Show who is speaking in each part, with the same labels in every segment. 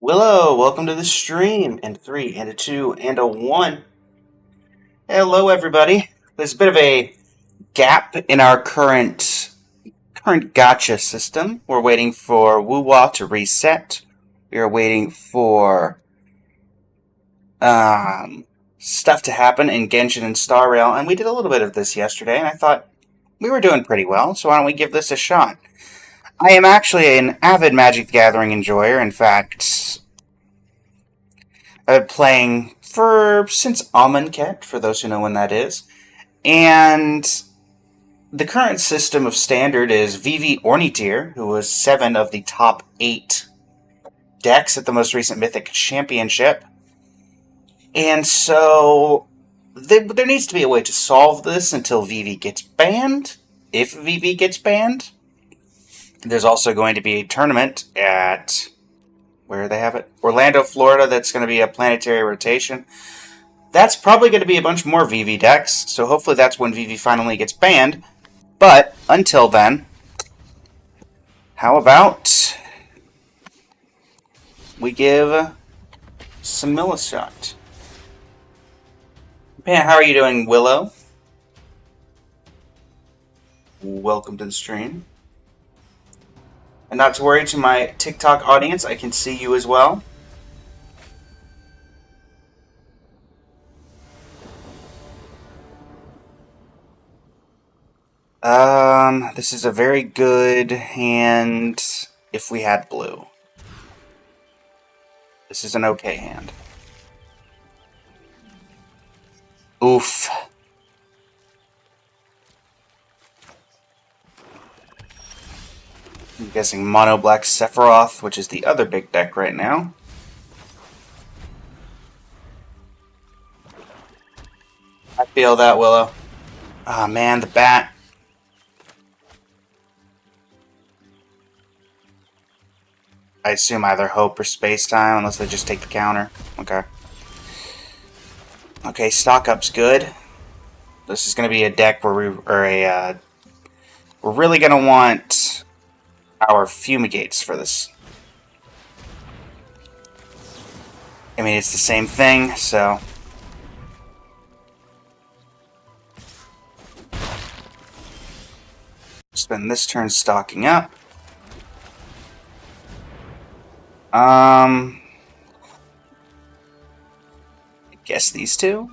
Speaker 1: Willow, welcome to the stream. And 3, and a 2, and a 1. Hello, everybody. There's a bit of a gap in our current gotcha system. We're waiting for Woo-Wah to reset. We are waiting for stuff to happen in Genshin and Star Rail, and we did a little bit of this yesterday, and I thought we were doing pretty well, so why don't we give this a shot? I am actually an avid Magic the Gathering enjoyer. In fact, I've been playing since Amonkhet, for those who know when that is. And the current system of standard is Vivi Ornithir, who was 7 of the top 8 decks at the most recent Mythic Championship. And so there needs to be a way to solve this until Vivi gets banned. If Vivi gets banned, there's also going to be a tournament at where they have it? Orlando, Florida, that's going to be a planetary rotation. That's probably going to be a bunch more VV decks, so hopefully that's when VV finally gets banned. But until then, how about we give some Mill a shot? Man, how are you doing, Willow? Welcome to the stream. And not to worry, to my TikTok audience, I can see you as well. This is a very good hand if we had blue. This is an okay hand. Oof. I'm guessing Mono Black Sephiroth, which is the other big deck right now. I feel that, Willow. Ah, man, the bat. I assume either Hope or Space Time, unless they just take the counter. Okay. Okay, Stock Up's good. This is going to be a deck where we're really going to want our Fumigates for this. I mean, it's the same thing, so... Spend this turn stocking up. I guess these two?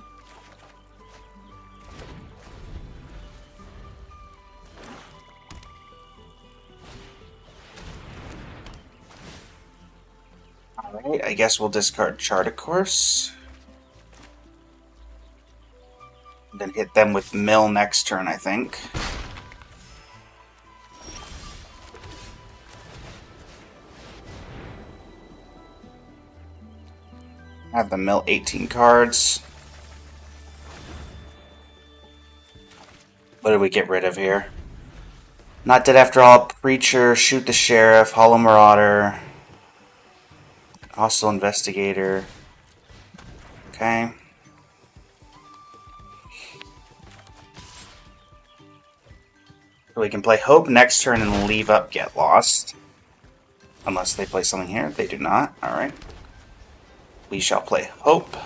Speaker 1: Alright, I guess we'll discard Chart of Course. Then hit them with Mill next turn, I think. Have them mill 18 cards. What did we get rid of here? Not Dead After All, Preacher, Shoot the Sheriff, Hollow Marauder, Hostile Investigator. Okay. So we can play Hope next turn and leave up Get Lost. Unless they play something here. They do not. Alright. We shall play Hope.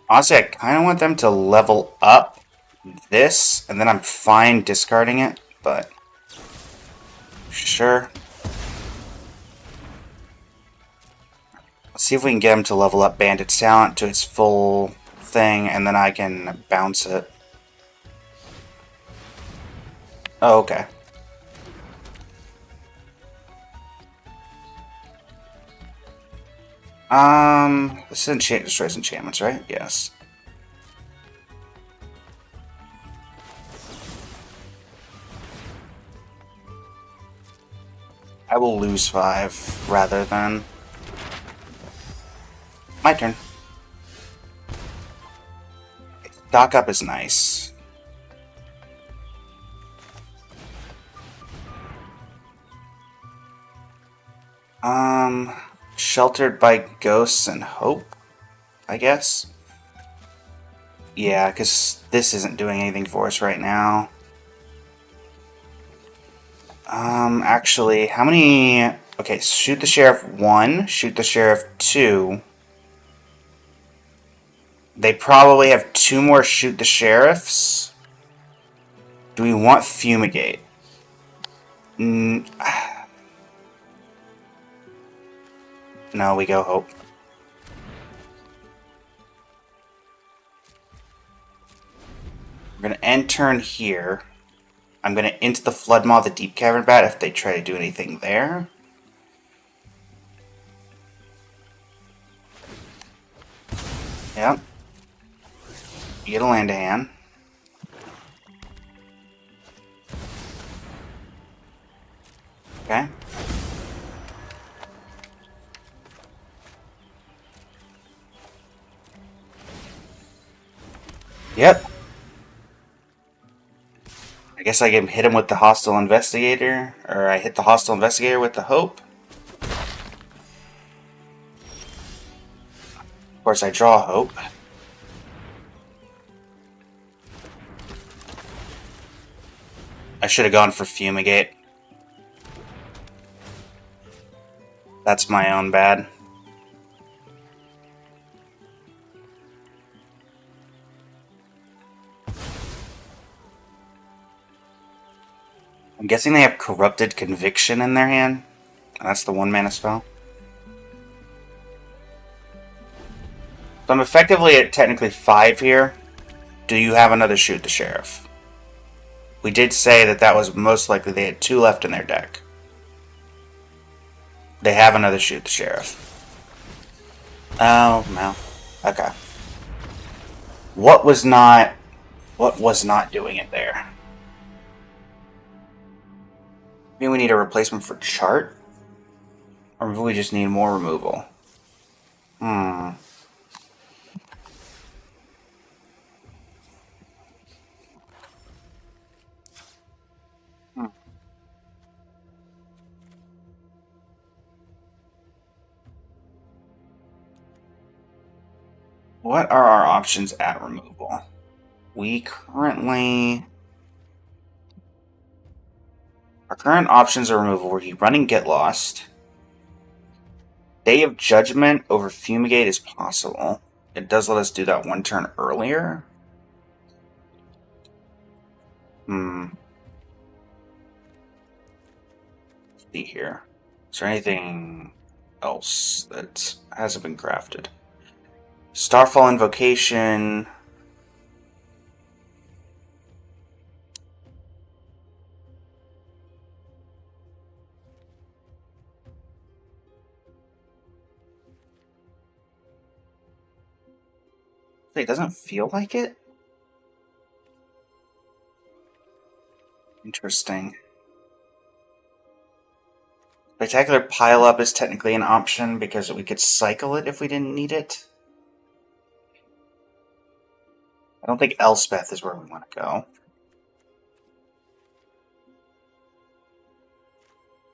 Speaker 1: Honestly, I kind of want them to level up this, and then I'm fine discarding it, but sure. Let's see if we can get them to level up Bandit's Talent to its full thing, and then I can bounce it. Oh, okay. This destroys enchantments, right? Yes. I will lose 5 rather than... My turn. Stock Up is nice. Sheltered by Ghosts and Hope, I guess. Yeah, because this isn't doing anything for us right now. Actually, how many... Okay, shoot the sheriff 1, shoot the sheriff 2. They probably have 2 more shoot the sheriffs. Do we want fumigate? No, we go hope. We're gonna end turn here. I'm gonna into the flood maw the deep cavern bat if they try to do anything there. Yep. You get a land a hand. Okay. Yep. I guess I can hit him with the hostile investigator, or I hit the hostile investigator with the hope. Of course, I draw hope. I should have gone for fumigate. That's my own bad. I'm guessing they have Corrupted Conviction in their hand. And that's the 1 mana spell. So I'm effectively at technically 5 here. Do you have another shoot the sheriff? We did say that that was most likely they had 2 left in their deck. They have another shoot the sheriff. Oh, no. Okay. What was not doing it there? Maybe we need a replacement for chart? Or maybe we just need more removal. What are our options at removal? We currently... Our current options are removal. We're running Get Lost. Day of Judgment over Fumigate is possible. It does let us do that 1 turn earlier. Let's see here. Is there anything else that hasn't been crafted? Starfall Invocation. It doesn't feel like it? Interesting. Spectacular Pile-Up is technically an option because we could cycle it if we didn't need it. I don't think Elspeth is where we want to go.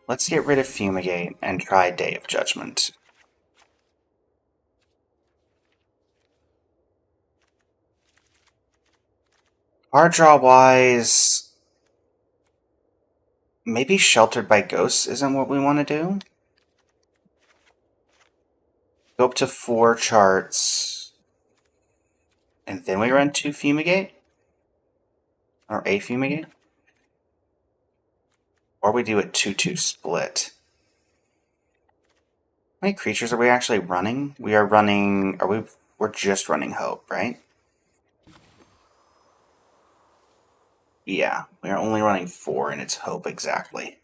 Speaker 1: Let's get rid of Fumigate and try Day of Judgment. Card draw wise, maybe Sheltered by Ghosts isn't what we want to do. Go up to 4 charts, and then we run 2 Fumigate? Or a Fumigate? Or we do a 2-2 split. How many creatures are we actually running? We are running... We're just running Hope, right? Yeah, we are only running 4, and it's Hope exactly.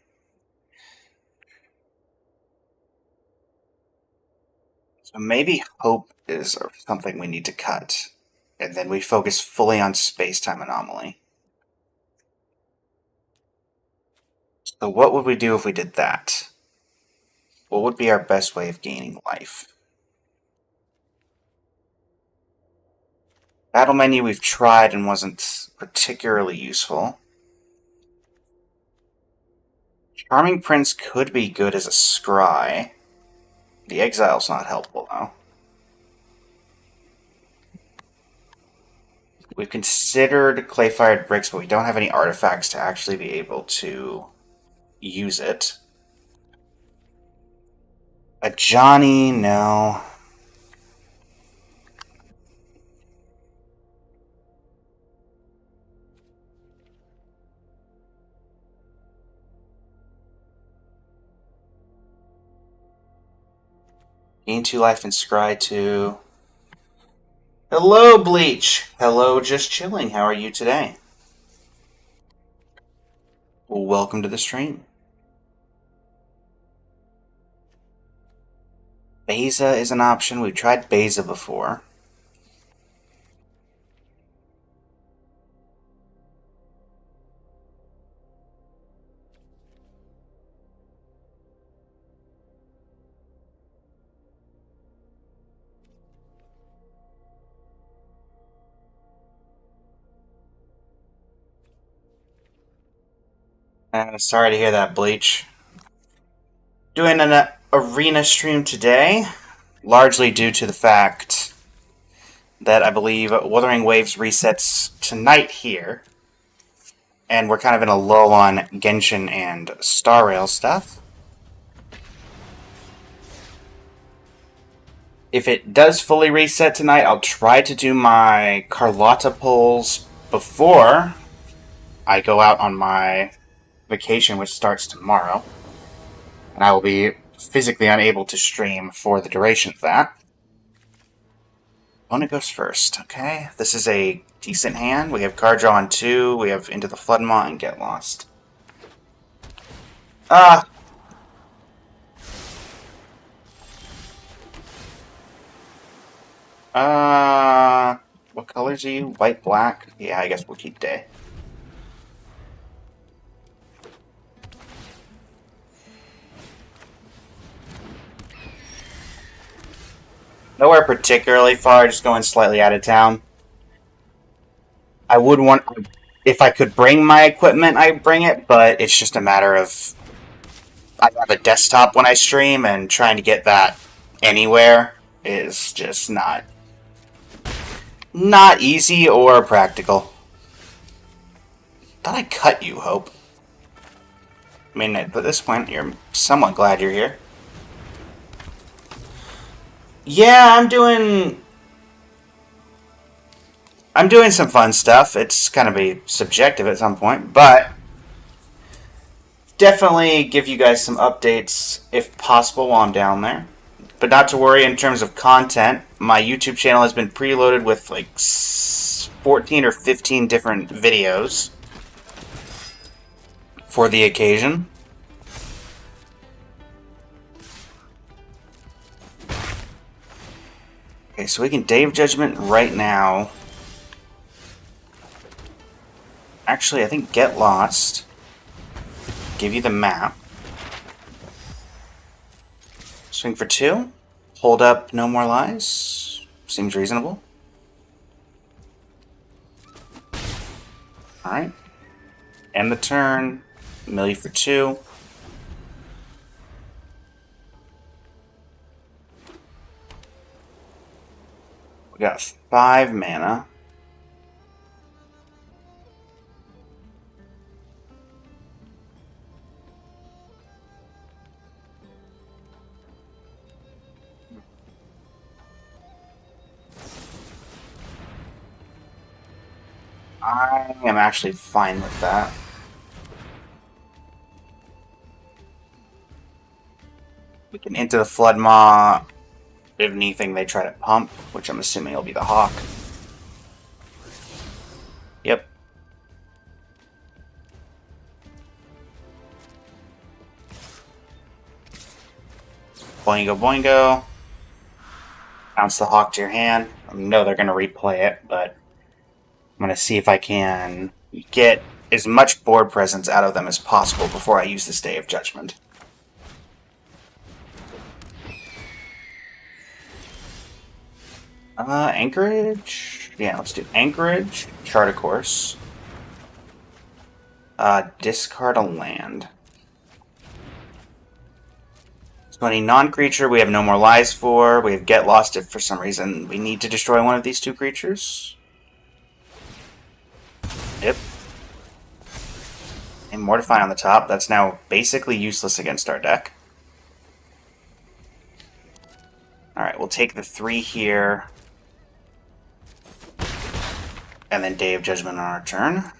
Speaker 1: So maybe Hope is something we need to cut, and then we focus fully on Space-Time Anomaly. So what would we do if we did that? What would be our best way of gaining life? Battle menu we've tried and wasn't particularly useful. Charming Prince could be good as a scry. The exile's not helpful, though. We've considered clay-fired bricks, but we don't have any artifacts to actually be able to use it. A Johnny, no. Gain 2 life and scry 2. Hello, Bleach. Hello, just chilling. How are you today? Well, welcome to the stream. Beza is an option. We've tried Beza before. Sorry to hear that, Bleach. Doing an arena stream today, largely due to the fact that I believe Wuthering Waves resets tonight here, and we're kind of in a lull on Genshin and Star Rail stuff. If it does fully reset tonight, I'll try to do my Carlotta polls before I go out on my vacation, which starts tomorrow. And I will be physically unable to stream for the duration of that. Opponent goes first, okay? This is a decent hand. We have card draw on 2. We have Into the Floodmaw and Get Lost. What colors are you? White, black? Yeah, I guess we'll keep day. Nowhere particularly far, just going slightly out of town. I would want, if I could bring my equipment, I'd bring it, but it's just a matter of, I have a desktop when I stream, and trying to get that anywhere is just not easy or practical. Thought I cut you, Hope. I mean, at this point, you're somewhat glad you're here. Yeah, I'm doing some fun stuff. It's kind of be subjective at some point, but definitely give you guys some updates if possible while I'm down there. But not to worry in terms of content. My YouTube channel has been preloaded with like 14 or 15 different videos for the occasion. Okay, so we can Day of Judgment right now. Actually, I think Get Lost. Give you the map. Swing for 2. Hold up, no more lies. Seems reasonable. Alright. End the turn. Mill you for 2. We got 5 mana. I am actually fine with that. We can Into the Floodmaw. If anything, they try to pump, which I'm assuming will be the Hawk. Yep. Boingo boingo. Bounce the Hawk to your hand. I know they're going to replay it, but I'm going to see if I can get as much board presence out of them as possible before I use this Day of Judgment. Anchorage? Yeah, let's do Anchorage. Chart a course. Discard a land. So any non-creature we have no more lies for. We have Get Lost if for some reason we need to destroy one of these 2 creatures. Yep. And Mortify on the top. That's now basically useless against our deck. Alright, we'll take the 3 here. And then Day of Judgment on our turn.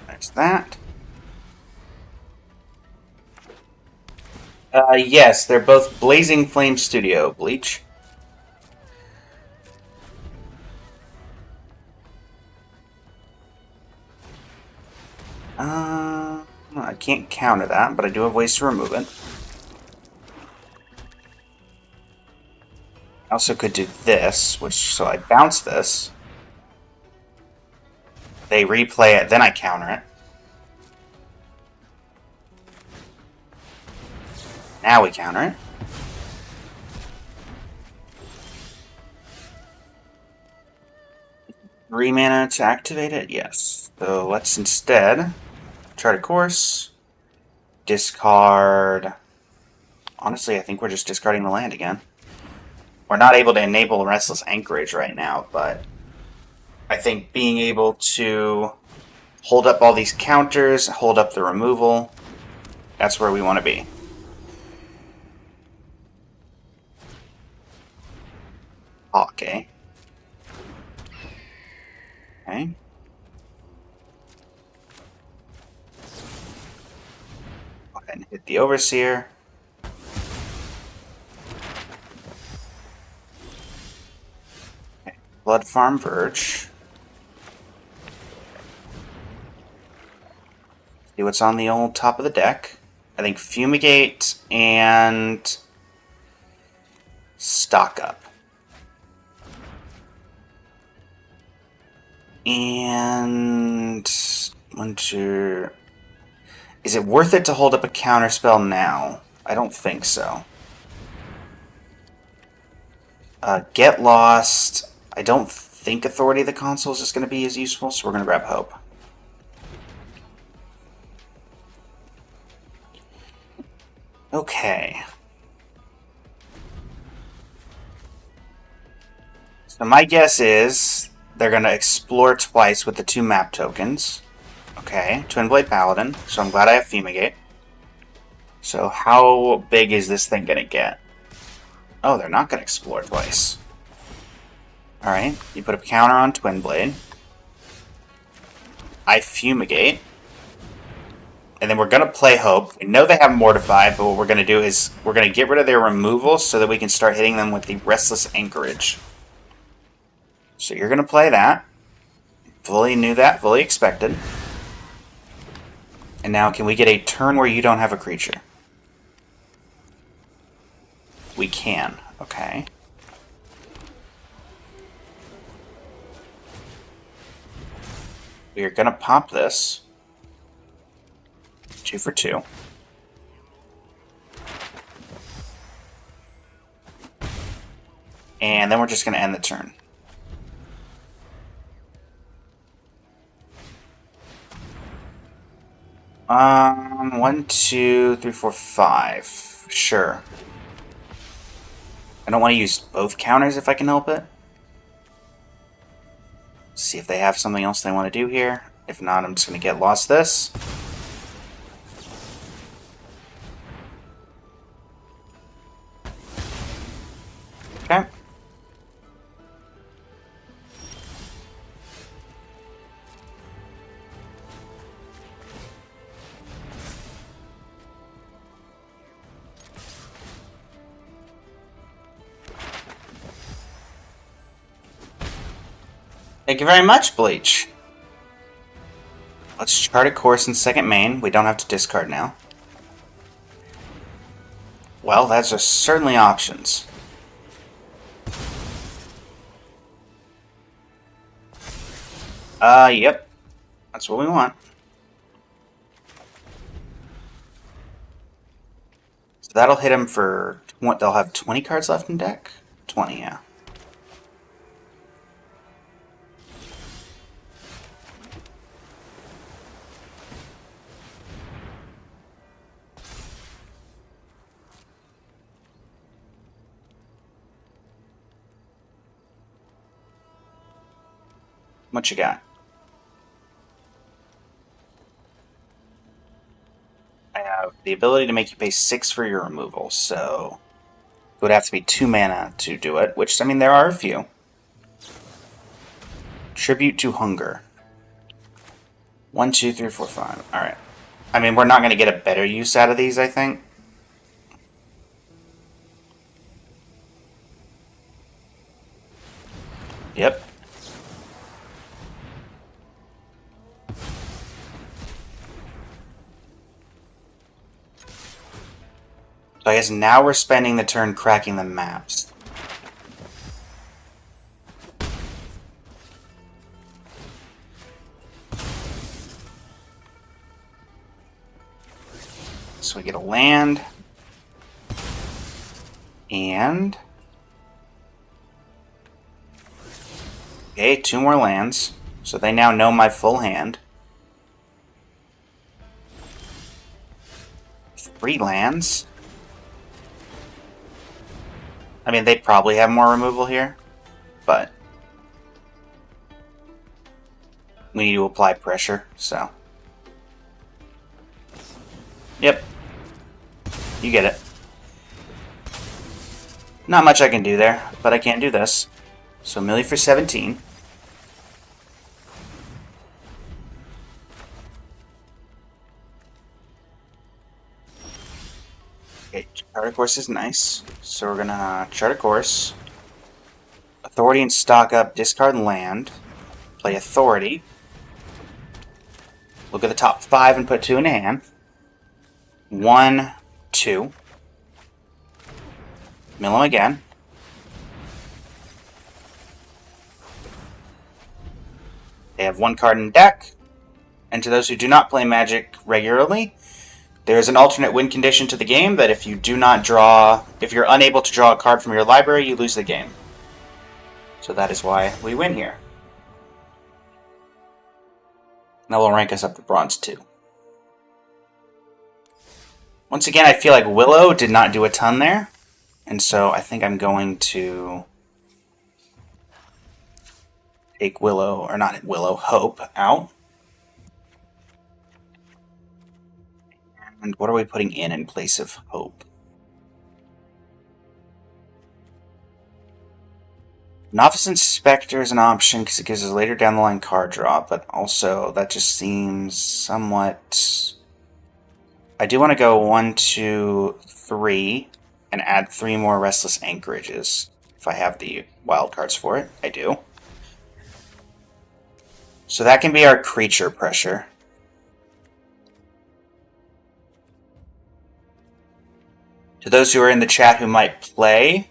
Speaker 1: There's that. Yes, they're both Blazing Flame Studio, Bleach. I can't counter that, but I do have ways to remove it. I also could do this, so I bounce this. They replay it, then I counter it. Now we counter it. Three mana to activate it? Yes. So let's instead chart a course, discard. Honestly, I think we're just discarding the land again. We're not able to enable Restless Anchorage right now, but I think being able to hold up all these counters, hold up the removal, that's where we want to be. Okay. Okay. Go ahead and hit the Overseer. Okay. Blood Farm Verge. See what's on the old top of the deck. I think Fumigate and Stock Up. And one, two. Is it worth it to hold up a counterspell now? I don't think so. Get Lost. I don't think Authority of the Console is just going to be as useful, so we're going to grab Hope. Okay. So my guess is they're going to explore twice with the 2 map tokens. Okay, Twin Blade Paladin, so I'm glad I have Fumigate. So how big is this thing going to get? Oh, they're not going to explore twice. Alright, you put a counter on Twin Blade. I Fumigate. And then we're going to play Hope. We know they have Mortify, but what we're going to do is we're going to get rid of their removal so that we can start hitting them with the Restless Anchorage. So you're going to play that. Fully knew that, fully expected. And now can we get a turn where you don't have a creature? We can. Okay. We are going to pop this. 2 for 2. And then we're just going to end the turn. One, two, three, four, five. Sure. I don't want to use both counters if I can help it. See if they have something else they want to do here. If not, I'm just going to get lost this. Okay. Thank you very much, Bleach. Let's chart a course in second main. We don't have to discard now. Well, that's certainly options. Yep. That's what we want. So that'll hit him for... They'll have 20 cards left in deck? 20, yeah. What you got? I have the ability to make you pay 6 for your removal, so it would have to be 2 mana to do it, which, I mean, there are a few. Tribute to Hunger. 1, 2, 3, 4, 5. Alright. I mean, we're not going to get a better use out of these, I think. Yep. So I guess now we're spending the turn cracking the maps. So we get a land. And... okay, 2 more lands. So they now know my full hand. 3 lands. I mean, they probably have more removal here, but we need to apply pressure, so. Yep. You get it. Not much I can do there, but I can do this. So Millie for 17. Okay, chart a course is nice. So we're gonna chart a course. Authority and stock up, discard land. Play Authority. Look at the top 5 and put 2 in hand. 1, 2. Mill them again. They have 1 card in deck. And to those who do not play Magic regularly, there is an alternate win condition to the game that if you're unable to draw a card from your library, you lose the game. So that is why we win here. That will rank us up to Bronze 2. Once again, I feel like Willow did not do a ton there. And so I think I'm going to take Willow, or not Willow, Hope out. And what are we putting in place of Hope? Novice Inspector is an option because it gives us later down the line card draw, but also that just seems somewhat... I do want to go 1, 2, 3 and add 3 more Restless Anchorages. If I have the wild cards for it, I do. So that can be our creature pressure. To those who are in the chat who might play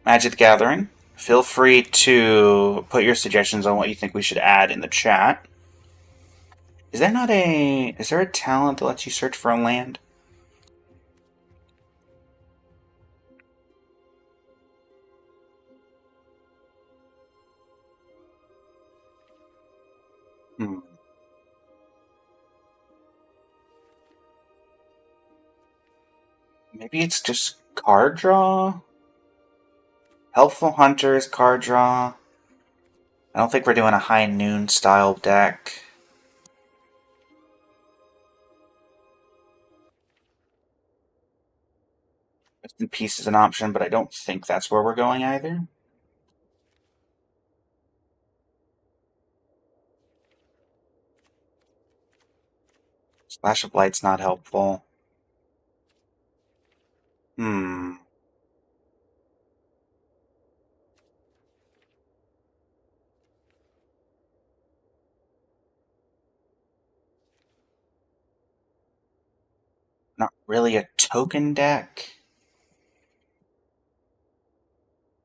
Speaker 1: Magic the Gathering, feel free to put your suggestions on what you think we should add in the chat. Is there a talent that lets you search for a land? Maybe it's just card draw? Helpful Hunters, card draw. I don't think we're doing a High Noon style deck. Rest in Peace is an option, but I don't think that's where we're going either. Splash of Light's not helpful. Not really a token deck.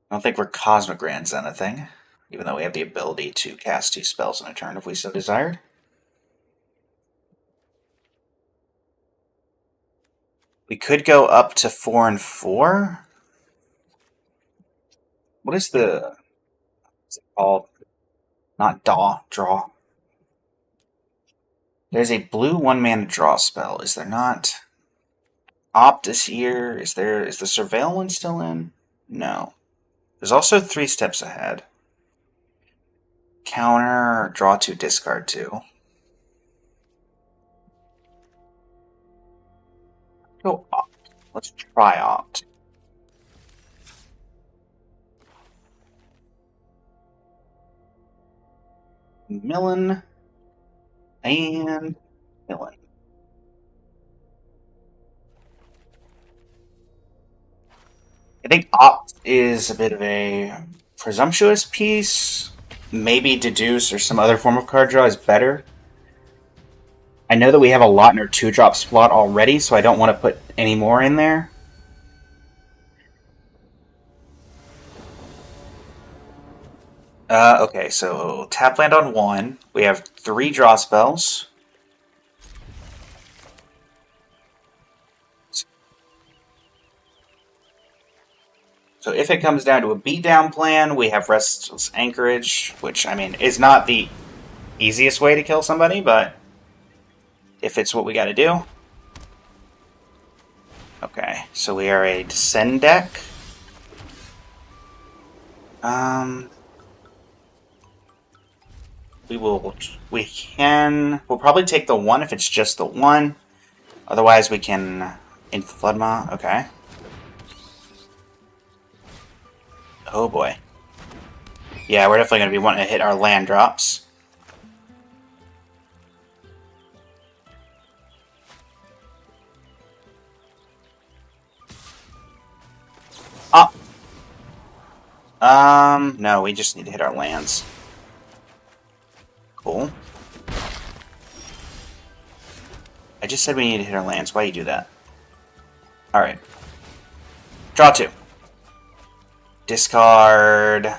Speaker 1: I don't think we're Cosmic Grand's anything, even though we have the ability to cast 2 spells in a turn if we so desired. We could go up to 4 and 4. What is the... what's it called? Not draw. There's a blue 1-mana draw spell, is there not? Opt is here. Is the Surveil one still in? No. There's also 3 Steps Ahead. Counter, draw 2, discard 2. Go opt. Let's try opt. Millen and Millen. I think opt is a bit of a presumptuous piece. Maybe deduce or some other form of card draw is better. I know that we have a lot in our 2-drop slot already, so I don't want to put any more in there. Okay, so tap land on 1. We have 3 draw spells. So if it comes down to a beatdown plan, we have Restless Anchorage, which, I mean, is not the easiest way to kill somebody, but if it's what we gotta do. Okay, so we are a Descend deck. We'll probably take the 1 if it's just the 1. Otherwise, we can into the Floodmaw. Okay. Oh boy. Yeah, we're definitely going to be wanting to hit our land drops. No, we just need to hit our lands. Cool. I just said we need to hit our lands. Why you do that? Alright. Draw 2. Discard.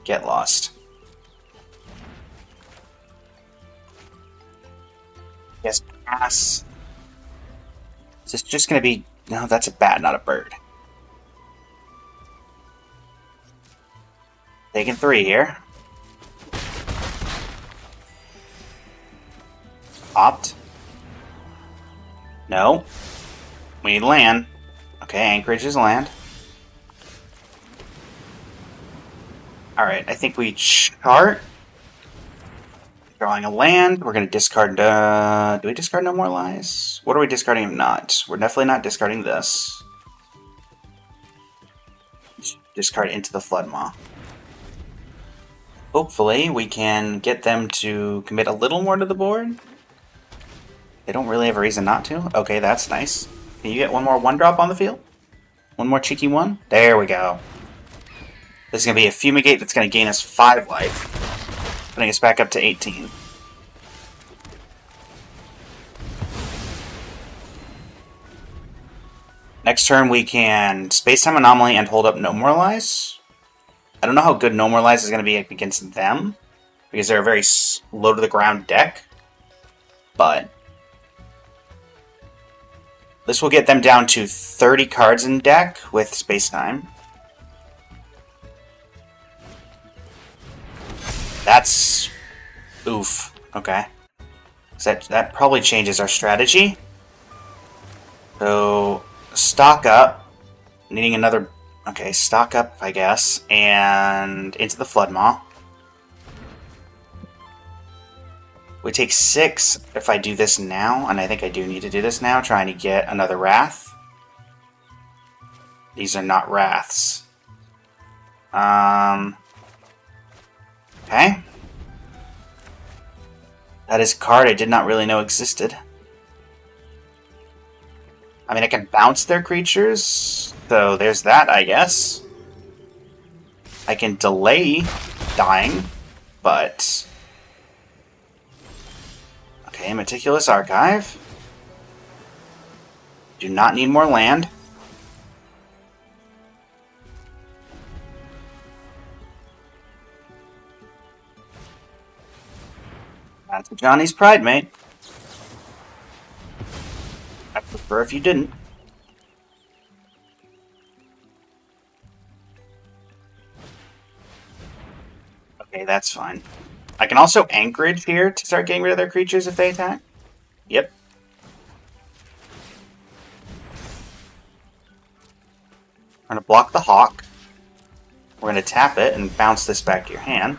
Speaker 1: Get lost. Yes, pass. Is this just going to be... No, that's a bat, not a bird. Taking 3 here. Opt. No. We need land. Okay, Anchorage is land. Alright, I think we chart. Drawing a land. We're going to discard... do we discard No More Lies? What are we discarding if not? We're definitely not discarding this. Discard Into the Floodmaw. Hopefully, we can get them to commit a little more to the board. They don't really have a reason not to. Okay, that's nice. Can you get one more 1-drop on the field? One more cheeky one? There we go. This is going to be a Fumigate that's going to gain us 5 life. Putting us back up to 18. Next turn we can Space-Time Anomaly and hold up No More Lies. I don't know how good No More Lies is going to be against them, because they're a very low-to-the-ground deck. But this will get them down to 30 cards in deck with Space-Time. That's... oof. Okay. So that probably changes our strategy. So, stock up. Needing another... Okay, stock up, I guess. And into the Floodmaw. We take 6 if I do this now, and I think I do need to do this now, trying to get another Wrath. These are not Wraths. Okay. That is a card I did not really know existed. I mean, I can bounce their creatures, so there's that, I guess. I can delay dying, but... Okay, Meticulous Archive. Do not need more land. That's Johnny's pride, mate. I prefer if you didn't. Okay, that's fine. I can also Anchorage here to start getting rid of their creatures if they attack. Yep. I'm going to block the Hawk. We're going to tap it and bounce this back to your hand.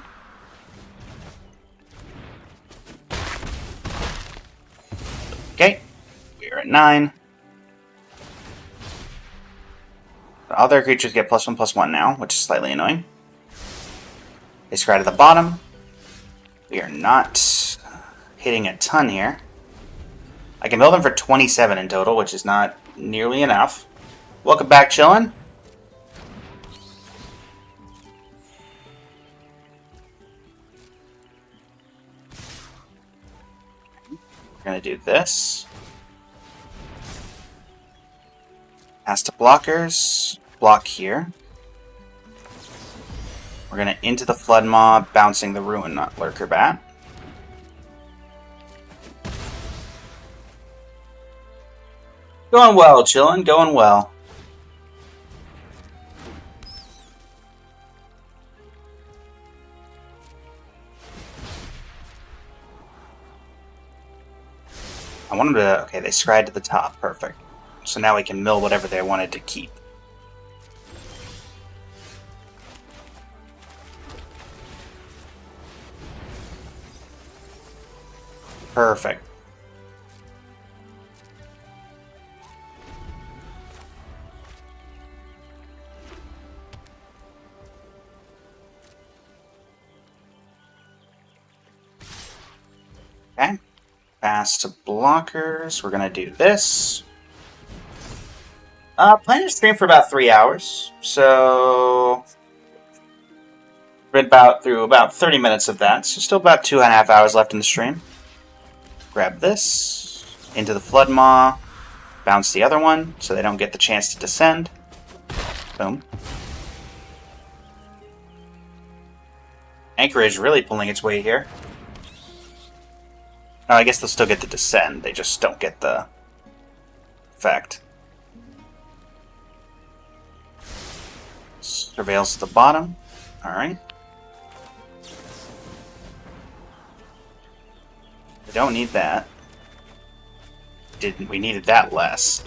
Speaker 1: Okay, we're at 9. The other creatures get +1/+1 now, which is slightly annoying. They scry to the bottom. We are not hitting a ton here. I can build them for 27 in total, which is not nearly enough. Welcome back, chillin'. We're going to do this. Pass to blockers. Block here. We're going to into the Flood Maw, bouncing the Ruin Lurker Bat. Going well, chillin', going well. I want them to... Okay, they scried to the top. Perfect. So now we can mill whatever they wanted to keep. Perfect. Okay. Pass to blockers. We're going to do this. Plan to stream for about 3 hours. So... Been through about 30 minutes of that. So still about 2.5 hours left in the stream. Grab this. Into the Flood Maw. Bounce the other one so they don't get the chance to descend. Boom. Anchorage really pulling its weight here. Oh, I guess they'll still get the descend. They just don't get the effect. Surveils to the bottom. Alright. We don't need that. We needed that less.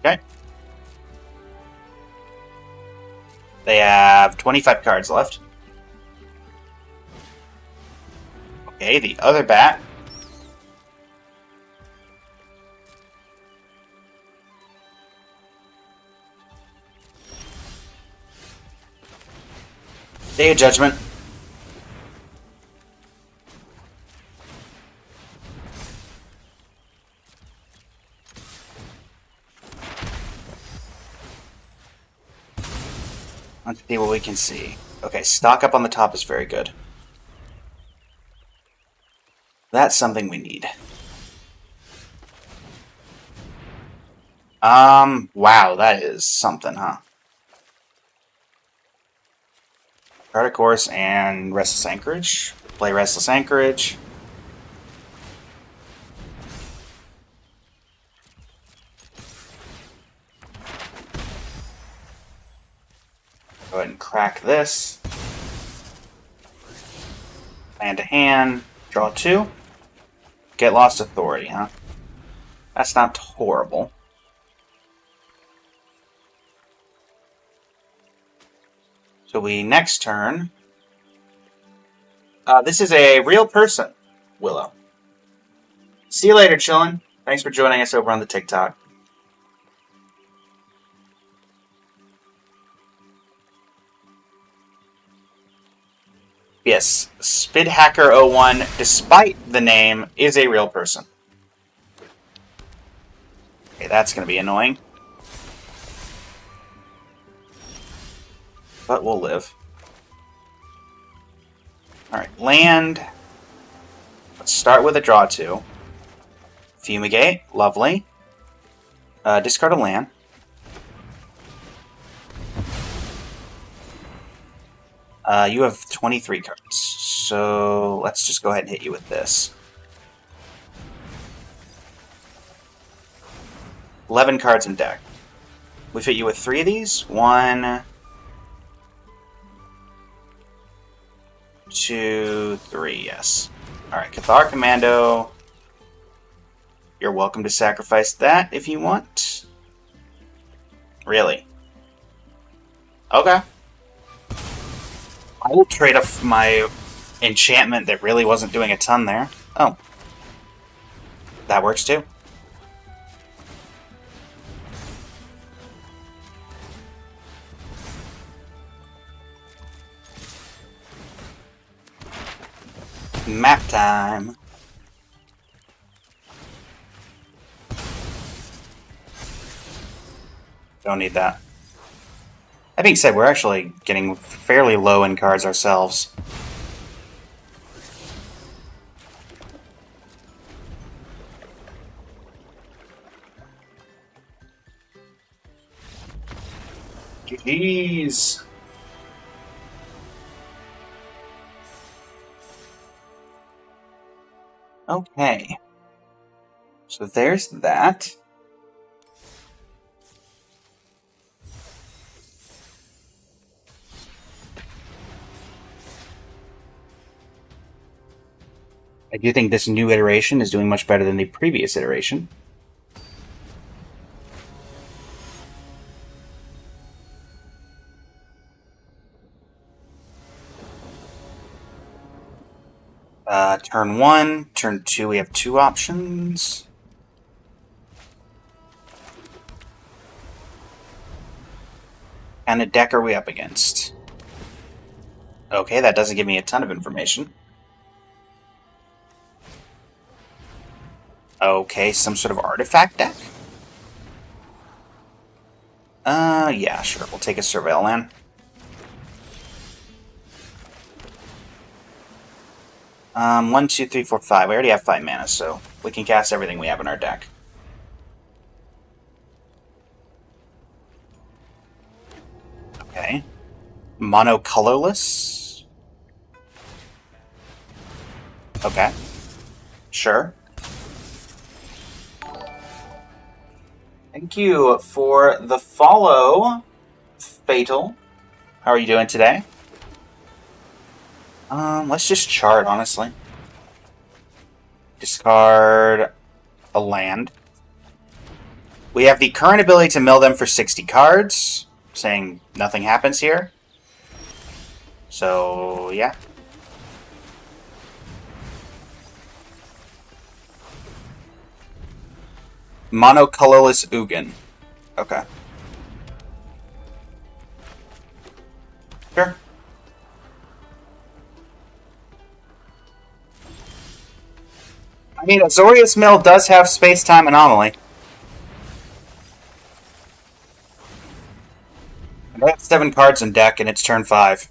Speaker 1: Okay. They have 25 cards left. Okay, the other bat. Day of Judgment. Let's see what we can see. Okay, stock up on the top is very good. That's something we need. Wow, that is something, huh? Card Course and Restless Anchorage. Play Restless Anchorage. Go ahead and crack this. Land to hand. Draw 2. Get Lost Authority, huh? That's not horrible. So we next turn. This is a real person, Willow. See you later, chillin'. Thanks for joining us over on the TikTok. Yes, SpidHacker01, despite the name, is a real person. Okay, that's going to be annoying. But we'll live. Alright, land. Let's start with a draw 2. Fumigate, lovely. Discard a land. You have 23 cards, so let's just go ahead and hit you with this. 11 cards in deck. We've hit you with 3 of these. 1, 2, 3, yes. Alright, Cathar Commando. You're welcome to sacrifice that if you want. Really? Okay. I will trade off my enchantment that really wasn't doing a ton there. Oh. That works too. Map time. Don't need that. That being said, we're actually getting fairly low in cards ourselves. GG's. Okay. So there's that. I do think this new iteration is doing much better than the previous iteration. Turn 1, turn 2, we have 2 options. And a deck are we up against? Okay, that doesn't give me a ton of information. Okay, some sort of artifact deck? Yeah, sure. We'll take a Surveil Land. One, two, three, four, five. We already have 5 mana, so we can cast everything we have in our deck. Okay. Mono colorless? Okay. Sure. Thank you for the follow, Fatal. How are you doing today? Let's just chart, honestly. Discard a land. We have the current ability to mill them for 60 cards, saying nothing happens here. So, yeah. Mono colorless Ugin. Okay. Sure. I mean, Azorius Mill does have space-time anomaly. I have 7 cards in deck, and it's turn 5.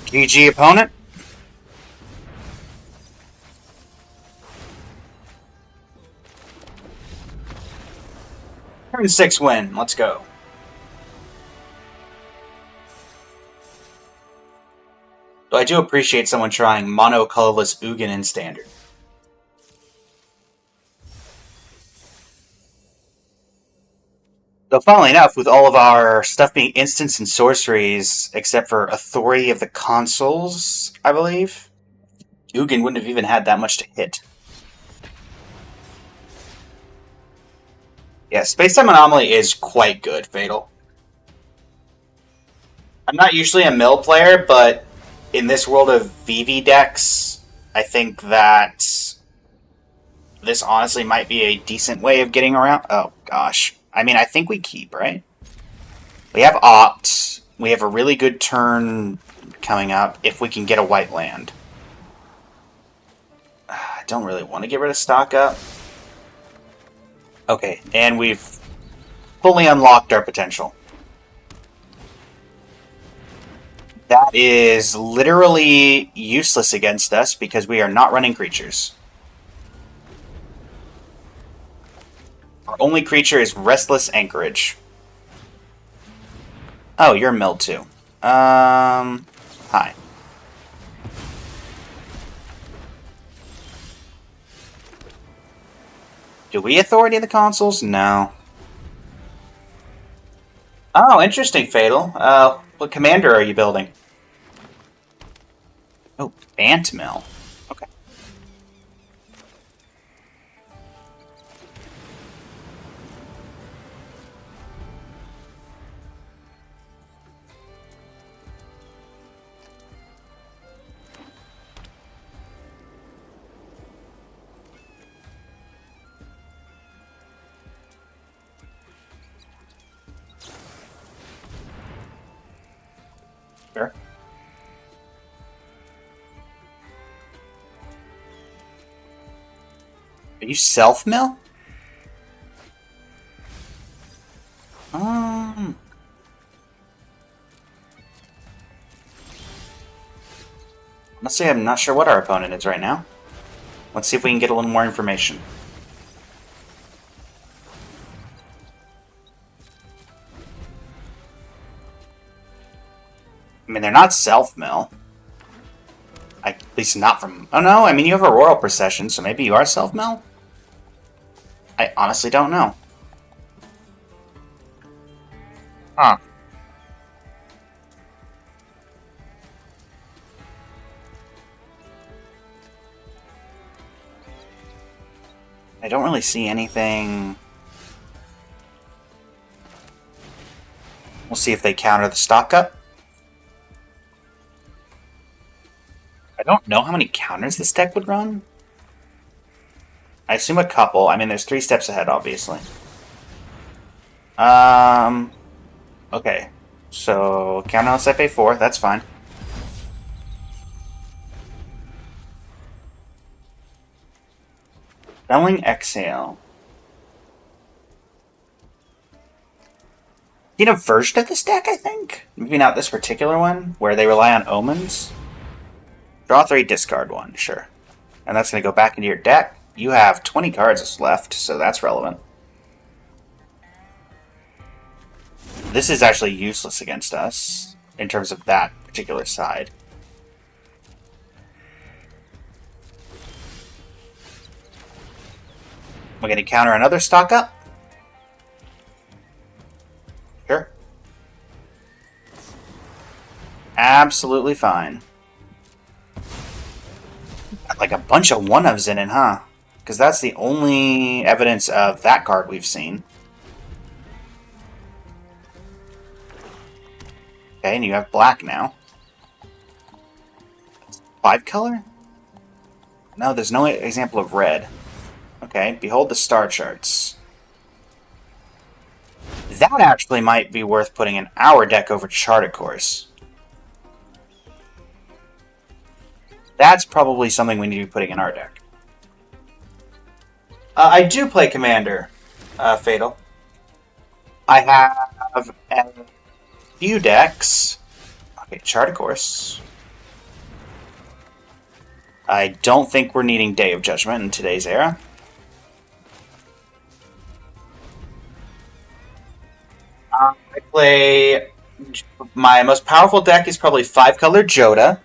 Speaker 1: GG, opponent. Turn 6 win. Let's go. So I do appreciate someone trying mono colorless Ugin in Standard. So funnily enough, with all of our stuff being instants and sorceries, except for Authority of the Consuls, I believe, Ugin wouldn't have even had that much to hit. Yeah, Space-Time Anomaly is quite good, Fatal. I'm not usually a mill player, but in this world of VV decks, I think that this honestly might be a decent way of getting around. Oh, gosh. I mean, I think we keep, right? We have Opt. We have a really good turn coming up if we can get a white land. I don't really want to get rid of stock up. Okay, and we've fully unlocked our potential. That is literally useless against us because we are not running creatures. Our only creature is Restless Anchorage. Oh, you're milled too. Hi. Do we authority the consoles? No. Oh, interesting, Fatal. What commander are you building? Oh, Ant Mill. Okay. Sure. Are you self-mill? Um, Honestly, I'm not sure what our opponent is right now. Let's see if we can get a little more information. I mean, they're not self-mill. At least not from... Oh no, I mean, you have a royal procession, so maybe you are self-mill? I honestly don't know. Huh. I don't really see anything... We'll see if they counter the stock up. I don't know how many counters this deck would run. I assume a couple. I mean, there's 3 steps ahead, obviously. Okay. So, counter on step A4, that's fine. Belling Exhale. You know, version of this deck, I think? Maybe not this particular one, where they rely on omens. Draw 3, discard 1, sure. And that's going to go back into your deck. You have 20 cards left, so that's relevant. This is actually useless against us, in terms of that particular side. We're going to counter another stock up. Sure. Absolutely fine. Got like a bunch of one-ofs in it, huh? Because that's the only evidence of that card we've seen. Okay, and you have black now. 5 color? No, there's no example of red. Okay, behold the star charts. That actually might be worth putting in our deck over Charted Course. That's probably something we need to be putting in our deck. I do play Commander, Fatal. I have a few decks. Okay, Charted Course. I don't think we're needing Day of Judgment in today's era. I play... My most powerful deck is probably 5-color Joda.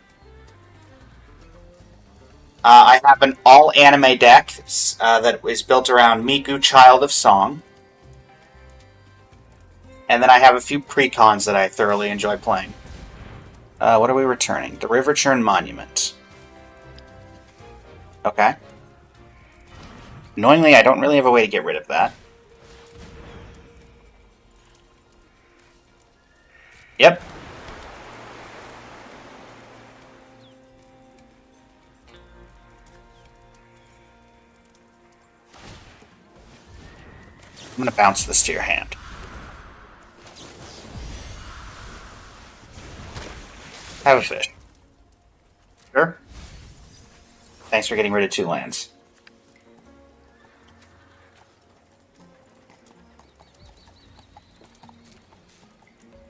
Speaker 1: I have an all-anime deck that is built around Miku, Child of Song. And then I have a few precons that I thoroughly enjoy playing. What are we returning? The River Churn Monument. Okay. Annoyingly, I don't really have a way to get rid of that. Yep. I'm going to bounce this to your hand. Have a fish. Sure. Thanks for getting rid of 2 lands.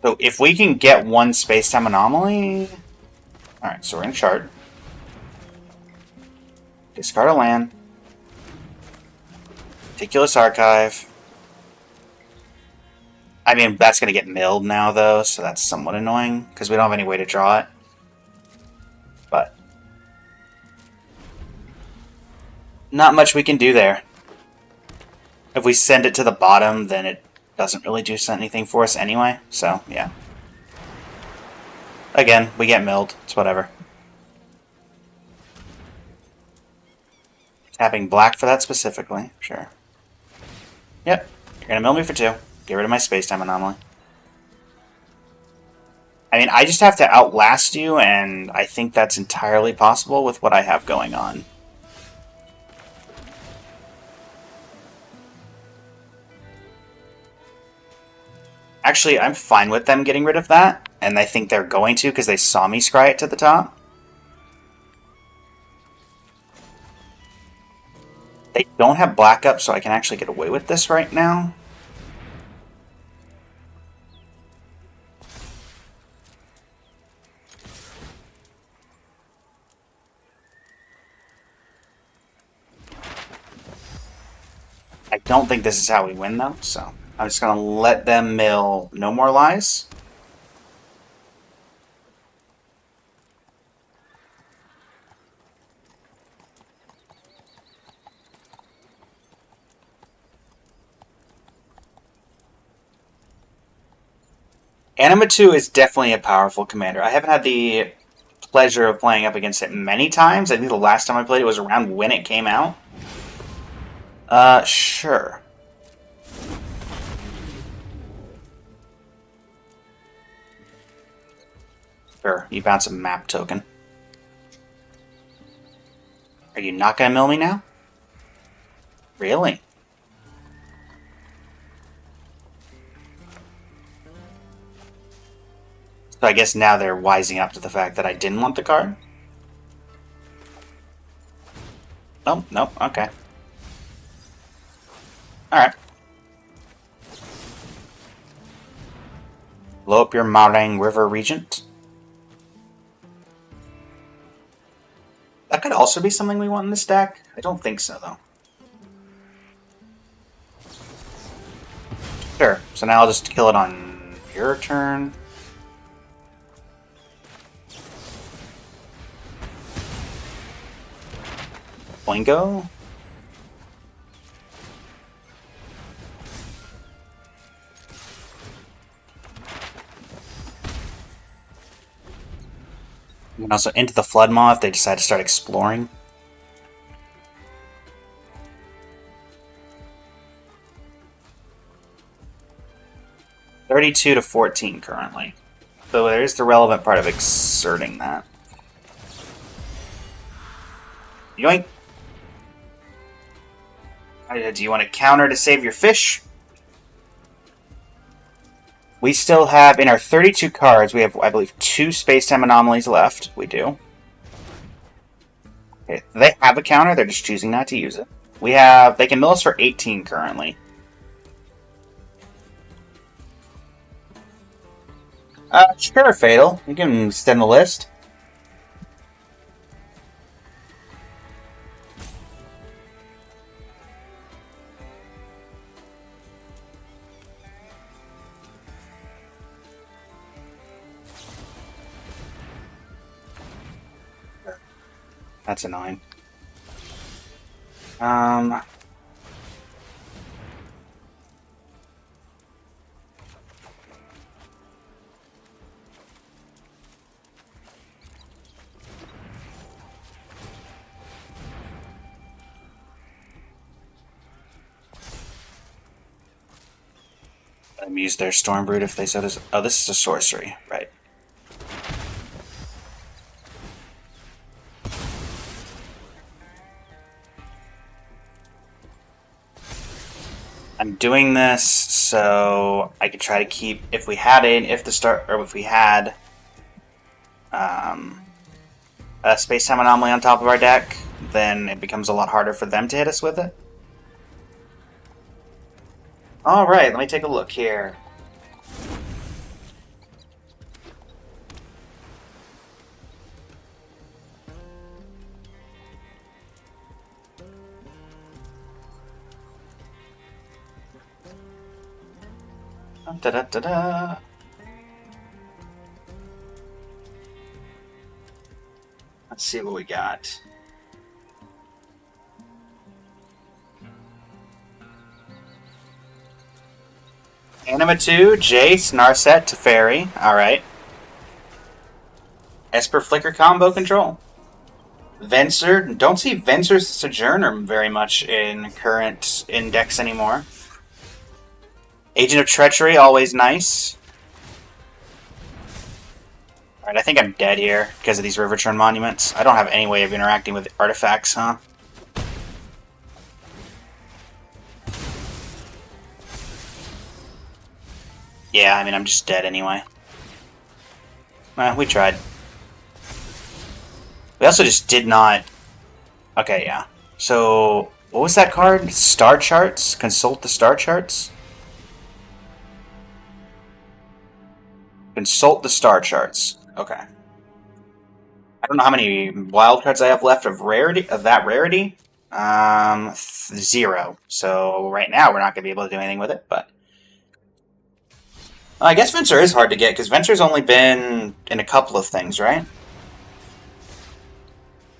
Speaker 1: So if we can get 1 space-time anomaly... Alright, so we're in chart. Discard a land. Meticulous Archive. I mean, that's going to get milled now, though, so that's somewhat annoying, because we don't have any way to draw it. But not much we can do there. If we send it to the bottom, then it doesn't really do anything for us anyway, so yeah. Again, we get milled. It's whatever. Tapping black for that specifically, sure. Yep, you're gonna mill me for 2. Get rid of my space-time anomaly. I mean, I just have to outlast you, and I think that's entirely possible with what I have going on. Actually, I'm fine with them getting rid of that, and I think they're going to because they saw me scry it to the top. They don't have black up, so I can actually get away with this right now. I don't think this is how we win, though, so I'm just going to let them mill No More Lies. Anima 2 is definitely a powerful commander. I haven't had the pleasure of playing up against it many times. I think the last time I played it was around when it came out. Sure. Sure, you bounce a map token. Are you not gonna mill me now? Really? So I guess now they're wising up to the fact that I didn't want the card? Oh, nope, okay. Alright. Blow up your Marang River Regent. That could also be something we want in this deck. I don't think so, though. Sure, so now I'll just kill it on your turn. Boingo. You can also into the Flood Maw if they decide to start exploring. $32 to $14 currently. So there's the relevant part of exerting that. Yoink! Do you want to counter to save your fish? We still have, in our 32 cards, we have, I believe, 2 space-time anomalies left. We do. Okay, they have a counter, they're just choosing not to use it. We have, they can mill us for 18 currently. Sure, Fatal. You can extend the list. That's annoying. Use their Stormbrood if they said this. Oh, this is a sorcery, right? I'm doing this so I could try to keep, if we had a space-time anomaly on top of our deck, then it becomes a lot harder for them to hit us with it. Alright, let me take a look here. Da-da-da-da. Let's see what we got. Anima 2, Jace, Narset, Teferi. Alright. Esper Flicker combo control. Venser. Don't see Venser's Sojourner very much in current index anymore. Agent of Treachery, always nice. Alright, I think I'm dead here because of these Riverturn monuments. I don't have any way of interacting with artifacts, huh? Yeah, I mean, I'm just dead anyway. Well, we tried. We also just did not... Okay, yeah. So, what was that card? Star Charts? Consult the Star Charts? Consult the Star Charts. Okay. I don't know how many wild cards I have left of that rarity. 0. So right now we're not going to be able to do anything with it, but... I guess Venser is hard to get, because Venser's only been in a couple of things, right?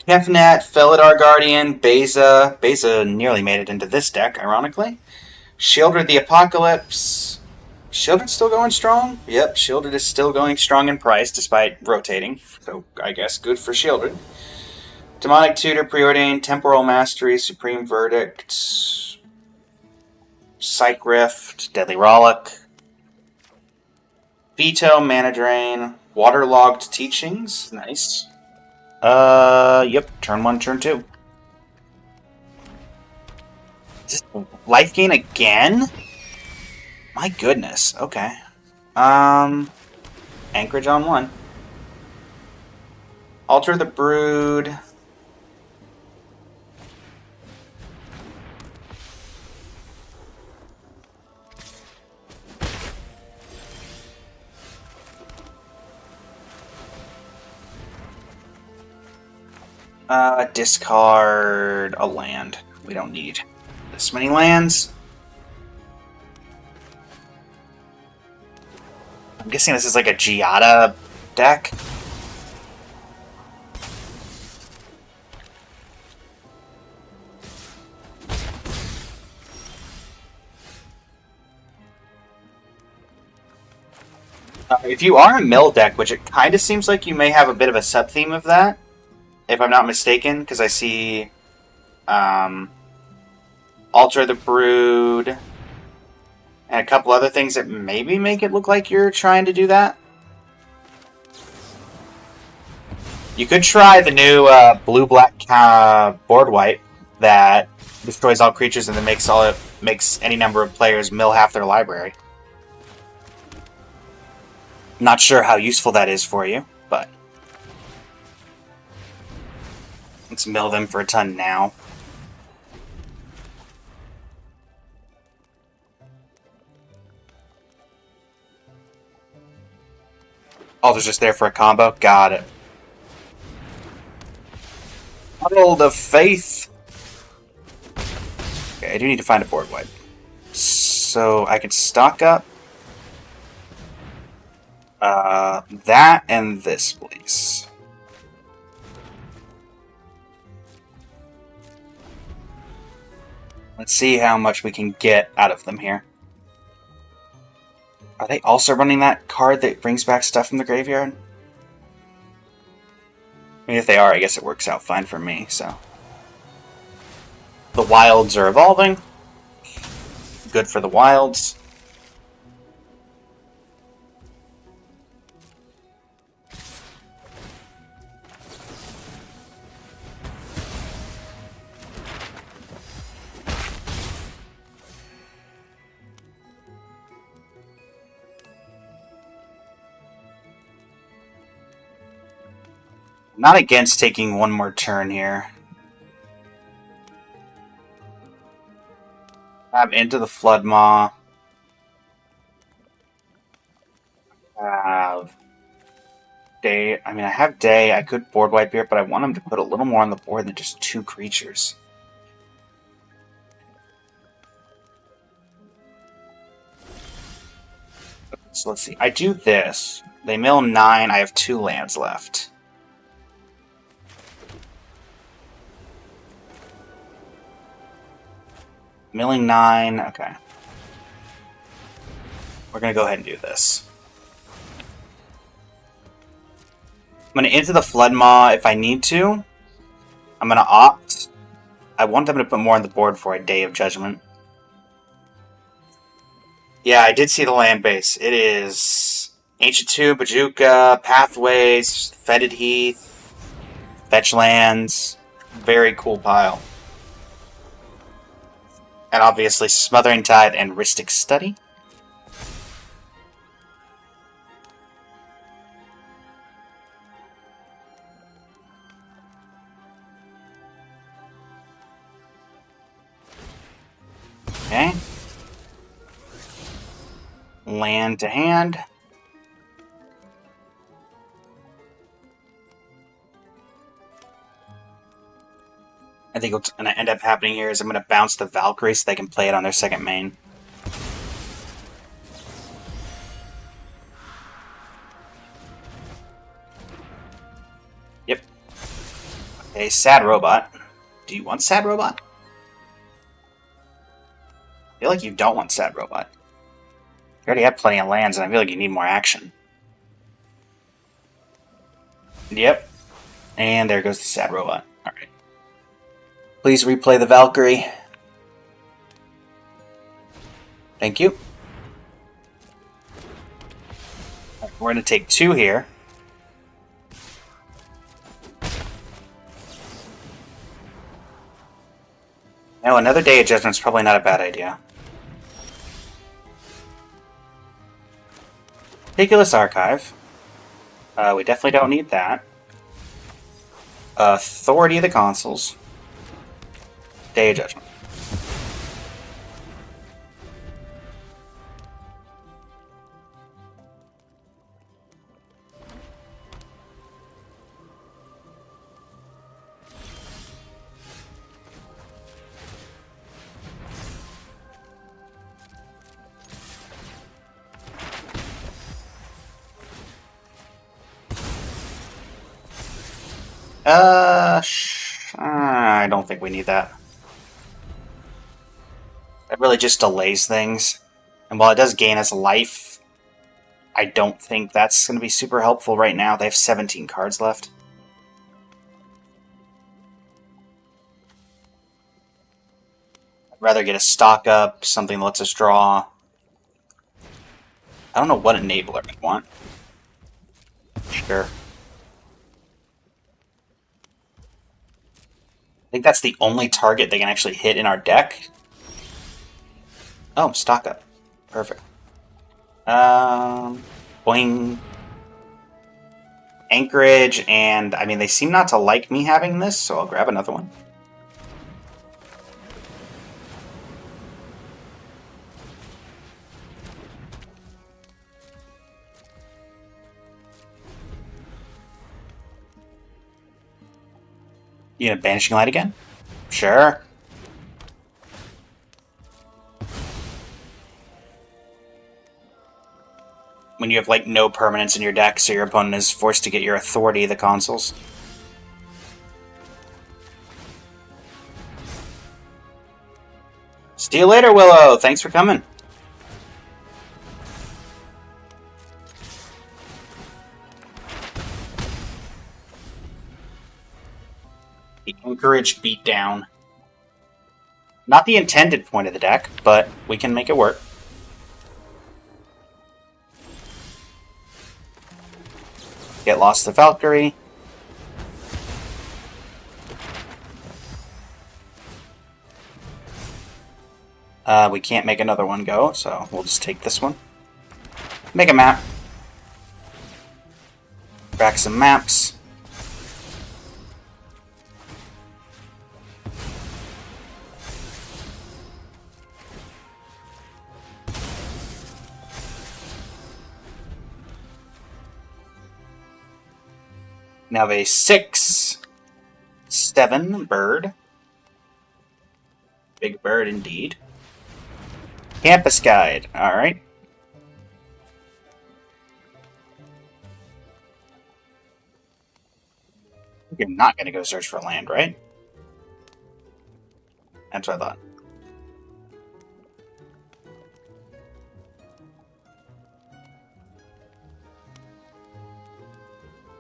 Speaker 1: Kefnet, Felidar Guardian, Beza. Beza nearly made it into this deck, ironically. Shieldred the Apocalypse. Shieldred's still going strong? Yep, Shieldred is still going strong in price, despite rotating. So, I guess good for Shieldred. Demonic Tutor, Preordained, Temporal Mastery, Supreme Verdict, Psych Rift, Deadly Rollick, Veto, Mana Drain, Waterlogged Teachings, nice. Yep, turn 1, turn 2. Is this life gain again? My goodness, okay. Anchorage on 1. Alter the Brood. Discard a land. We don't need this many lands. I'm guessing this is like a Giada deck. If you are a mill deck, which it kind of seems like you may have a bit of a sub-theme of that, if I'm not mistaken, because I see Alter the Brood and a couple other things that maybe make it look like you're trying to do that. You could try the new blue-black board wipe that destroys all creatures and then makes any number of players mill half their library. Not sure how useful that is for you, but let's mill them for a ton now. Alter's just there for a combo. Got it. Model of Faith. Okay, I do need to find a board wipe. So I can stock up that and this, please. Let's see how much we can get out of them here. Are they also running that card that brings back stuff from the graveyard? I mean, if they are, I guess it works out fine for me, so. The wilds are evolving. Good for the wilds. Not against taking one more turn here. I'm into the Flood Maw. Day. I mean, I have Day. I could board wipe here, but I want him to put a little more on the board than just 2 creatures. So let's see. I do this. They mill 9. I have 2 lands left. Milling 9. Okay. We're going to go ahead and do this. I'm going to into the Flood Maw if I need to. I'm going to opt. I want them to put more on the board for a Day of Judgment. Yeah, I did see the land base. It is Ancient 2, Bajuka, Pathways, Fetid Heath, Fetch Lands. Very cool pile. And obviously Smothering Tithe and Rhystic Study. Okay. Land to hand. I think what's going to end up happening here is I'm going to bounce the Valkyrie so they can play it on their second main. Yep. Okay, Sad Robot. Do you want Sad Robot? I feel like you don't want Sad Robot. You already have plenty of lands, and I feel like you need more action. Yep. And there goes the Sad Robot. Alright. Please replay the Valkyrie. Thank you. Right, we're going to take 2 here. No, another Day of Judgment's probably not a bad idea. Ridiculous Archive. We definitely don't need that. Authority of the Consuls. Day of Judgment. I don't think we need that. It really just delays things. And while it does gain us life, I don't think that's going to be super helpful right now. They have 17 cards left. I'd rather get a stock up, something that lets us draw. I don't know what enabler I want. Sure. I think that's the only target they can actually hit in our deck. Oh, stock up. Perfect. Boing. Anchorage, and I mean, they seem not to like me having this, so I'll grab another one. You gonna Banishing Light again? Sure. When you have, like, no permanents in your deck, so your opponent is forced to get your Authority of the Consuls. See you later, Willow! Thanks for coming. The Anchorage Beatdown. Not the intended point of the deck, but we can make it work. Get Lost the Valkyrie. We can't make another one go, so we'll just take this one. Make a map. Back some maps. Now have a 6/7 bird. Big bird indeed. Campus Guide, alright. You're not going to go search for land, right? That's what I thought.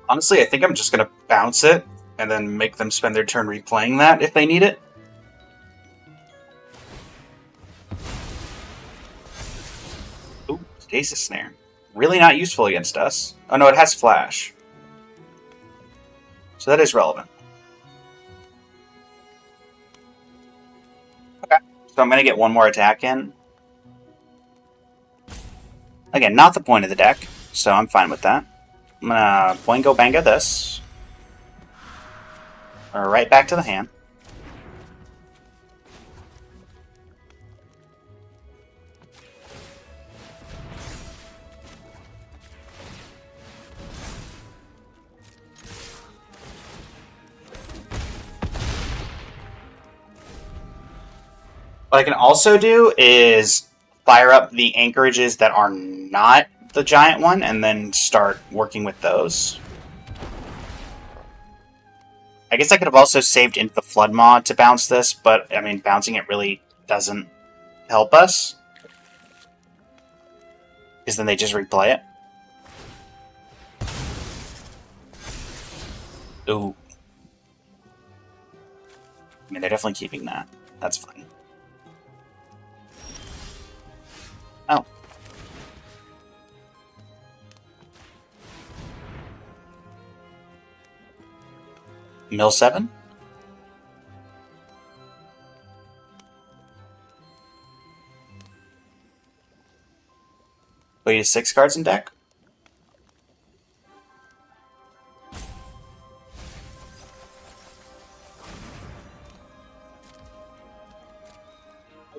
Speaker 1: Honestly, I think I'm just going to bounce it and then make them spend their turn replaying that if they need it. Ooh, Stasis Snare. Really not useful against us. Oh no, it has Flash. So that is relevant. Okay. So I'm going to get one more attack in. Again, not the point of the deck, so I'm fine with that. I'm going to Boingo Banga this. Right back to the hand. What I can also do is fire up the anchorages that are not the giant one and then start working with those. I guess I could have also saved into the Flood Maw to bounce this, but, I mean, bouncing it really doesn't help us. Because then they just replay it. Ooh. I mean, they're definitely keeping that. That's fine. Oh. Mill 7? Wait, 6 cards in deck?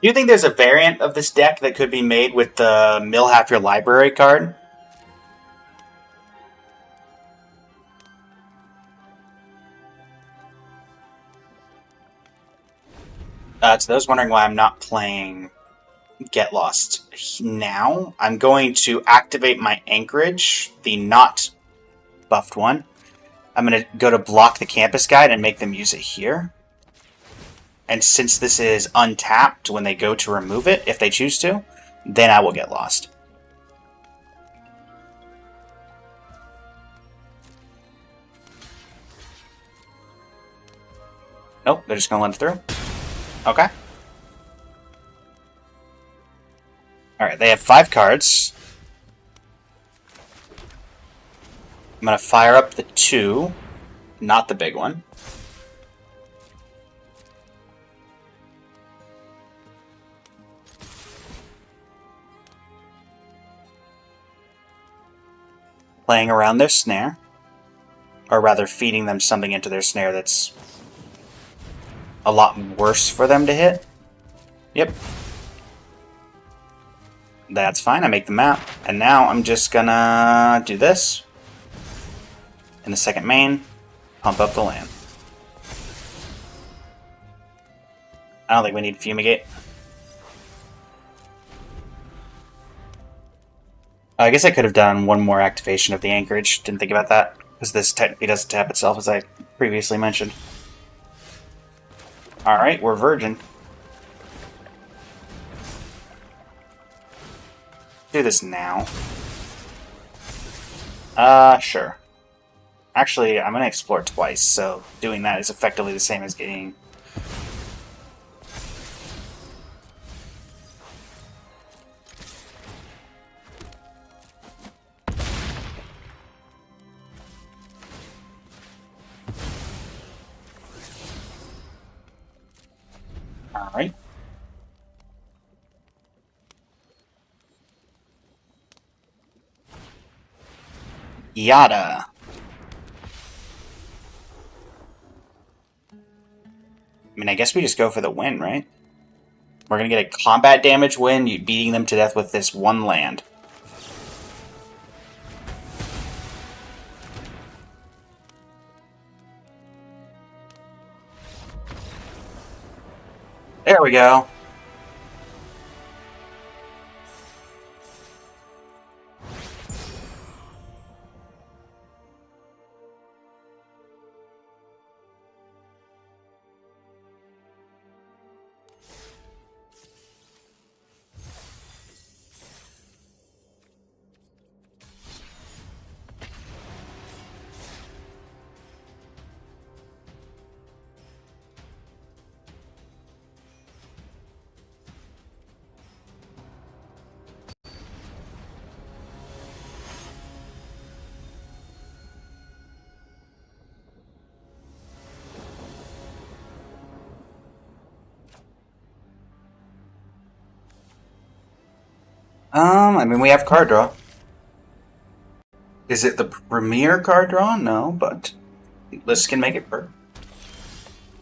Speaker 1: Do you think there's a variant of this deck that could be made with the Mill Half Your Library card? To those wondering why I'm not playing Get Lost now, I'm going to activate my Anchorage, the not buffed one. I'm going to go to block the Campus Guide and make them use it here. And since this is untapped when they go to remove it, if they choose to, then I will get lost. Nope, they're just going to let it through. Okay. Alright, they have 5 cards. I'm going to fire up the 2, not the big one. Playing around their snare. Or rather, feeding them something into their snare that's a lot worse for them to hit. Yep. That's fine, I make the map. And now I'm just gonna do this. In the second main, pump up the land. I don't think we need Fumigate. I guess I could have done one more activation of the Anchorage. Didn't think about that. Because this technically doesn't tap itself, as I previously mentioned. Alright, we're Virgin. Do this now. Sure. Actually, I'm going to explore twice, so doing that is effectively the same as getting... Alright. Yada. I mean, I guess we just go for the win, right? We're going to get a combat damage win, beating them to death with this one land. There we go. I mean, we have card draw. Is it the premier card draw? No, but lists can make it work.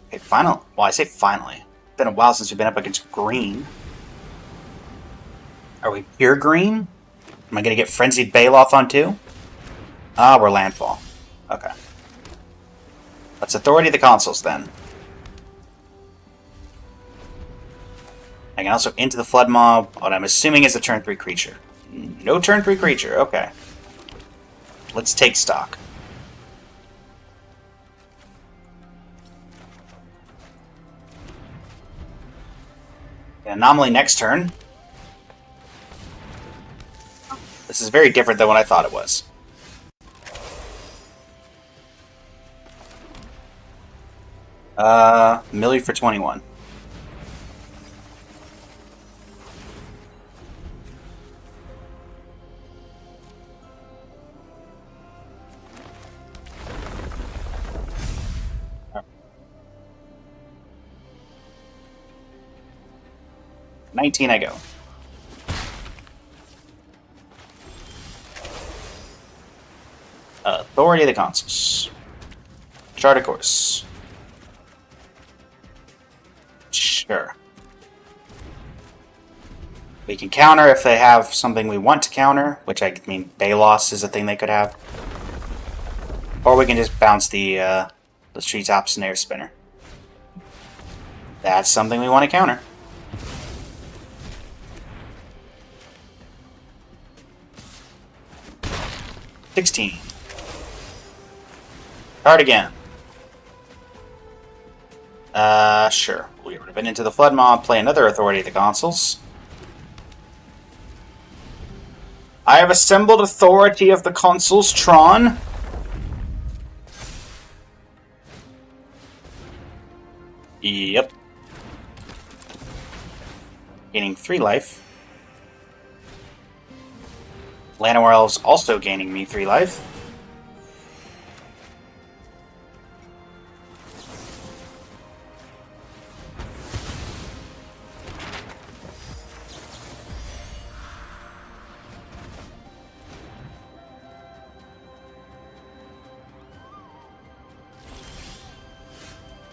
Speaker 1: Okay, final. Well, I say finally. Been a while since we've been up against green. Are we pure green? Am I going to get Frenzied Baloth on two? Ah, we're landfall. Okay. Let's authority the consoles then. I can also into the Flood Mob, what I'm assuming is a turn 3 creature. No turn 3 creature, okay. Let's take stock. Anomaly next turn. This is very different than what I thought it was. Millie for 21. $19 I go. Authority of the consoles. Chart of course. Sure. We can counter if they have something we want to counter, which I mean, Balos is a thing they could have. Or we can just bounce the Treetop Snare Spinner. That's something we want to counter. $16. Card again. Sure. We would have been into the Flood Mob, play another Authority of the Consoles. I have assembled Authority of the Consoles, Tron. Yep. Gaining 3 life. Llanowar Elves also gaining me 3 life.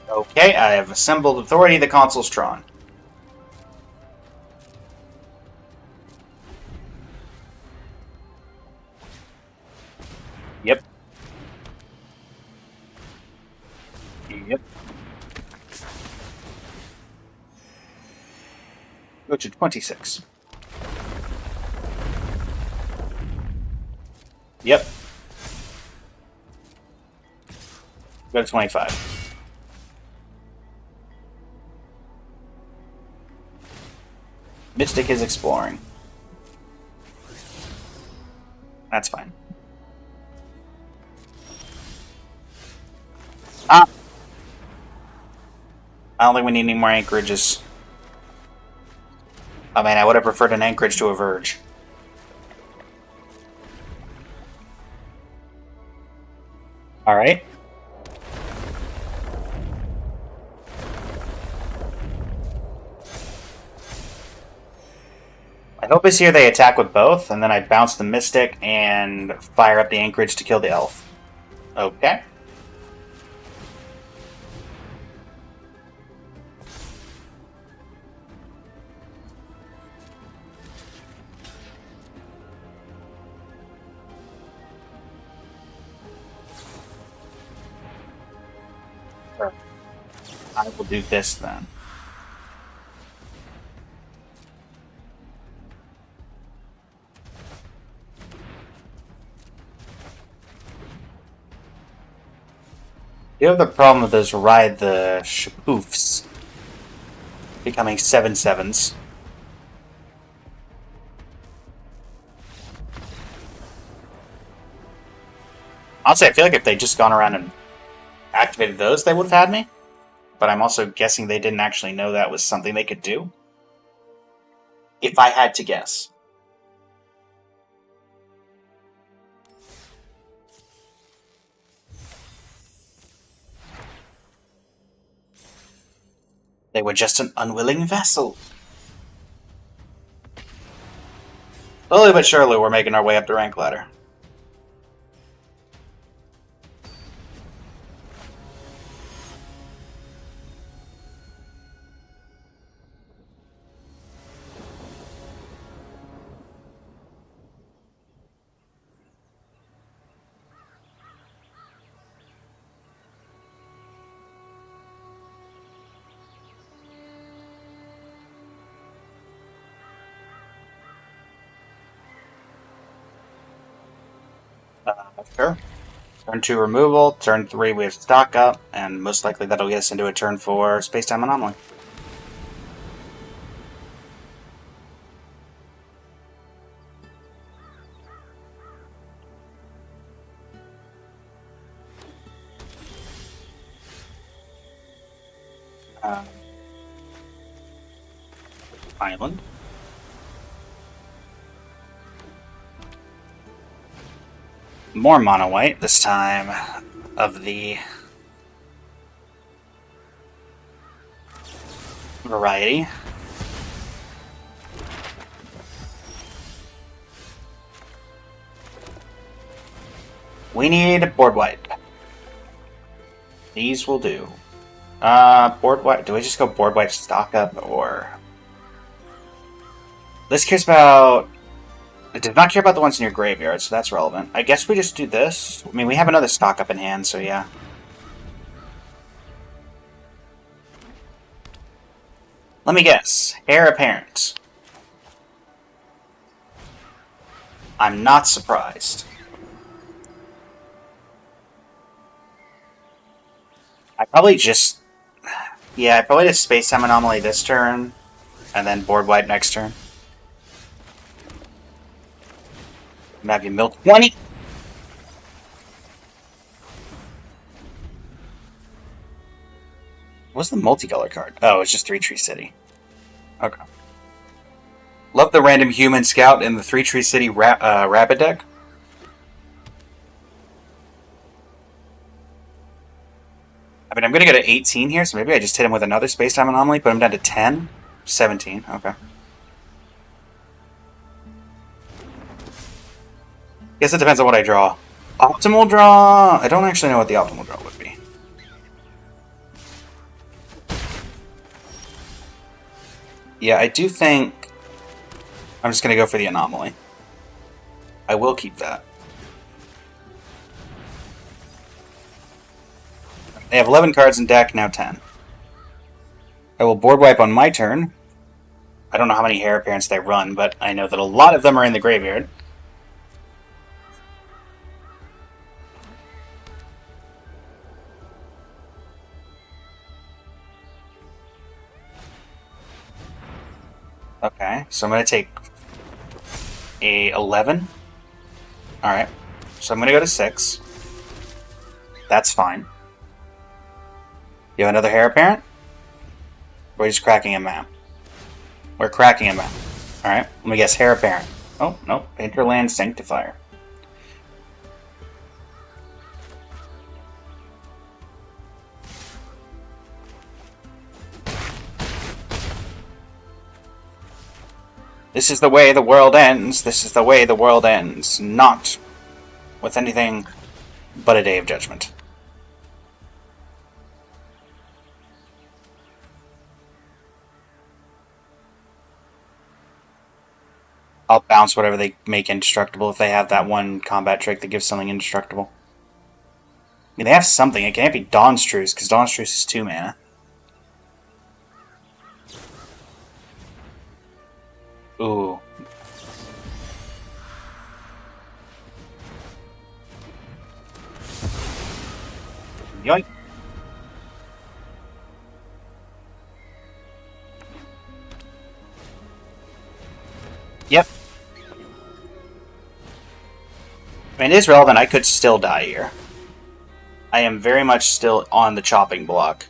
Speaker 1: Okay, I have assembled Authority of the Consoles Tron. Yep. Yep. Go to 26. Yep. Go to 25. Mystic is exploring. That's fine. I don't think we need any more anchorages. I mean, I would have preferred an anchorage to a verge. Alright. I hope it's here they attack with both, and then I bounce the Mystic and fire up the Anchorage to kill the Elf. Okay. I will do this then. You have the problem with those ride the shapoofs becoming 7/7s. Honestly, I feel like if they'd just gone around and activated those, they would have had me. But I'm also guessing they didn't actually know that was something they could do. If I had to guess. They were just an unwilling vessel. Slowly but surely, we're making our way up the rank ladder. Sure. Turn 2 removal, turn 3 we have stock up, and most likely that'll get us into a turn 4 space-time anomaly. Island. More mono white, this time of the variety. We need board white. These will do. Board white. Do we just go board white stock up, or this cares about? It does not care about the ones in your graveyard, so that's relevant. I guess we just do this. I mean, we have another stock up in hand, so yeah. Let me guess. Heir apparent. I'm not surprised. I probably just... Yeah, I probably just space-time anomaly this turn, and then board wipe next turn. Have you milk 20? What's the multicolor card? Oh, it's just 3 Tree City. Okay. Love the random human scout in the 3 Tree City rabbit deck. I mean, I'm going to go to 18 here, so maybe I just hit him with another space-time anomaly, put him down to 10? 17, okay. Guess it depends on what I draw. Optimal draw? I don't actually know what the optimal draw would be. Yeah, I do think I'm just going to go for the anomaly. I will keep that. They have 11 cards in deck, now 10. I will board wipe on my turn. I don't know how many heir appearance they run, but I know that a lot of them are in the graveyard. Okay, so I'm going to take a 11. Alright, so I'm going to go to 6. That's fine. You have another heir apparent? Or are we just cracking a map? We're cracking a map. Alright, let me guess, heir apparent. Oh, no, Hinterland Sanctifier. This is the way the world ends. This is the way the world ends. Not with anything but a day of judgment. I'll bounce whatever they make indestructible if they have that one combat trick that gives something indestructible. I mean, they have something. It can't be Dawn's Truce, because Dawn's Truce is 2 mana. Ooh. Yoink. Yep. I mean, it is relevant. I could still die here. I am very much still on the chopping block.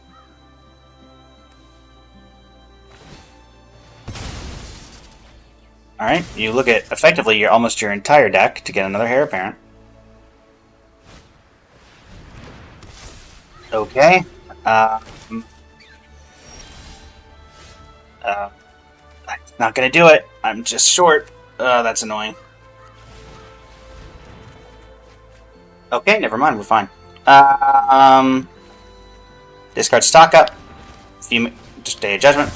Speaker 1: Alright, you look at effectively almost your entire deck to get another heir apparent. Okay. Not gonna do it. I'm just short. That's annoying. Okay, never mind. We're fine. Discard stock up. Just Day of Judgment.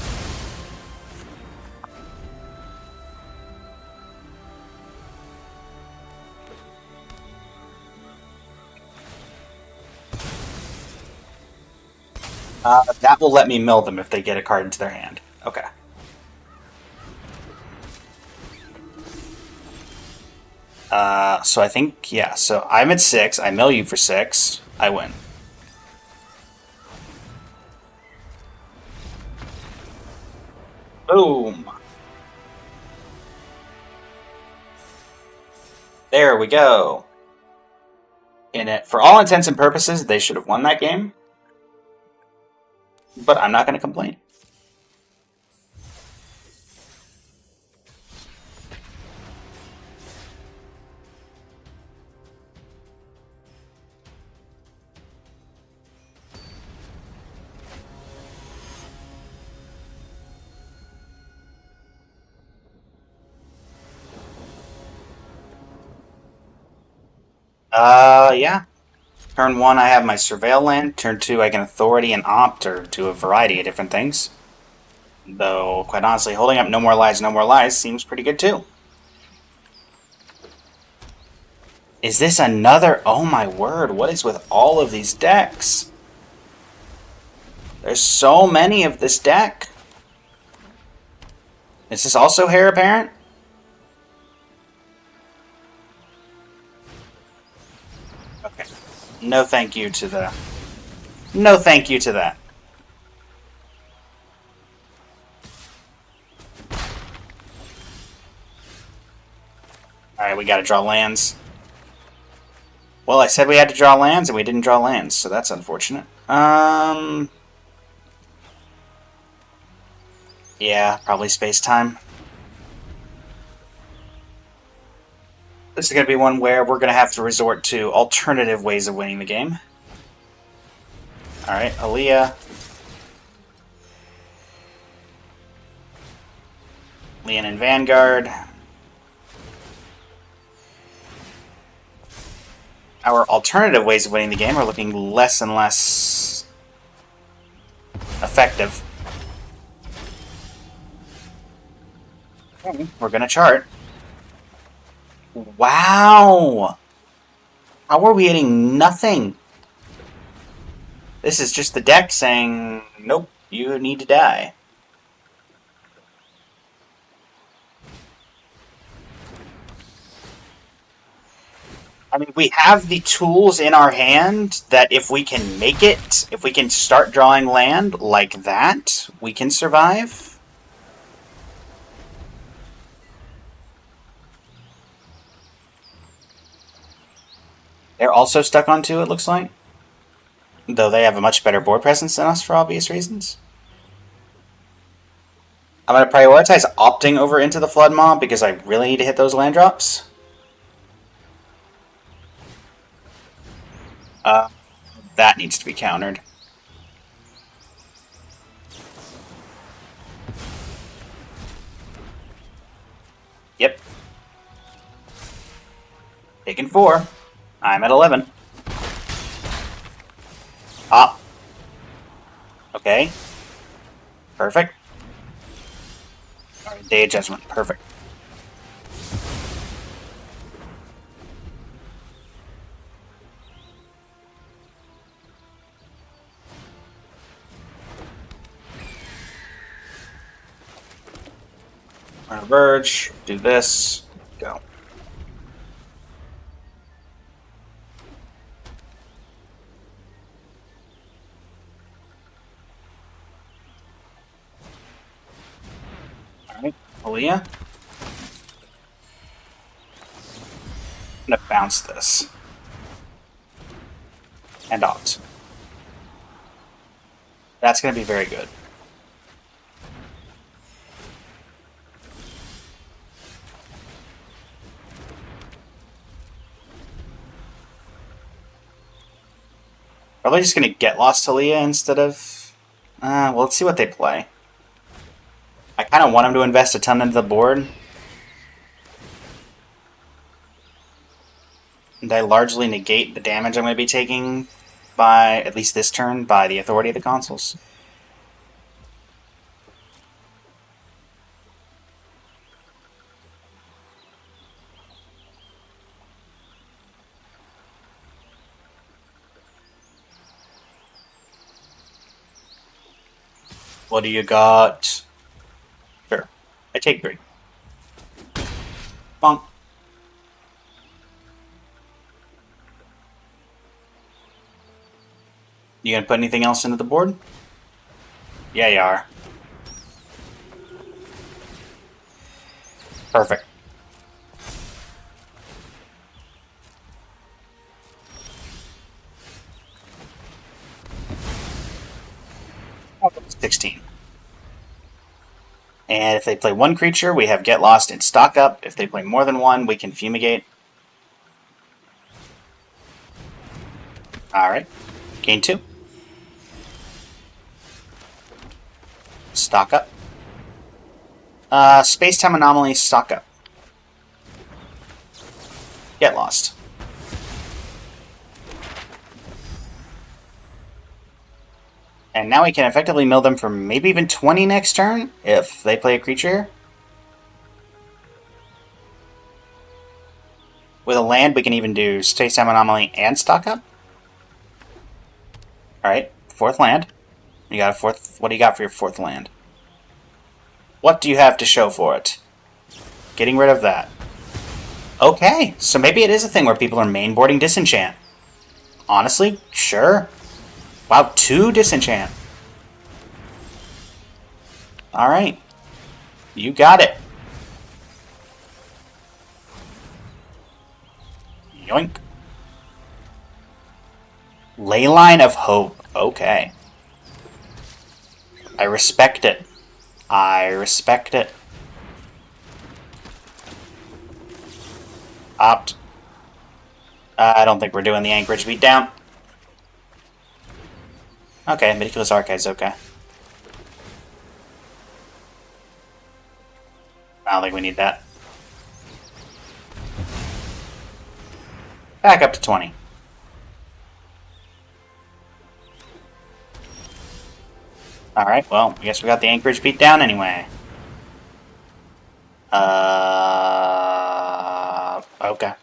Speaker 1: That will let me mill them if they get a card into their hand. Okay. So I think, yeah, so I'm at 6. I mill you for 6. I win. Boom. There we go. In it, for all intents and purposes, they should have won that game. But I'm not going to complain. Yeah. Turn 1, I have my Surveil land. Turn 2, I can Authority and Opt, or do a variety of different things. Though, quite honestly, holding up No More Lies seems pretty good too. Is this another... Oh my word, what is with all of these decks? There's so many of this deck. Is this also Heir Apparent? Okay. No thank you to the... No thank you to that. Alright, we gotta draw lands. Well, I said we had to draw lands, and we didn't draw lands, so that's unfortunate. Yeah, probably space-time. This is going to be one where we're going to have to resort to alternative ways of winning the game. Alright, Aaliyah. Leon and Vanguard. Our alternative ways of winning the game are looking less and less effective. We're going to chart. Wow! How are we hitting nothing? This is just the deck saying, nope, you need to die. I mean, we have the tools in our hand that if we can make it, if we can start drawing land like that, we can survive. They're also stuck on 2, it looks like. Though they have a much better board presence than us for obvious reasons. I'm going to prioritize opting over into the Flood Mob because I really need to hit those land drops. That needs to be countered. Yep. Taking 4. I'm at 11. Ah. Okay. Perfect. Alright, Day of Judgment. Perfect. Verge. Do this. Go. Alright, Aaliyah. I'm gonna bounce this. And opt. That's gonna be very good. Probably just gonna get lost to Leah instead of... well, let's see what they play. I kind of want him to invest a ton into the board. And I largely negate the damage I'm going to be taking by, at least this turn, by the authority of the consuls. What do you got? Sure. I take 3. Bonk. You gonna put anything else into the board? Yeah, you are. Perfect. Oh, 16. And if they play 1 creature, we have Get Lost and Stock Up. If they play more than 1, we can Fumigate. Alright. Gain 2. Stock Up. Space-Time Anomaly, Stock Up. Get Lost. And now we can effectively mill them for maybe even 20 next turn, if they play a creature. With a land, we can even do Space-Time Anomaly and Stock Up. Alright, 4th land. You got a 4th. What do you got for your 4th land? What do you have to show for it? Getting rid of that. Okay, so maybe it is a thing where people are mainboarding Disenchant. Honestly, sure. Wow, 2 Disenchant. Alright. You got it. Yoink. Leyline of Hope. Okay. I respect it. I respect it. Opt. I don't think we're doing the Anchorage beatdown. Okay, Meticulous Archive's okay. I don't think we need that. Back up to 20. Alright, well, I guess we got the Anchorage beat down anyway. Okay.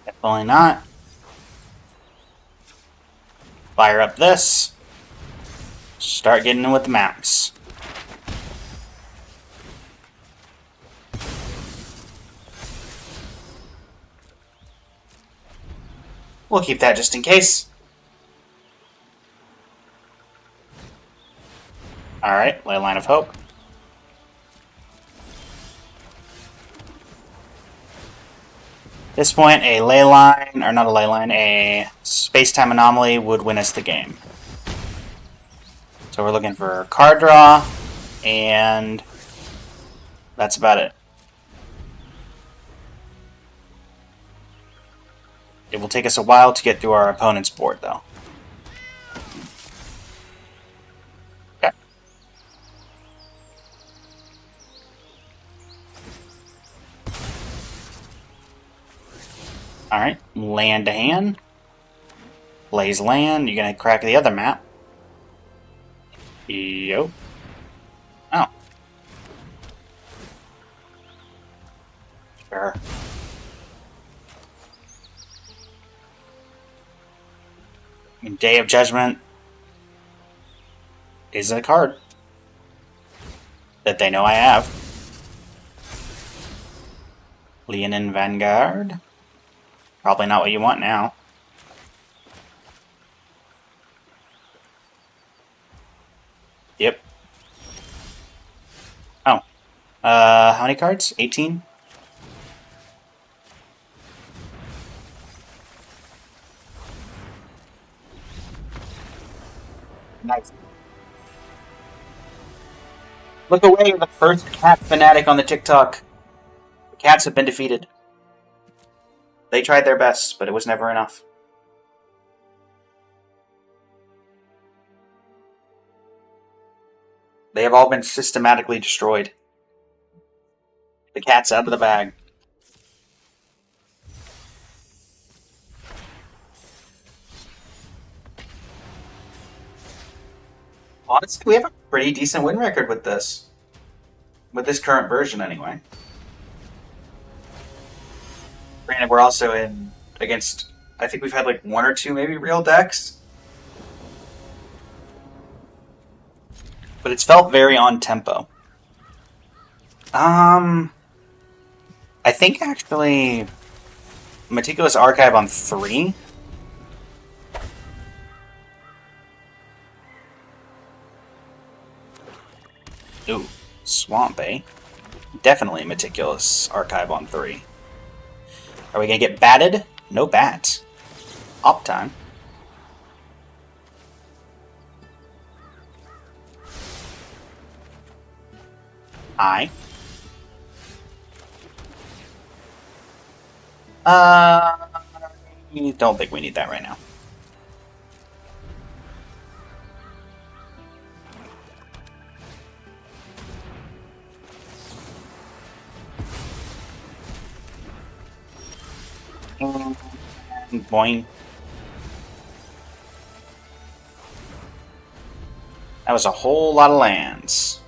Speaker 1: Definitely not. Fire up this. Start getting in with the maps. We'll keep that just in case. Alright, Leyline of Hope. At this point, a Leyline, or not a Leyline, a Space-Time Anomaly would win us the game. So we're looking for card draw, and that's about it. It will take us a while to get through our opponent's board, though. Okay. Alright, land to hand. Plays land. You're going to crack the other map. Yo. Oh. Sure. Day of Judgment is a card that they know I have. Leonin Vanguard. Probably not what you want now. Yep. Oh. How many cards? 18? Nice. Look away, the first cat fanatic on the TikTok. The cats have been defeated. They tried their best, but it was never enough. They have all been systematically destroyed. The cat's out of the bag. Honestly, we have a pretty decent win record with this. With this current version, anyway. Granted, we're also in against... I think we've had like one or two maybe real decks. But it's felt very on-tempo. I think actually... Meticulous Archive on 3? Ooh, Swamp, eh? Definitely Meticulous Archive on 3. Are we gonna get batted? No bat. Op time. I. Don't think we need that right now. Boing. That was a whole lot of lands.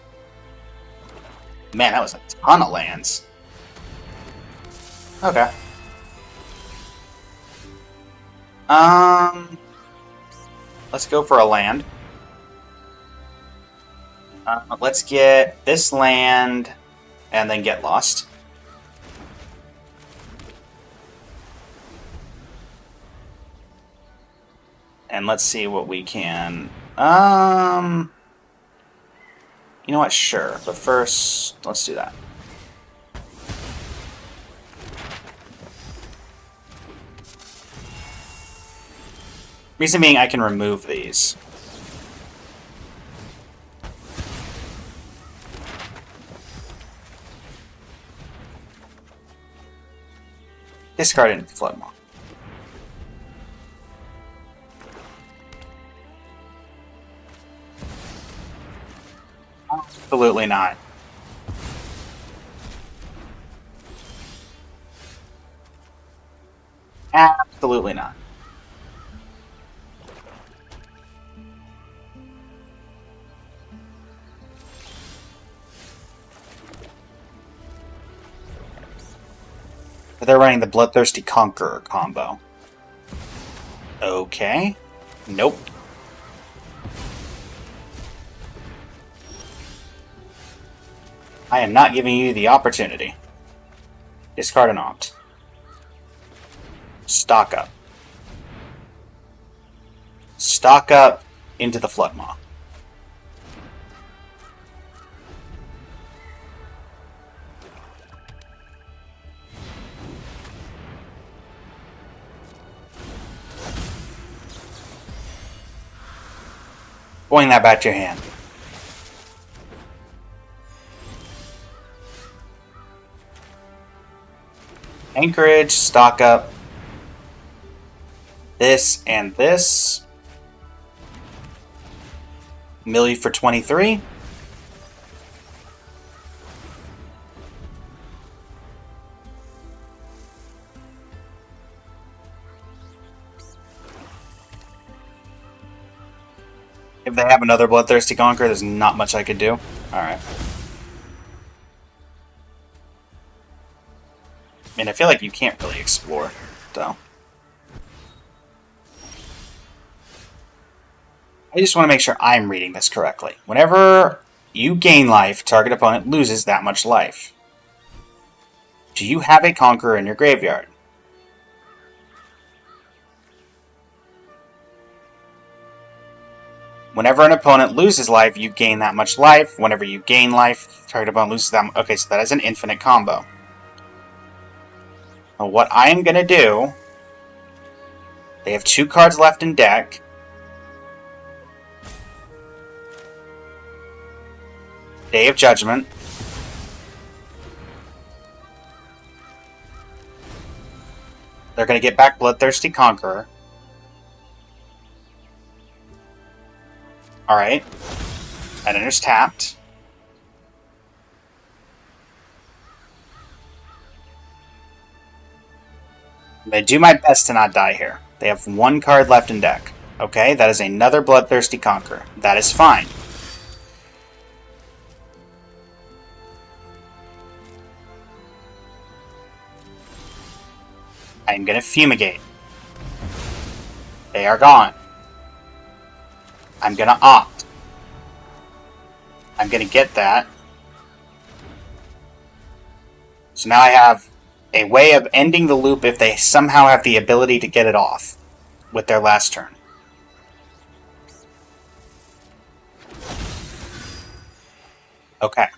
Speaker 1: Man, that was a ton of lands. Okay. Let's go for a land. Let's get this land and then get lost. And let's see what we can... You know what? Sure. But first, let's do that. Reason being, I can remove these. Discard into Flood Maw. Absolutely not. Absolutely not. They're running the Bloodthirsty Conqueror combo. Okay. Nope. I am not giving you the opportunity. Discard an opt. Stock up. Stock up into the Flood Maw. Going that back to your hand. Anchorage, stock up. This and this. Mill you for 23. If they have another Bloodthirsty Conqueror, there's not much I could do. Alright. I mean, I feel like you can't really explore, so. I just want to make sure I'm reading this correctly. Whenever you gain life, target opponent loses that much life. Do you have a Conqueror in your graveyard? Whenever an opponent loses life, you gain that much life. Whenever you gain life, target opponent loses that much. Okay, so that is an infinite combo. Now, what I am going to do... They have 2 cards left in deck. Day of Judgment. They're going to get back Bloodthirsty Conqueror. Alright. That enters tapped. I'm going to do my best to not die here. They have one card left in deck. Okay, that is another Bloodthirsty Conqueror. That is fine. I'm going to Fumigate. They are gone. I'm going to Opt. I'm going to get that. So now I have a way of ending the loop if they somehow have the ability to get it off with their last turn. Okay.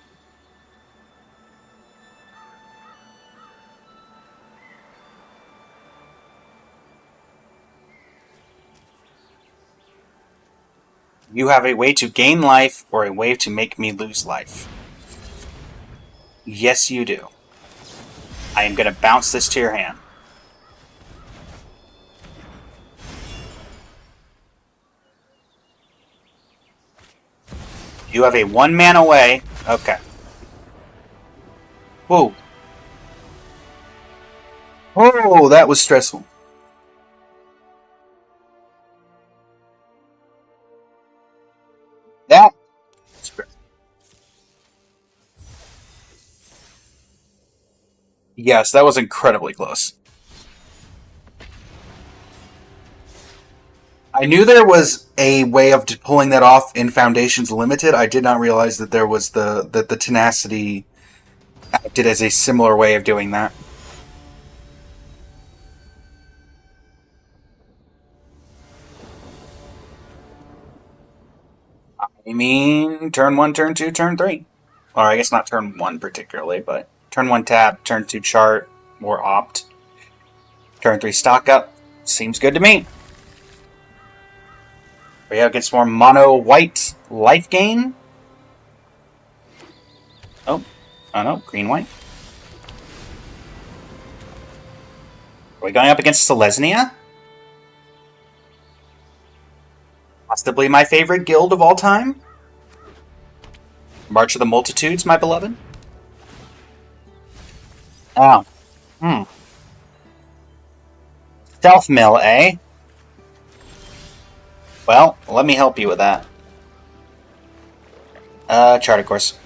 Speaker 1: You have a way to gain life or a way to make me lose life. Yes, you do. I am going to bounce this to your hand. You have a 1-mana way. Okay. Whoa. Oh, that was stressful. That. Yes, that was incredibly close. I knew there was a way of pulling that off in Foundations Limited. I did not realize that there was the Tenacity acted as a similar way of doing that. I mean, turn 1, turn 2, turn 3. Or I guess not turn 1 particularly, but turn 1 tap, turn 2 chart, or Opt. Turn 3 stock up. Seems good to me. Rio gets more mono white life gain. Oh no, green white. Are we going up against Selesnya? Possibly my favorite guild of all time? March of the Multitudes, my beloved? Oh. Stealth mill, eh? Well, let me help you with that. Chart, of course.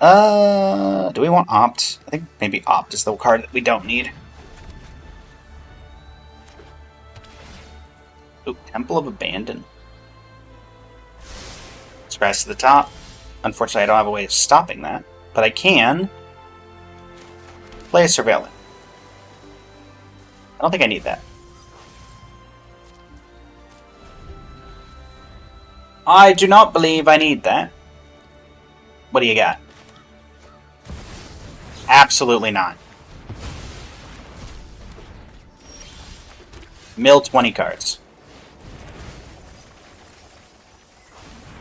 Speaker 1: Do we want Opt? I think maybe Opt is the card that we don't need. Ooh, Temple of Abandon. Scratch to the top. Unfortunately, I don't have a way of stopping that, but I can play a Surveillant. I don't think I need that. I do not believe I need that. What do you got? Absolutely not. Mill 20 cards.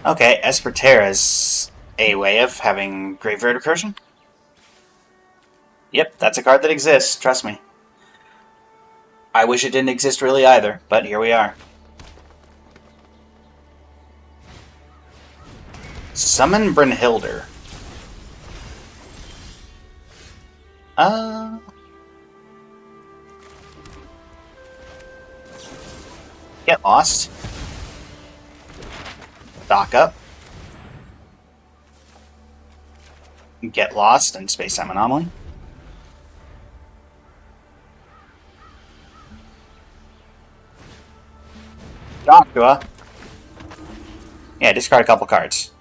Speaker 1: Okay, Esper Terra is a way of having Graveyard Recursion. Yep, that's a card that exists, trust me. I wish it didn't exist really either, but here we are. Summon Brynhildr. Get lost. Dock up. Get lost in Space-Time Anomaly. Joshua. Yeah, discard a couple cards.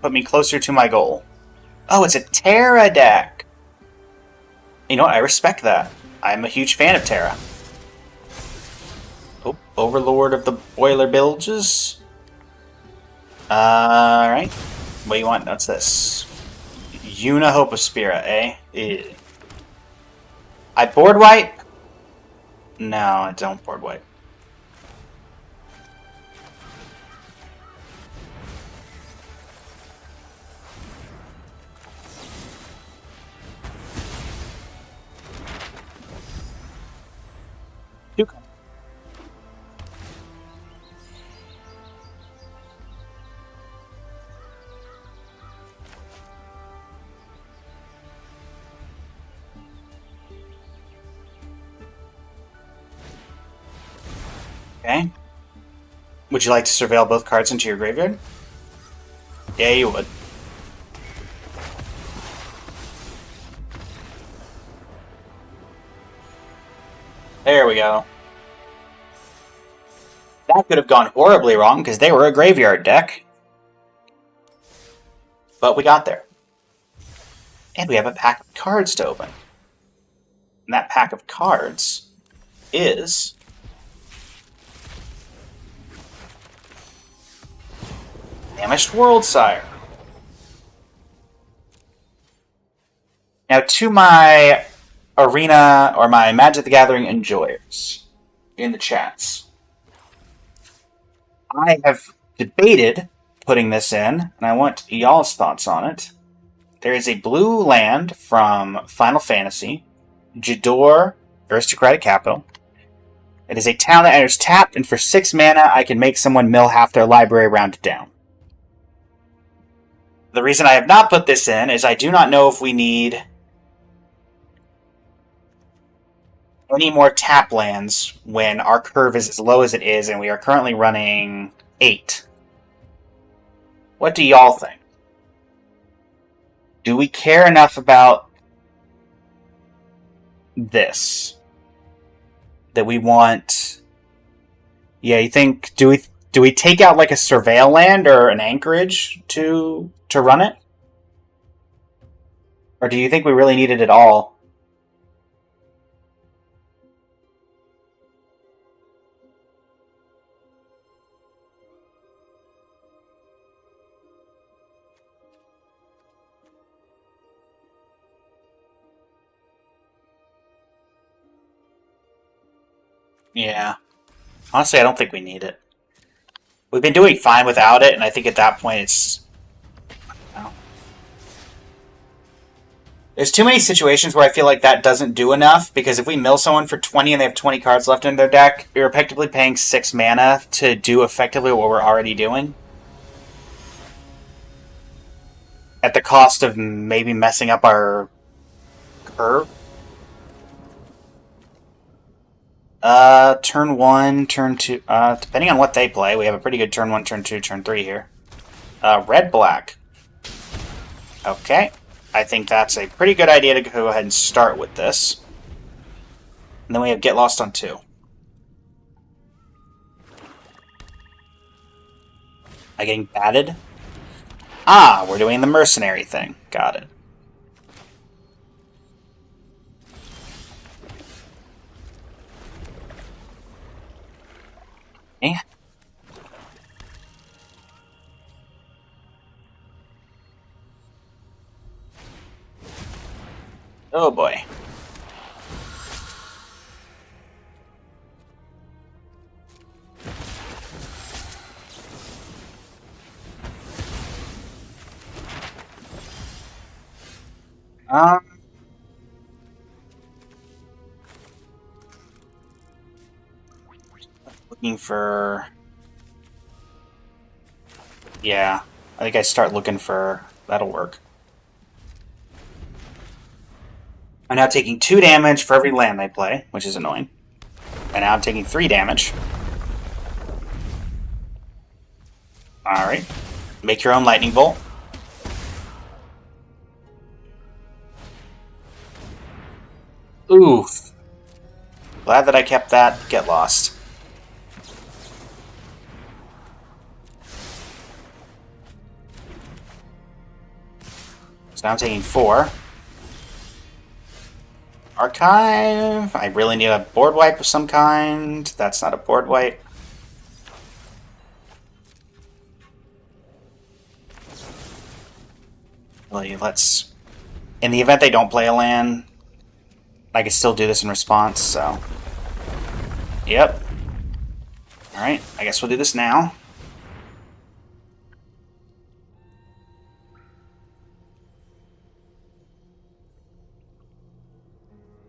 Speaker 1: Put me closer to my goal. Oh, it's a Terra deck! You know what? I respect that. I'm a huge fan of Terra. Oh, Overlord of the Boiler Bilges. Alright. What do you want? What's this? Una Hope of Spira, eh? Ew. I board wipe? No, I don't board wipe. Okay. Would you like to surveil both cards into your graveyard? Yeah, you would. There we go. That could have gone horribly wrong because they were a graveyard deck. But we got there. And we have a pack of cards to open. And that pack of cards is Damaged Worldsire. Now, to my Arena or my Magic the Gathering enjoyers in the chats, I have debated putting this in, and I want y'all's thoughts on it. There is a blue land from Final Fantasy, Jador, Aristocratic Capital. It is a town that enters tapped, and for 6 mana, I can make someone mill half their library rounded down. The reason I have not put this in is I do not know if we need any more tap lands when our curve is as low as it is, and we are currently running 8. What do y'all think? Do we care enough about this that we want? Yeah, you think do we take out like a surveil land or an anchorage to run it? Or do you think we really need it at all? Yeah. Honestly, I don't think we need it. We've been doing fine without it, and I think at that point it's... There's too many situations where I feel like that doesn't do enough, because if we mill someone for 20 and they have 20 cards left in their deck, you're effectively paying 6 mana to do effectively what we're already doing. At the cost of maybe messing up our curve. Turn 1, turn 2... depending on what they play, we have a pretty good turn 1, turn 2, turn 3 here. Red-black. Okay. I think that's a pretty good idea to go ahead and start with this. And then we have Get Lost on 2. Am I getting batted? Ah, we're doing the mercenary thing. Got it. Eh. Oh boy. Looking for... Yeah, I think I start looking for... That'll work. I'm now taking 2 damage for every land they play, which is annoying. And now I'm taking 3 damage. Alright. Make your own lightning bolt. Oof. Glad that I kept that. Get Lost. So now I'm taking 4. Archive. I really need a board wipe of some kind. That's not a board wipe. Really, let's... In the event they don't play a land, I can still do this in response, so... Yep. Alright, I guess we'll do this now.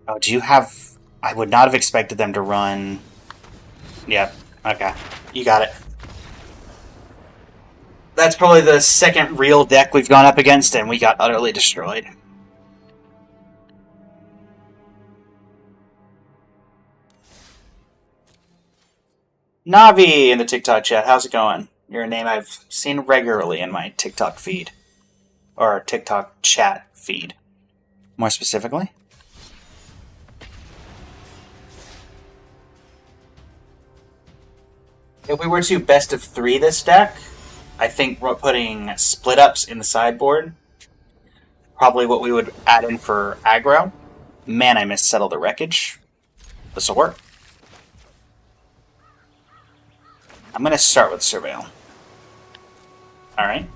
Speaker 1: Oh, do you have... I would not have expected them to run... Yep, okay. You got it. That's probably the second real deck we've gone up against, and we got utterly destroyed. Navi in the TikTok chat. How's it going? You're a name I've seen regularly in my TikTok feed. Or TikTok chat feed. More specifically. If we were to best of 3 this deck, I think we're putting split ups in the sideboard. Probably what we would add in for aggro. Man, I missed Settle the Wreckage. This'll work. I'm going to start with Surveil. Alright.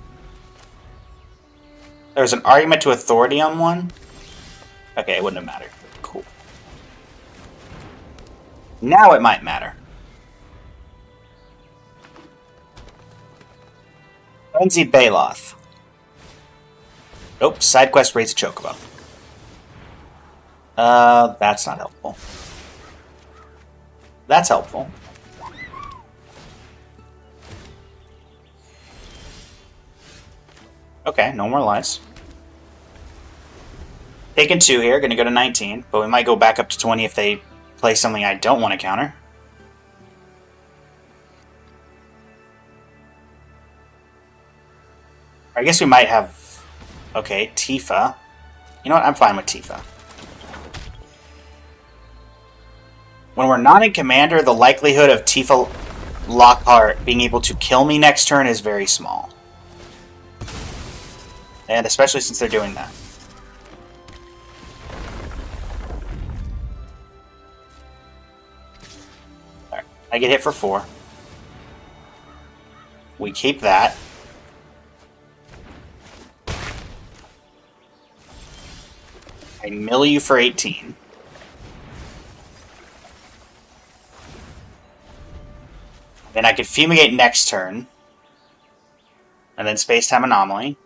Speaker 1: There's an argument to authority on one. Okay, it wouldn't have mattered. Cool. Now it might matter. Frenzied Baloth. Nope, side quest raids a Chocobo. That's not helpful. That's helpful. Okay, no more lies. Taking 2 here, gonna go to 19, but we might go back up to 20 if they play something I don't want to counter. I guess we might have... Okay, Tifa. You know what? I'm fine with Tifa. When we're not in Commander, the likelihood of Tifa Lockhart being able to kill me next turn is very small. And especially since they're doing that. Alright, I get hit for 4. We keep that. I mill you for 18. Then I could Fumigate next turn. And then Space-Time Anomaly.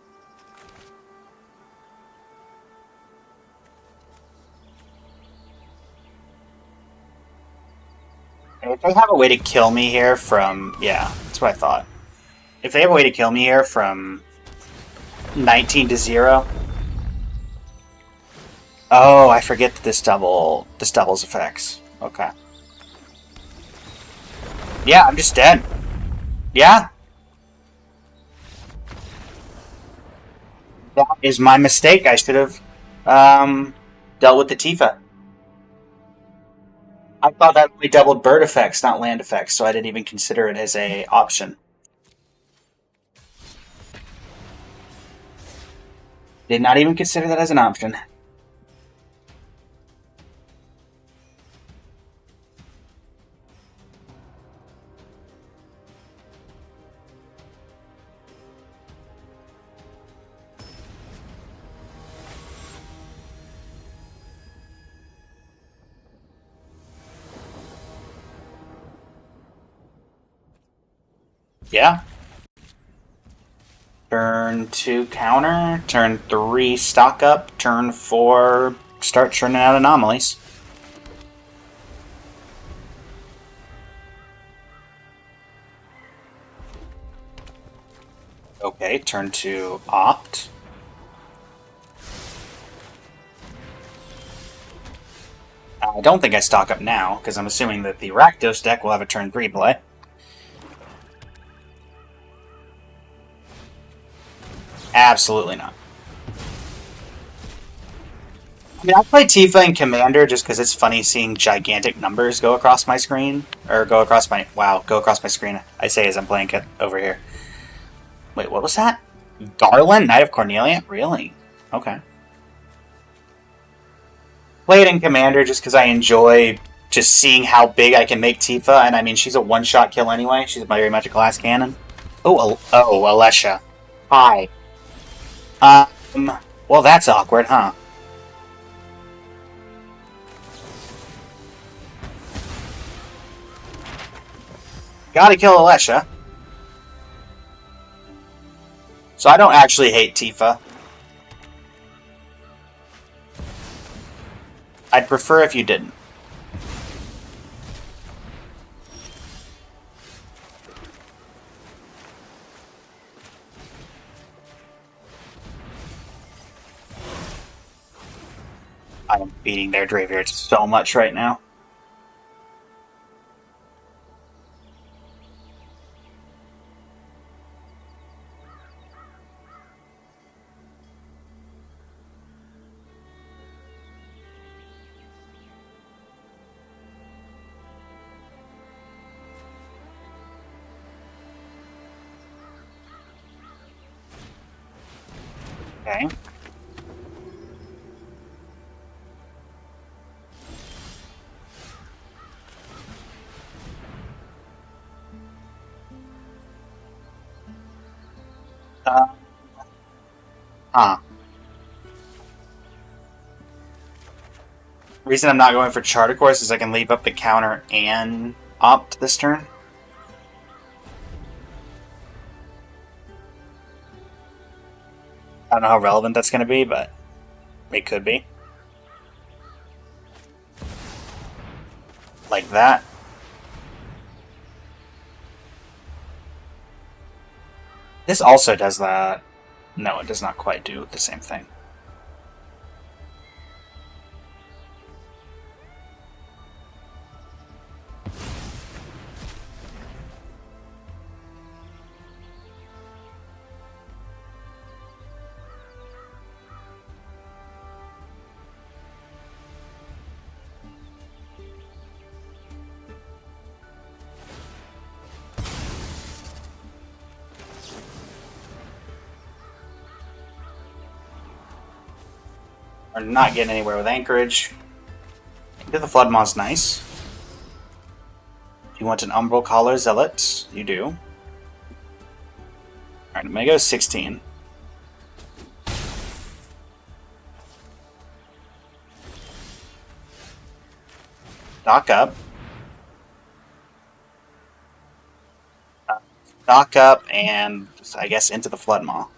Speaker 1: And if they have a way to kill me here from... Yeah, that's what I thought. If they have a way to kill me here from 19 to 0... Oh, I forget that this doubles effects. Okay. Yeah, I'm just dead. Yeah. That is my mistake. I should have dealt with the Tifa. I thought that only doubled bird effects, not land effects, so I didn't even consider it as a option. Did not even consider that as an option. Yeah. Turn 2 counter, turn 3 stock up, turn 4 start churning out anomalies. Okay, turn 2 opt. I don't think I stock up now, because I'm assuming that the Rakdos deck will have a turn 3 play. Absolutely not. I mean, I play Tifa in Commander just because it's funny seeing gigantic numbers go across my screen. Or go across my... Wow, go across my screen. I say as I'm playing it over here. Wait, what was that? Garland? Knight of Cornelia? Really? Okay. Play it in Commander just because I enjoy just seeing how big I can make Tifa. And I mean, she's a one-shot kill anyway. She's very much a glass cannon. Oh, Alesha. Hi. Well, that's awkward, huh? Gotta kill Alesha. So I don't actually hate Tifa. I'd prefer if you didn't. I'm beating their graveyard so much right now. Okay. Uh, huh. Reason I'm not going for Charter Course is I can leave up the counter and opt this turn. I don't know how relevant that's going to be, but it could be. Like that. This also does that. No, it does not quite do the same thing. We're not getting anywhere with Anchorage. The Floodmaw's nice. If you want an Umbral Collar Zealot, you do. Alright, I'm gonna go 16. Stock up. Stock up and, I guess, into the Floodmaw.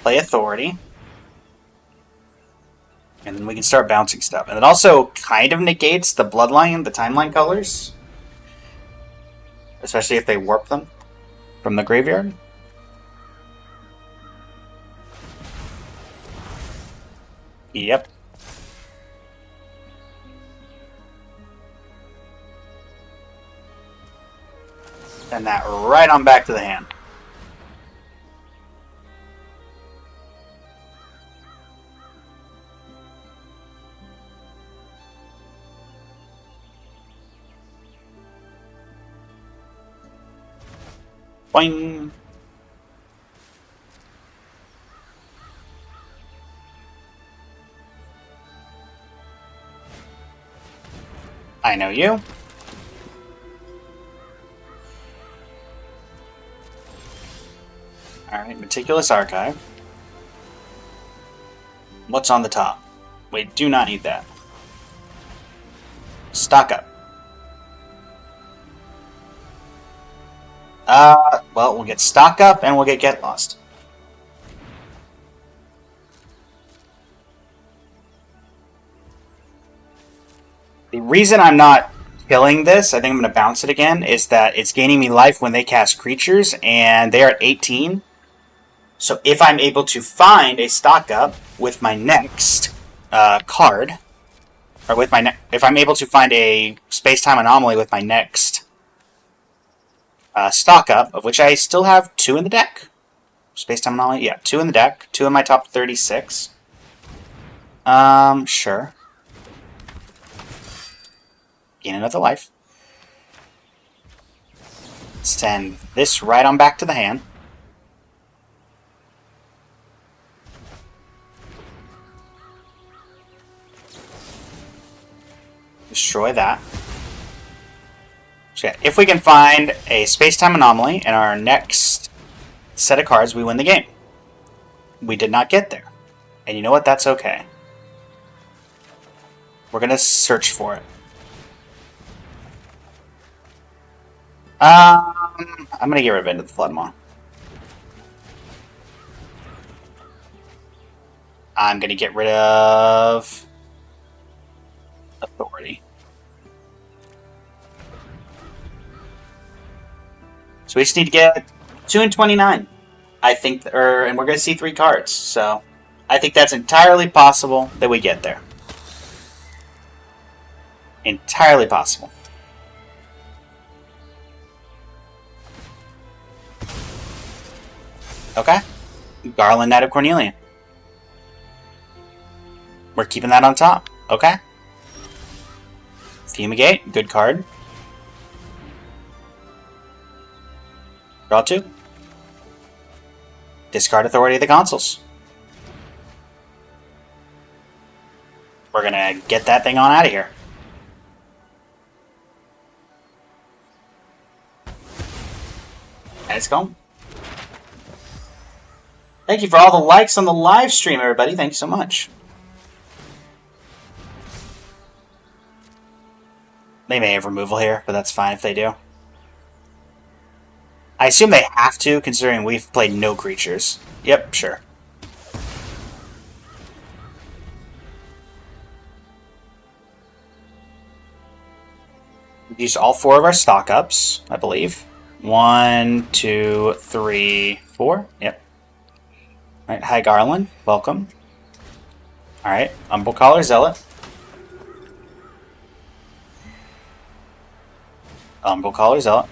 Speaker 1: Play Authority. And then we can start bouncing stuff. And it also kind of negates the Bloodline, the Timeline colors. Especially if they warp them from the graveyard. Yep. Send that right on back to the hand. Boing. I know you. Alright, Meticulous Archive. What's on the top? We do not need that. Stock up. Well, we'll get Stock Up and we'll get Lost. The reason I'm not killing this, I think I'm going to bounce it again, is that it's gaining me life when they cast creatures, and they are at 18. So if I'm able to find a Stock Up with my next card, or with my if I'm able to find a Space-Time Anomaly with my next Stock Up, of which I still have 2 in the deck. Space-Time Anomaly, yeah, 2 in the deck, 2 in my top 36. Sure. Gain another life. Send this right on back to the hand. Destroy that. So yeah, if we can find a Space-Time Anomaly in our next set of cards, we win the game. We did not get there. And you know what? That's okay. We're going to search for it. I'm going to get rid of Into the Floodmaw. I'm going to get rid of Authority. So we just need to get 2 and 29. I think, and we're going to see 3 cards. So I think that's entirely possible that we get there. Entirely possible. Okay. Garland, Knight of Cornelian. We're keeping that on top. Okay. Fumigate, good card. Draw 2. Discard Authority of the Consuls. We're gonna get that thing on out of here. Let's go. Thank you for all the likes on the live stream, everybody. Thank you so much. They may have removal here, but that's fine if they do. I assume they have to, considering we've played no creatures. Yep, sure. We've used all 4 of our stock ups, I believe. 1, 2, 3, 4. Yep. Alright, hi Garland. Welcome. Alright, Umbral Collar Zealot. Umbral Collar Zealot.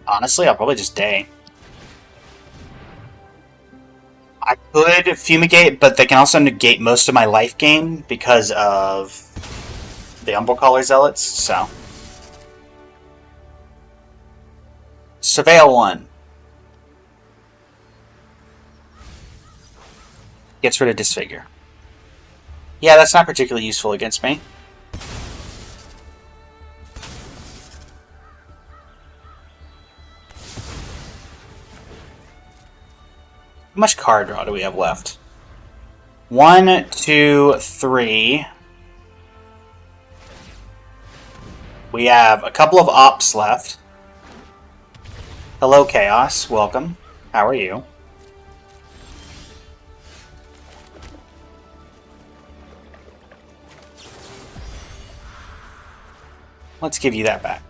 Speaker 1: Honestly, I'll probably just Day. I could Fumigate, but they can also negate most of my life gain because of the Umbral Collar Zealots, so. Surveil 1. Gets rid of Disfigure. Yeah, that's not particularly useful against me. How much card draw do we have left? 1, 2, 3. We have a couple of ops left. Hello, Chaos. Welcome. How are you? Let's give you that back.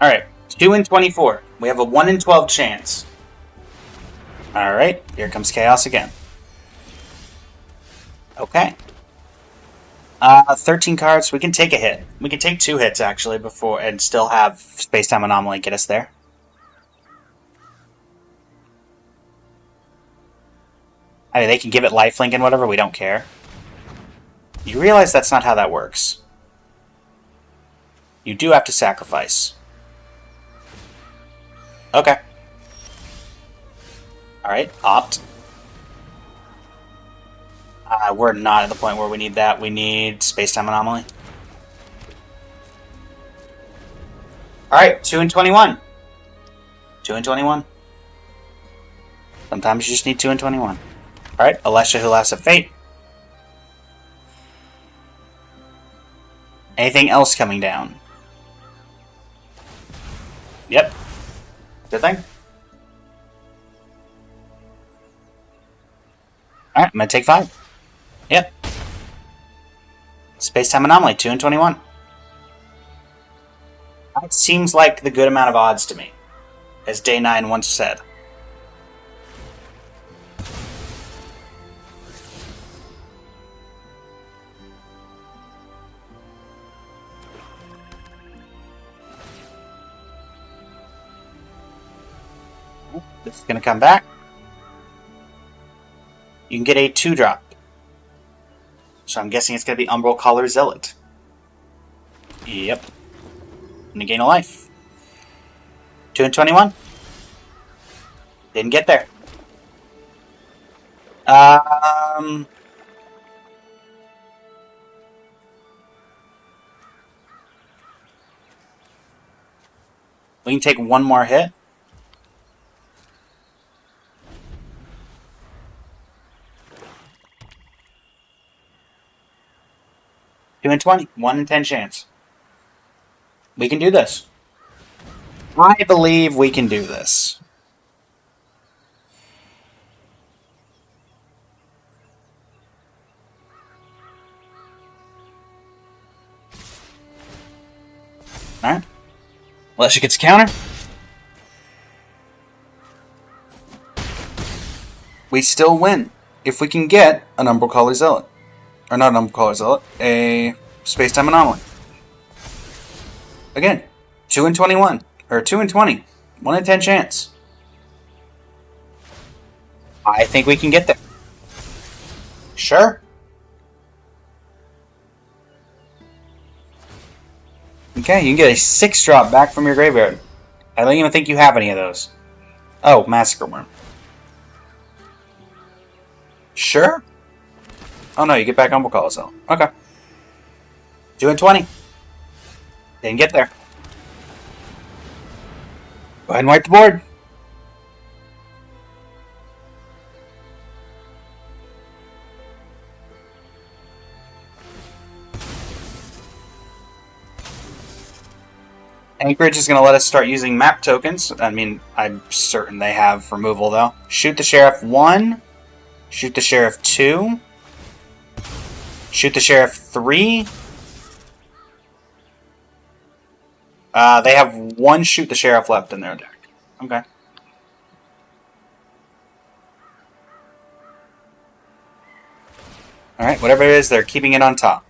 Speaker 1: Alright, 2 in 24. We have a 1 in 12 chance. Alright, here comes Chaos again. Okay. 13 cards, we can take a hit. We can take 2 hits, actually, before and still have Space-Time Anomaly get us there. I mean, they can give it lifelink and whatever, we don't care. You realize that's not how that works. You do have to sacrifice. Okay. Alright, opt. We're not at the point where we need that. We need Space-Time Anomaly. Alright, 2 in 21. 2 in 21. Sometimes you just need 2 in 21. Alright, Alesha, who laughs at fate. Anything else coming down? Yep. Good thing. Alright, I'm gonna take 5. Yep. Space-Time Anomaly, 2 in 21. That seems like the good amount of odds to me, as Day 9 once said. This is going to come back. You can get a 2-drop. So I'm guessing it's going to be Umbral Collar Zealot. Yep. And gain a life. 2 in 21. Didn't get there. We can take 1 more hit. Two in 20. 1 in 10 chance. We can do this. I believe we can do this. Alright. Unless she gets a counter. We still win. If we can get an Umbral Collar Zealot. Or not an Umbral Collar Zealot. A Space-Time Anomaly. Again. 2 in 21. Or 2 in 20. 1 in 10 chance. I think we can get there. Sure. Okay, you can get a 6-drop back from your graveyard. I don't even think you have any of those. Oh, Massacre Worm. Sure. Oh no, you get back Humble Colossal. Okay. 2 and 20. Didn't get there. Go ahead and wipe the board. Anchorage is going to let us start using map tokens. I mean, I'm certain they have removal, though. Shoot the Sheriff 1. Shoot the Sheriff 2. Shoot the Sheriff 3. They have 1 Shoot the Sheriff left in their deck. Okay. Alright, whatever it is, they're keeping it on top.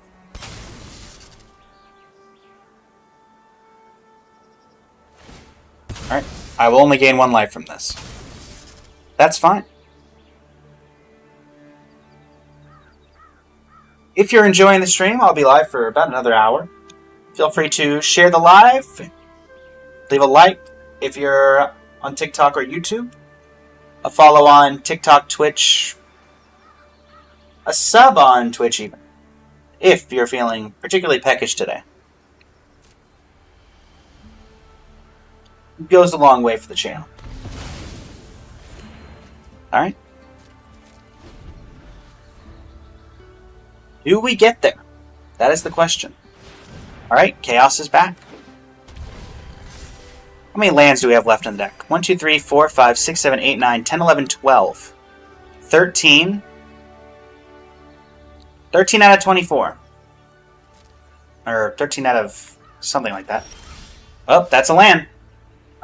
Speaker 1: Alright, I will only gain 1 life from this. That's fine. If you're enjoying the stream, I'll be live for about another hour. Feel free to share the live, leave a like if you're on TikTok or YouTube, a follow on TikTok, Twitch, a sub on Twitch even, if you're feeling particularly peckish today. It goes a long way for the channel. Alright. Do we get there? That is the question. Alright, Chaos is back. How many lands do we have left in the deck? 1, 2, 3, 4, 5, 6, 7, 8, 9, 10, 11, 12. 13. 13 out of 24. Or 13 out of something like that. Oh, that's a land.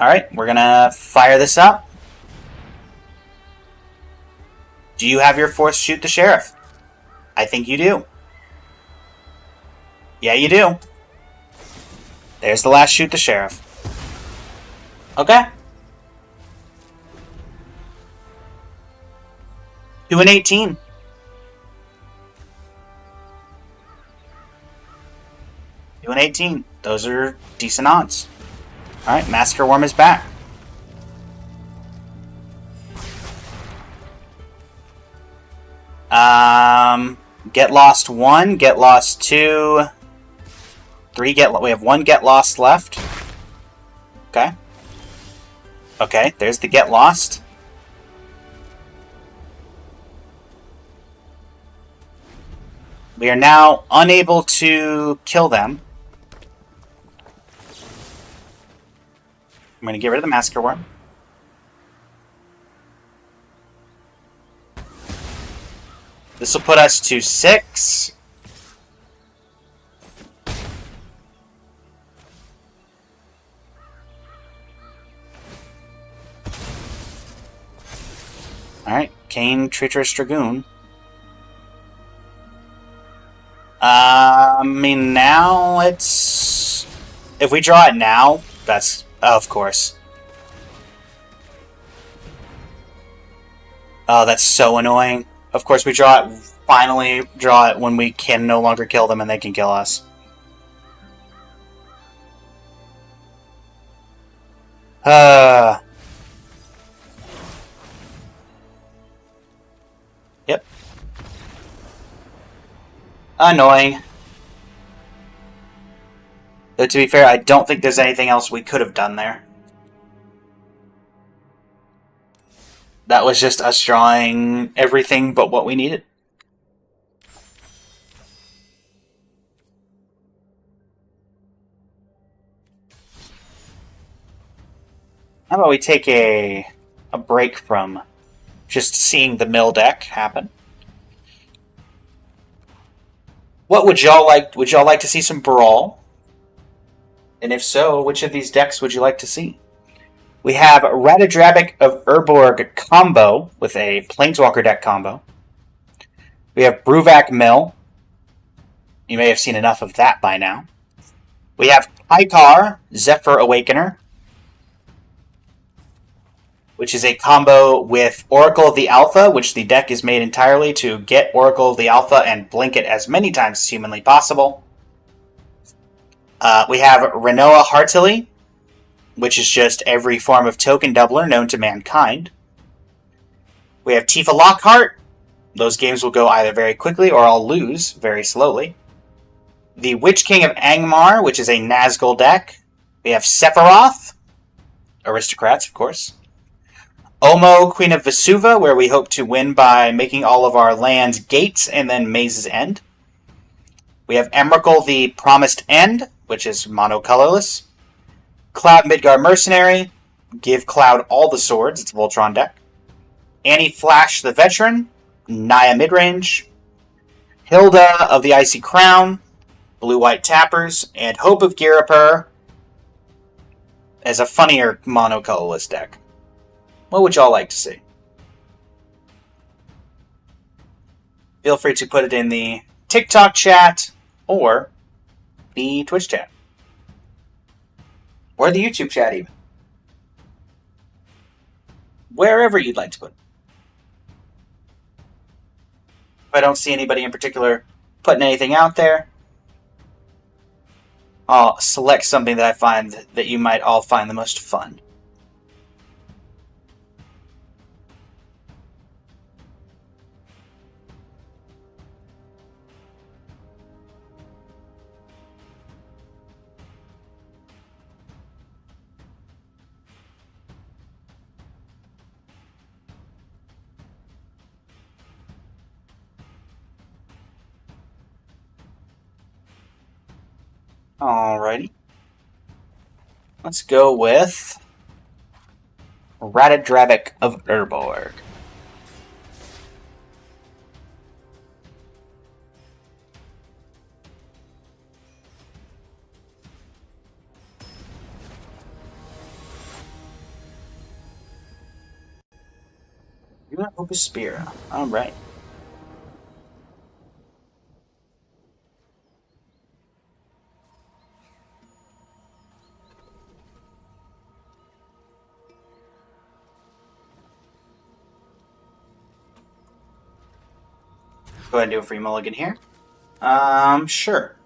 Speaker 1: Alright, we're gonna fire this up. Do you have your force Shoot the Sheriff? I think you do. Yeah, you do. There's the last Shoot the Sheriff. Okay. 2 and 18. Two and 18. Those are decent odds. Alright, Massacre Worm is back. Get Lost 1, Get Lost 2, 3, we have 1 Get Lost left. Okay. Okay, there's the Get Lost. We are now unable to kill them. I'm going to get rid of the Massacre Worm. This will put us to 6. Alright, Kane, Treacherous Dragoon. I mean, now it's... If we draw it now, that's... of course. Oh, that's so annoying. Of course, we finally draw it when we can no longer kill them and they can kill us. Yep. Annoying. Though, to be fair, I don't think there's anything else we could have done there. That was just us drawing everything but what we needed. How about we take a break from just seeing the mill deck happen? What would y'all like? Would y'all like to see some Brawl? And if so, which of these decks would you like to see? We have Ratadrabic of Urborg combo with a Planeswalker deck combo. We have Bruvac Mill. You may have seen enough of that by now. We have Ykar, Zephyr Awakener. which is a combo with Oracle of the Alpha, which the deck is made entirely to get Oracle of the Alpha and blink it as many times as humanly possible. We have Renoa Heartily, which is just every form of token doubler known to mankind. We have Tifa Lockhart. Those games will go either very quickly or I'll lose very slowly. The Witch King of Angmar, which is a Nazgul deck. We have Sephiroth, aristocrats, of course. Omo, Queen of Vesuva, where we hope to win by making all of our lands gates and then Maze's End. We have Emrakul, the Promised End, which is mono-colorless. Cloud Midgard Mercenary, give Cloud all the swords, it's a Voltron deck. Annie Flash, the Veteran, Naya Midrange. Hilda of the Icy Crown, Blue-White Tappers, and Hope of Girapur as a funnier mono-colorless deck. What would y'all like to see? Feel free to put it in the TikTok chat or the Twitch chat. Or the YouTube chat even. Wherever you'd like to put it. If I don't see anybody in particular putting anything out there, I'll select something that I find that you might all find the most fun. Alrighty. Let's go with Ratadrabik of Urborg. You want Opus Spira. Alright. Go ahead and do a free mulligan here. Sure.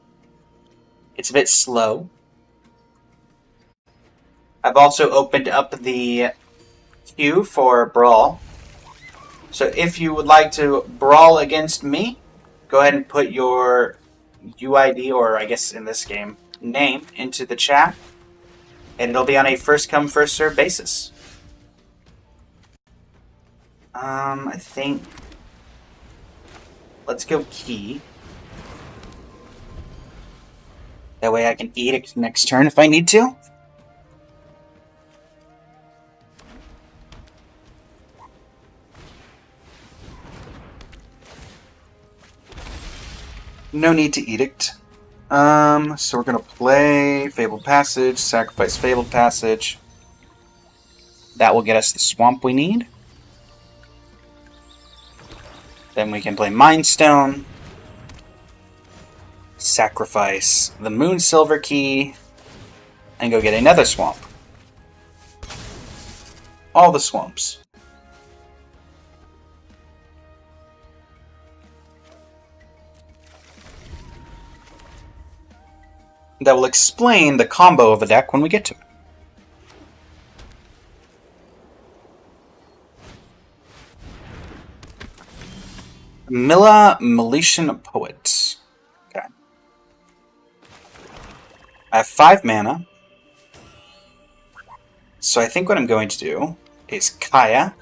Speaker 1: It's a bit slow. I've also opened up the queue for Brawl. So if you would like to brawl against me, go ahead and put your UID, or I guess in this game, name, into the chat. And it'll be on a first-come, first-served basis. I think... Let's go key. That way I can eat it next turn if I need to. No need to edict. So we're gonna play Fabled Passage, sacrifice Fabled Passage. That will get us the swamp we need. Then we can play Mind Stone. Sacrifice the Moon Silver Key. And go get another swamp. All the swamps. That will explain the combo of a deck when we get to it. Milla Miletian Poet. Okay. I have 5 mana. So I think what I'm going to do is Kaya.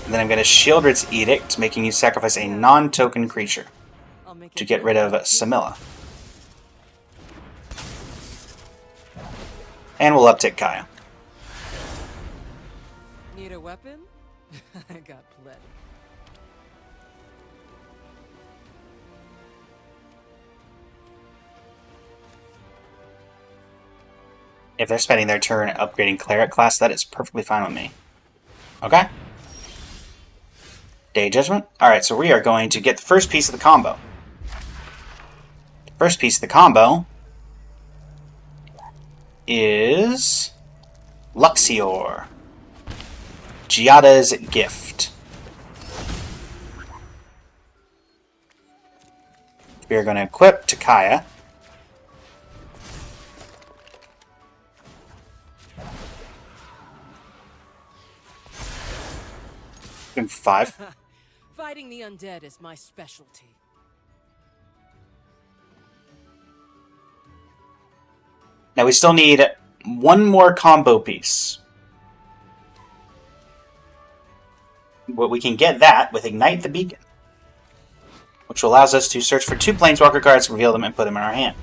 Speaker 1: And then I'm going to Shieldred's Edict, making you sacrifice a non-token creature to get rid of Samilla. And we'll uptick Kaya.
Speaker 2: Need a weapon? I got plenty.
Speaker 1: If they're spending their turn upgrading Cleric class, that is perfectly fine with me. Okay? Day Judgment. Alright, so we are going to get the first piece of the combo. The first piece of the combo is Luxior. Giada's Gift. We are going to equip to Kaya. Going for 5.
Speaker 2: Fighting the undead is my specialty.
Speaker 1: Now we still need one more combo piece. But we can get that with Ignite the Beacon, which allows us to search for 2 Planeswalker cards, reveal them, and put them in our hand.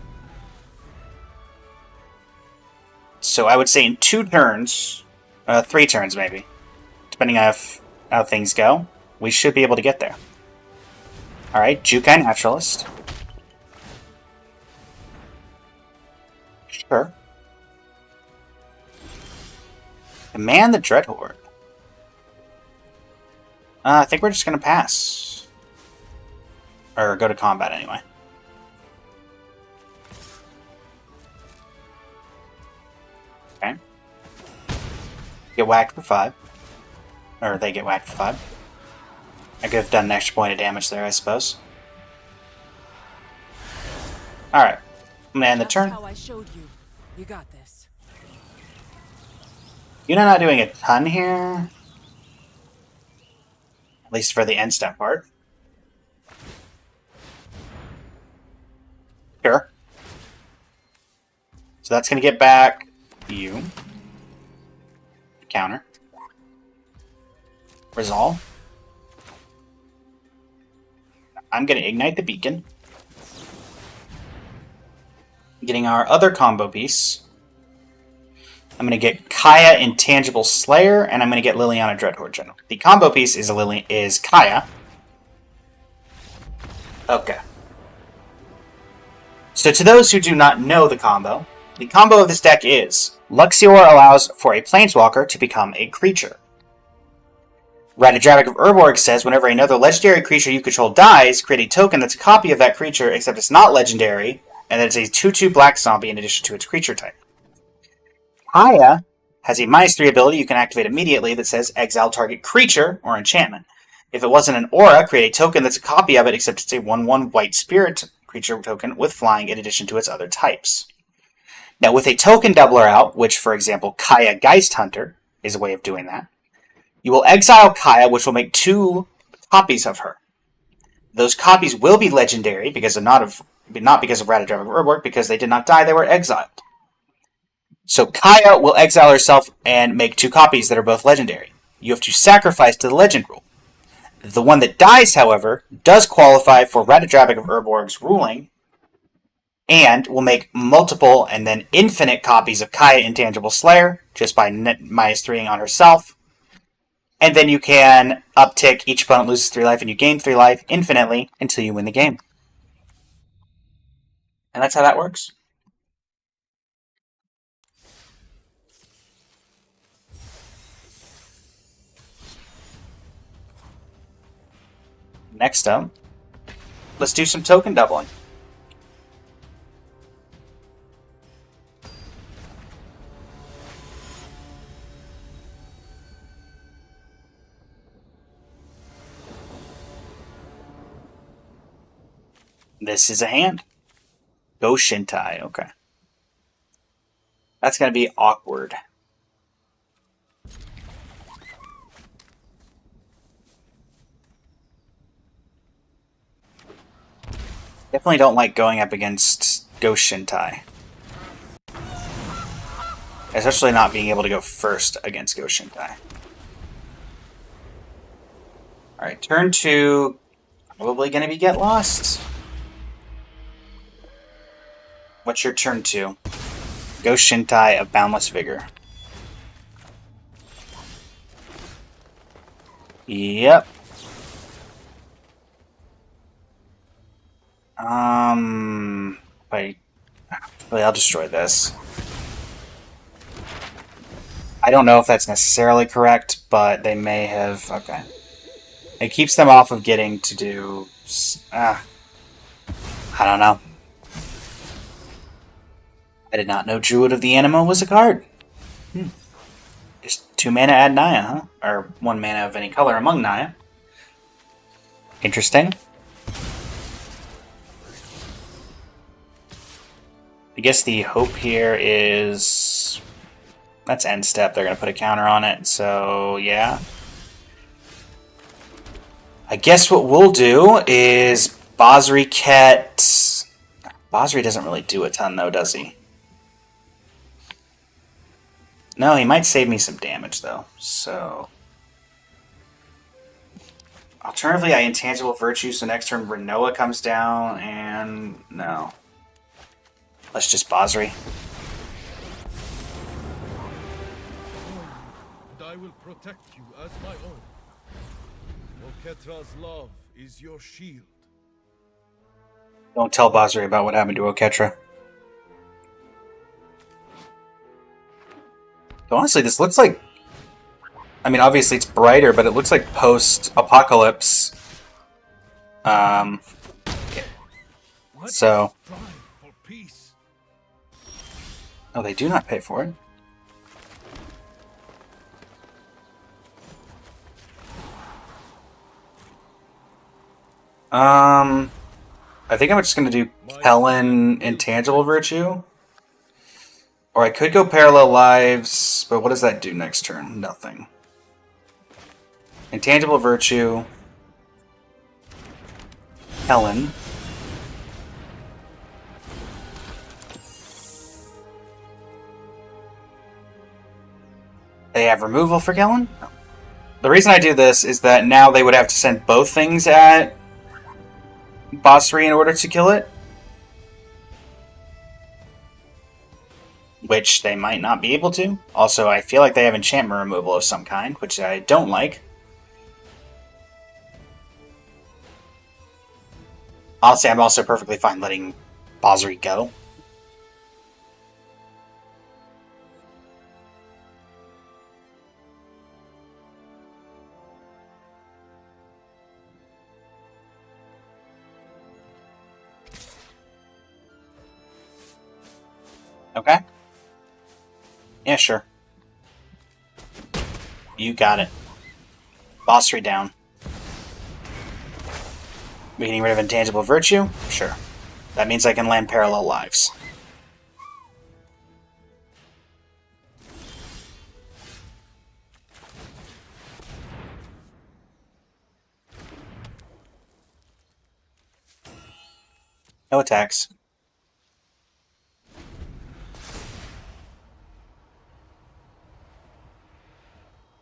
Speaker 1: So I would say in 2 turns, 3 turns maybe, depending on how things go, we should be able to get there. Alright, Jukai Naturalist. Sure. Command the Dreadhorde. I think we're just going to pass. Or go to combat anyway. Okay. Get whacked for 5. Or they get whacked for 5. I could have done an extra point of damage there, I suppose. Alright. I'm gonna end the turn.
Speaker 2: How I showed you. You got this.
Speaker 1: You're not doing a ton here. At least for the end step part. Sure. So that's going to get back you. Counter. Resolve. I'm going to Ignite the Beacon. Getting our other combo piece. I'm going to get Kaya Intangible Slayer, and I'm going to get Liliana Dreadhorde General. The combo piece is Kaya. Okay. So to those who do not know the combo of this deck is Luxior allows for a Planeswalker to become a creature. Ratadrabbic of Urborg says whenever another legendary creature you control dies, create a token that's a copy of that creature, except it's not legendary, and that it's a 2/2 black zombie in addition to its creature type. Kaya has a -3 ability you can activate immediately that says exile target creature or enchantment. If it wasn't an aura, create a token that's a copy of it, except it's a 1/1 white spirit creature token with flying in addition to its other types. Now, with a token doubler out, which, for example, Kaya Geist Hunter is a way of doing that, you will exile Kaya, which will make 2 copies of her. Those copies will be legendary because of not because of Ratadrabbic of Urborg, because they did not die; they were exiled. So Kaya will exile herself and make 2 copies that are both legendary. You have to sacrifice to the legend rule. The one that dies, however, does qualify for Ratadrabbic of Urborg's ruling, and will make multiple and then infinite copies of Kaya Intangible Slayer, just by -3ing on herself. And then you can uptick each opponent loses 3 life, and you gain 3 life infinitely until you win the game. And that's how that works. Next up, let's do some token doubling. This is a hand. Go Shintai, okay. That's going to be awkward. Definitely don't like going up against Ghost Shintai. Especially not being able to go first against Ghost Shintai. Alright, turn 2. Probably going to be Get Lost. What's your turn 2? Ghost Shintai of Boundless Vigor. Yep. Wait. I'll destroy this. I don't know if that's necessarily correct, but they may have... Okay. It keeps them off of getting to do... I don't know. I did not know Druid of the Anima was a card. 2 mana add Naya, huh? Or 1 mana of any color among Naya. Interesting. I guess the hope here is... That's end step. They're going to put a counter on it, so yeah. I guess what we'll do is Basri Ket... Basri doesn't really do a ton, though, does he? No, he might save me some damage, though, so... Alternatively, I Intangible Virtue, so next turn Renoa comes down, and... no. Let's just Basri.
Speaker 3: And I will protect you as my own. Oketra's love is your shield.
Speaker 1: Don't tell Basri about what happened to Oketra. So honestly, this looks like... I mean, obviously it's brighter, but it looks like post-apocalypse. So... Oh, they do not pay for it. I think I'm just going to do Helen Intangible Virtue. Or I could go Parallel Lives, but what does that do next turn? Nothing. Intangible Virtue. Helen. They have removal for Kellen? No. The reason I do this is that now they would have to send both things at Basri in order to kill it. Which they might not be able to. Also, I feel like they have enchantment removal of some kind, which I don't like. Honestly, I'm also perfectly fine letting Basri go. Okay. Yeah, sure. You got it. Basri down. We getting rid of Intangible Virtue? Sure. That means I can land Parallel Lives. No attacks.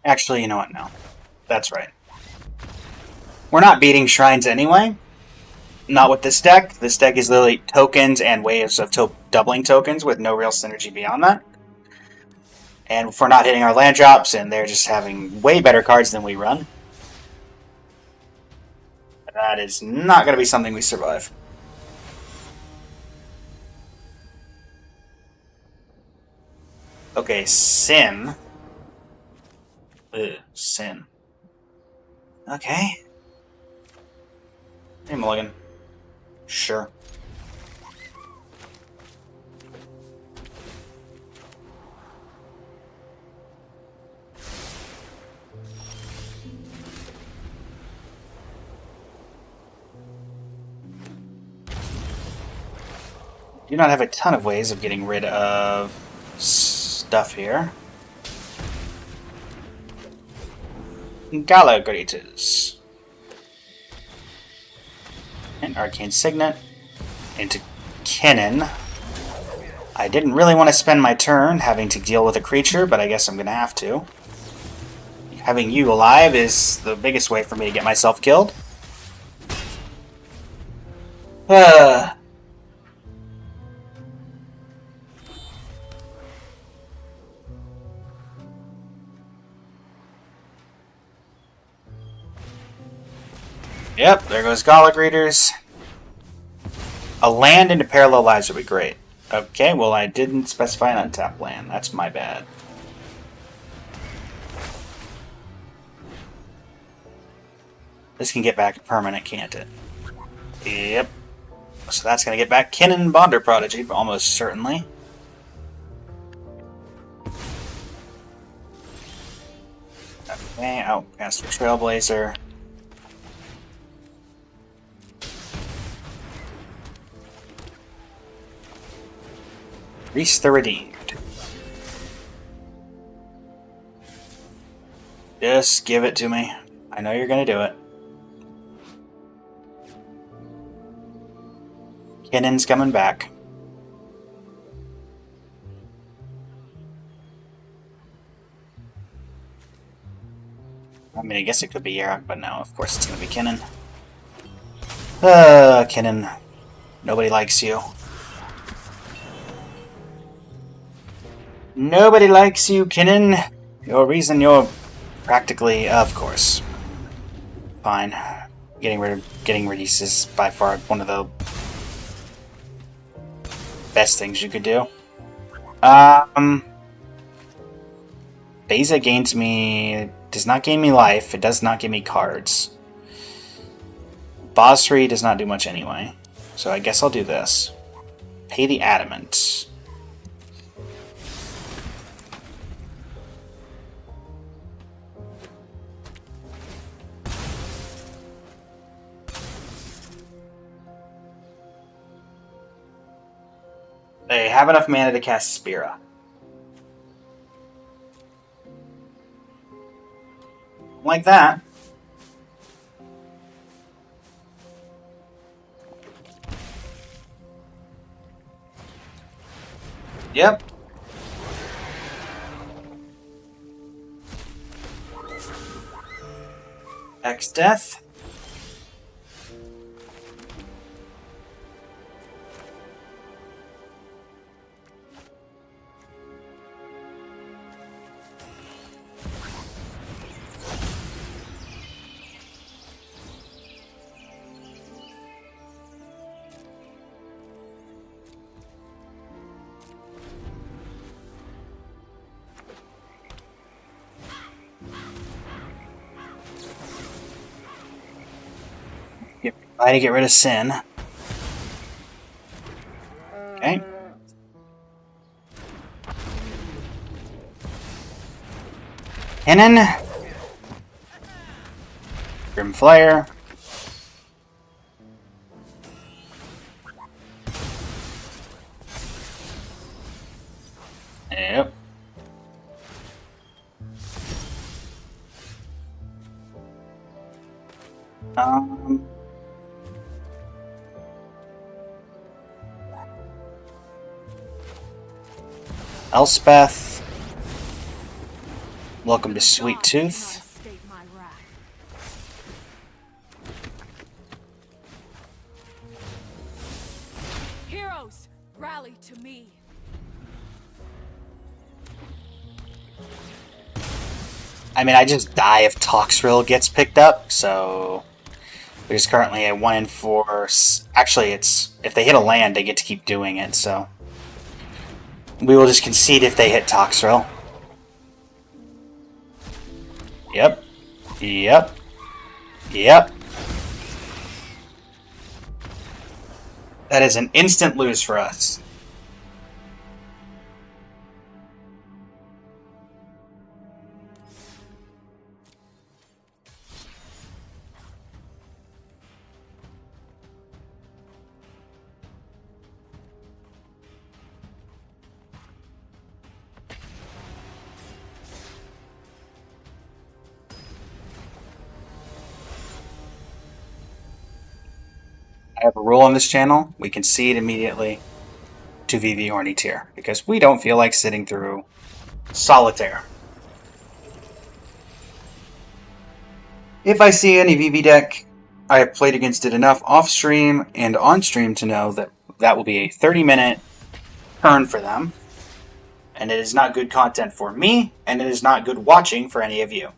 Speaker 1: Actually, you know what? No. That's right. We're not beating Shrines anyway. Not with this deck. This deck is literally tokens and waves of doubling tokens with no real synergy beyond that. And if we're not hitting our land drops, and they're just having way better cards than we run, that is not going to be something we survive. Okay, Sin. Ugh, Sin. Okay. Hey, Mulligan. Sure. Do not have a ton of ways of getting rid of stuff here. Galagritas. And Arcane Signet into Kinnan. I didn't really want to spend my turn having to deal with a creature, but I guess I'm going to have to. Having you alive is the biggest way for me to get myself killed. Yep, there goes Gala Greeters. A land into Parallel Lives would be great. Okay, well I didn't specify an untapped land. That's my bad. This can get back permanent, can't it? Yep. So that's going to get back Kinnan Bonder Prodigy, almost certainly. Okay, oh, Master Trailblazer. Reese the Redeemed. Just give it to me. I know you're gonna do it. Kinnon's coming back. I mean, I guess it could be Yarok, but no, of course it's gonna be Kinnon. Kinnon. Nobody likes you. Nobody likes you, Kinnon. Your reason you're practically, of course. Fine. Getting Reese is by far one of the best things you could do. Beza does not gain me life. It does not give me cards. Bosri does not do much anyway. So I guess I'll do this. Pay the Adamant. They have enough mana to cast Spira. Like that. Yep. X Death. Try to get rid of Sin. Okay. Kinnon. Grim Flare. Yep. Elspeth. Welcome to Sweet Tooth.
Speaker 2: Heroes, rally to me.
Speaker 1: I mean, I just die if Toxrill gets picked up, so there's currently a 1 in 4. Actually, it's if they hit a land, they get to keep doing it, so we will just concede if they hit Toxrill. Yep. Yep. Yep. That is an instant lose for us. I have a rule on this channel. We concede immediately to VV Orny tier because we don't feel like sitting through Solitaire. If I see any VV deck, I have played against it enough off stream and on stream to know that that will be a 30-minute turn for them. And it is not good content for me, and it is not good watching for any of you.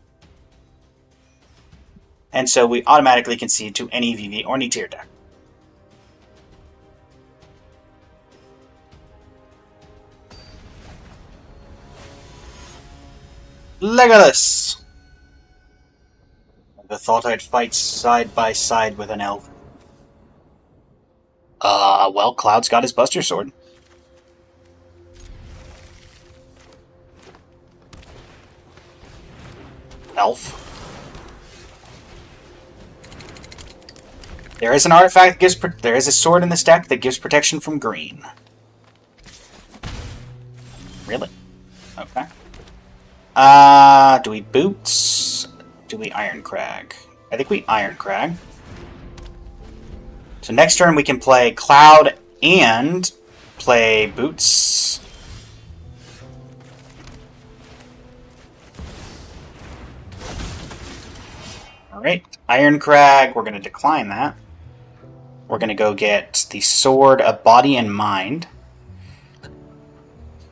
Speaker 1: And so we automatically concede to any VV Orny tier deck. Legolas! I thought I'd fight side by side with an elf. Well, Cloud's got his Buster Sword. elf. There is an artifact that gives... There is a sword in this deck that gives protection from green. Really? Okay. Do we boots? Do we Iron Crag? I think we Iron Crag. So next turn we can play Cloud and play boots. Alright, Iron Crag, we're going to decline that. We're going to go get the Sword of Body and Mind.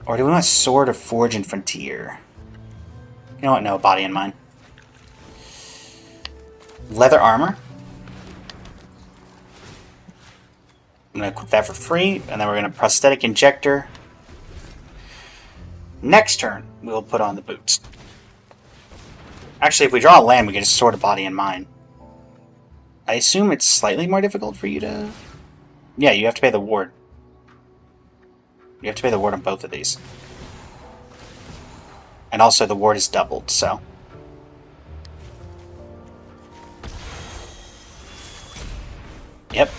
Speaker 1: Or do we want Sword of Forge and Frontier? You know what? No, Body and Mind. Leather Armor. I'm going to equip that for free, and then we're going to Prosthetic Injector. Next turn, we will put on the boots. Actually, if we draw a land, we get a Sword of Body and Mind. I assume it's slightly more difficult for you to... Yeah, you have to pay the ward. You have to pay the ward on both of these. And also the ward is doubled, so... Yep.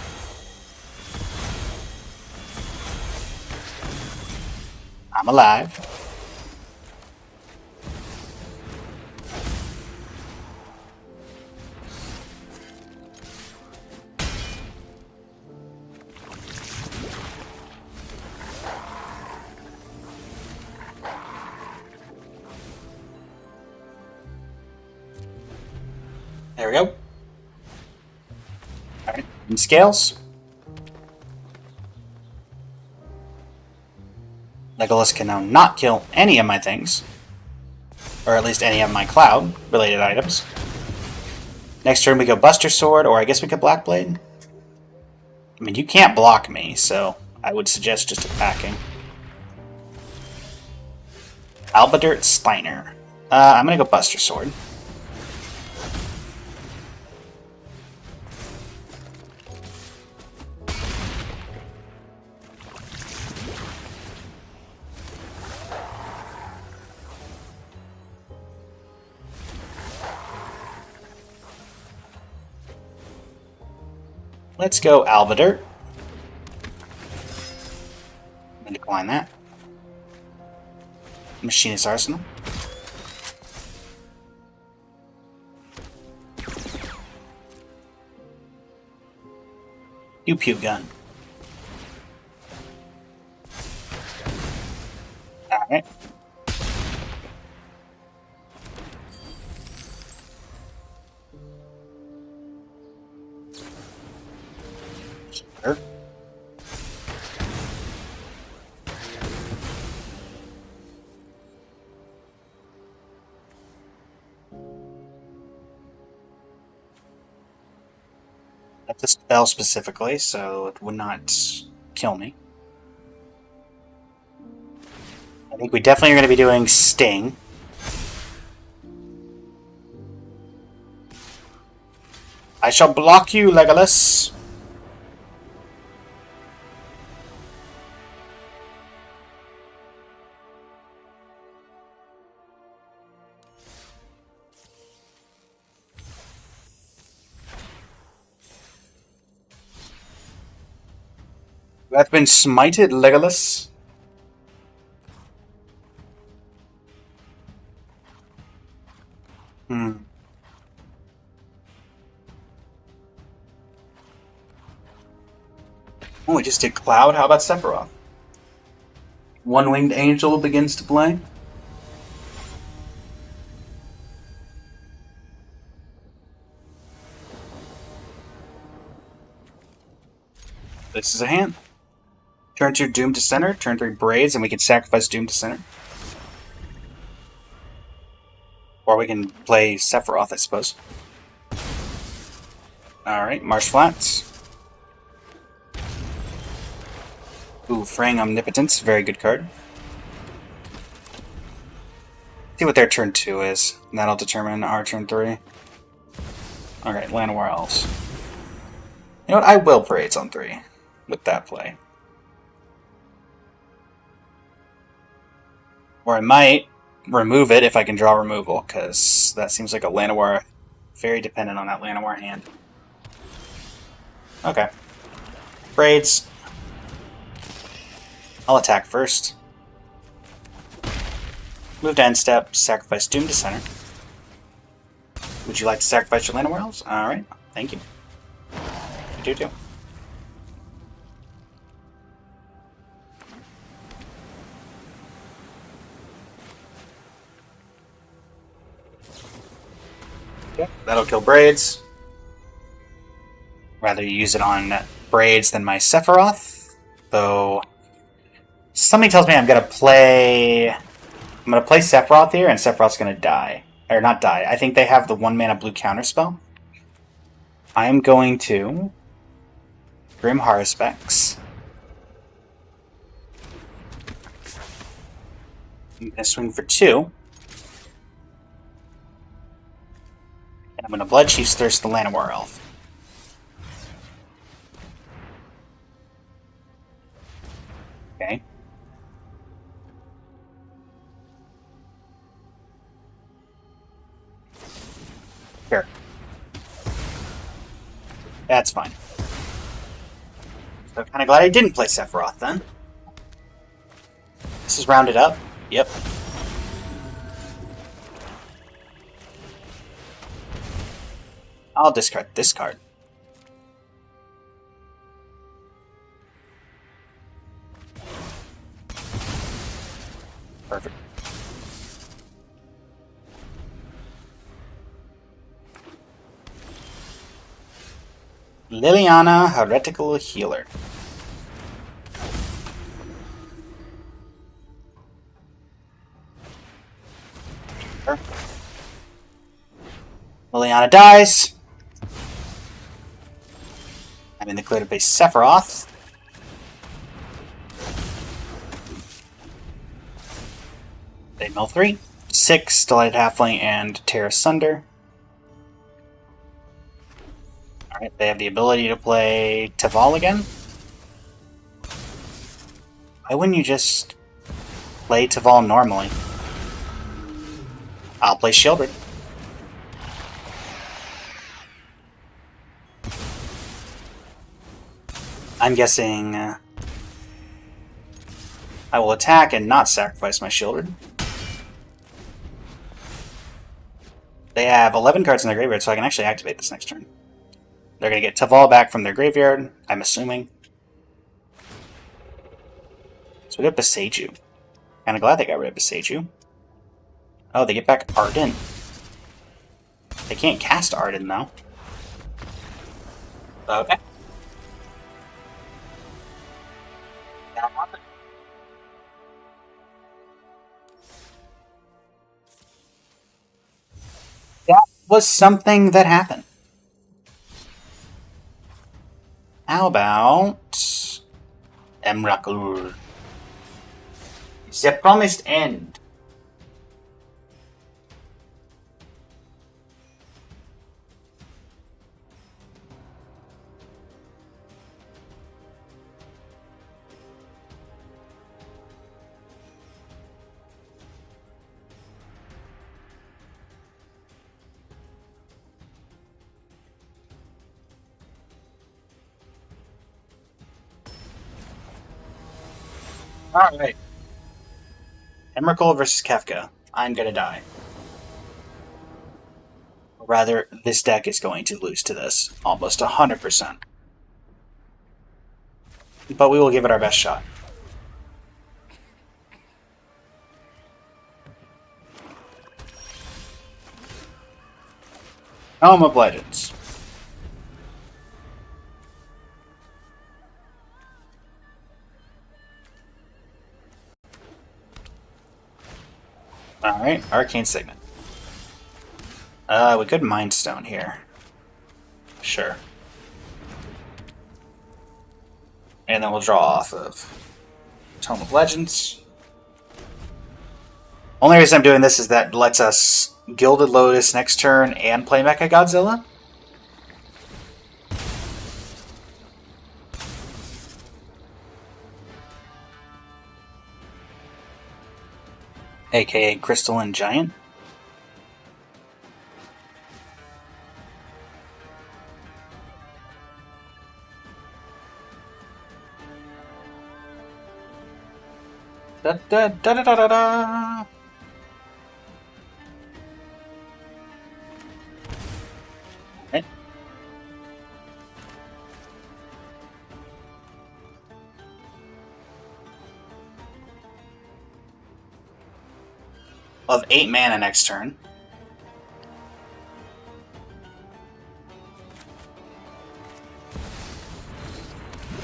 Speaker 1: I'm alive. There we go. Alright, and scales. Legolas can now not kill any of my things. Or at least any of my cloud-related items. Next turn we go Buster Sword, or I guess we could Black Blade. I mean, you can't block me, so I would suggest just attacking. Albadert Steiner. I'm gonna go Buster Sword. Let's go Albadert. I'm gonna decline that. Machinist Arsenal. Pew Pew Gun. Alright. Sure. That's a spell specifically, so it would not kill me. I think we definitely are going to be doing Sting. I shall block you, Legolas. You have been smited, Legolas. Oh, we just did Cloud. How about Sephiroth? One-Winged Angel begins to play. This is a hand. Turn 2 Doom to center, turn 3 Braids, and we can sacrifice Doom to center. Or we can play Sephiroth, I suppose. Alright, Marsh Flats. Ooh, Fraying Omnipotence, very good card. See what their turn 2 is, and that'll determine our turn 3. Alright, Llanowar Elves. You know what, I will Parades on 3 with that play. Or I might remove it if I can draw removal, because that seems like a Llanowar, very dependent on that Llanowar hand. Okay. Braids. I'll attack first. Move to end step, sacrifice Doom to center. Would you like to sacrifice your Llanowar Elves? Alright, thank you. You do too. Okay, that'll kill Braids. Rather use it on Braids than my Sephiroth. Though something tells me I'm gonna play Sephiroth here, and Sephiroth's gonna die. Or not die. I think they have the 1-mana blue counterspell. I am going to Grim Haruspex. I'm gonna swing for 2. And I'm gonna Bloodchief's Thirst the Llanowar Elf. Okay. Sure. That's fine. So I'm kind of glad I didn't play Sephiroth then. This is rounded up. Yep. I'll discard this card. Perfect. Liliana, Heretical Healer. Sure. Liliana dies. I'm in the clear to base Sephiroth. They mill 3. 6, Delighted Halfling, and Tear Asunder. Alright, they have the ability to play Taval again. Why wouldn't you just play Taval normally? I'll play Shieldred. I'm guessing I will attack and not sacrifice my Shieldred. They have 11 cards in their graveyard, so I can actually activate this next turn. They're going to get Taval back from their graveyard, I'm assuming. So we got Beseiju. Kind of glad they got rid of Beseiju. Oh, they get back Arden. They can't cast Arden, though. Okay. That was something that happened. How about Emrakul? The Promised End. Alright. Emrakul versus Kefka. I'm gonna die. Or rather, this deck is going to lose to this. Almost 100%. But we will give it our best shot. Home of Legends. Alright, Arcane Signet. We could Mind Stone here. Sure. And then we'll draw off of Tome of Legends. Only reason I'm doing this is that lets us Gilded Lotus next turn and play Mecha Godzilla. aka Crystalline Giant. Da da da da da da da. Okay. Of 8 mana next turn.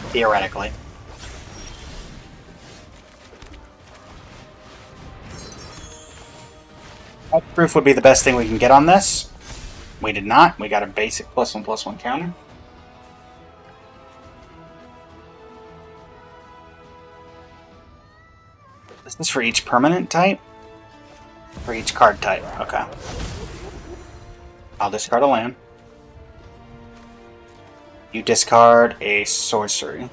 Speaker 1: Theoretically. Proof would be the best thing we can get on this. We did not. We got a basic +1/+1 counter. Is this for each permanent type? For each card type. Okay. I'll discard a land. You discard a sorcery. Okay.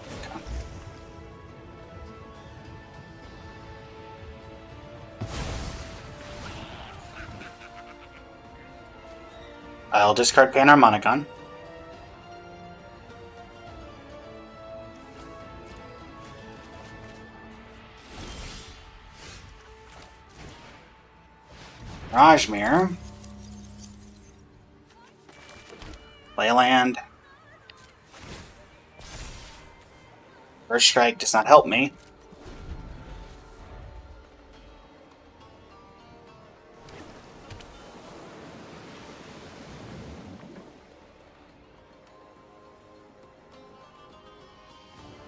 Speaker 1: I'll discard Panharmonicon. Rajmir. Play a land. First strike does not help me.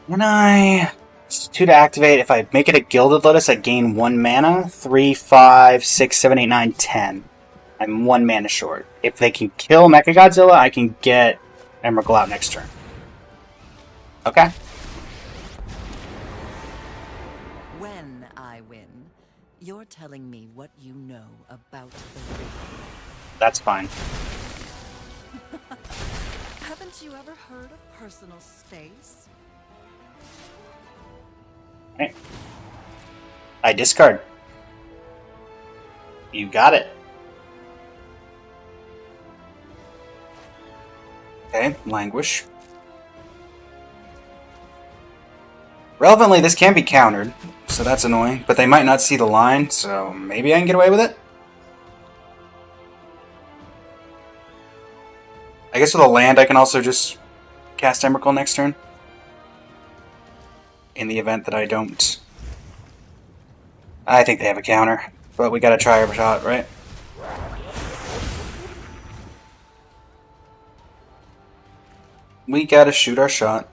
Speaker 1: When it's 2 to activate, if I make it a Gilded Lotus, I gain 1 mana. 3, 5, 6, 7, 8, 9, 10. I'm 1 mana short. If they can kill Mechagodzilla, I can get Emrakul out next turn. Okay.
Speaker 4: When I win, you're telling me what you know about the ring.
Speaker 1: That's fine.
Speaker 4: Haven't you ever heard of personal space?
Speaker 1: Okay. I discard. You got it. Okay, Languish. Relevantly, this can be countered, so that's annoying, but they might not see the line, so maybe I can get away with it? I guess with a land, I can also just cast Emrakul next turn. In the event that I don't. I think they have a counter, but we gotta try our shot, right? We gotta shoot our shot.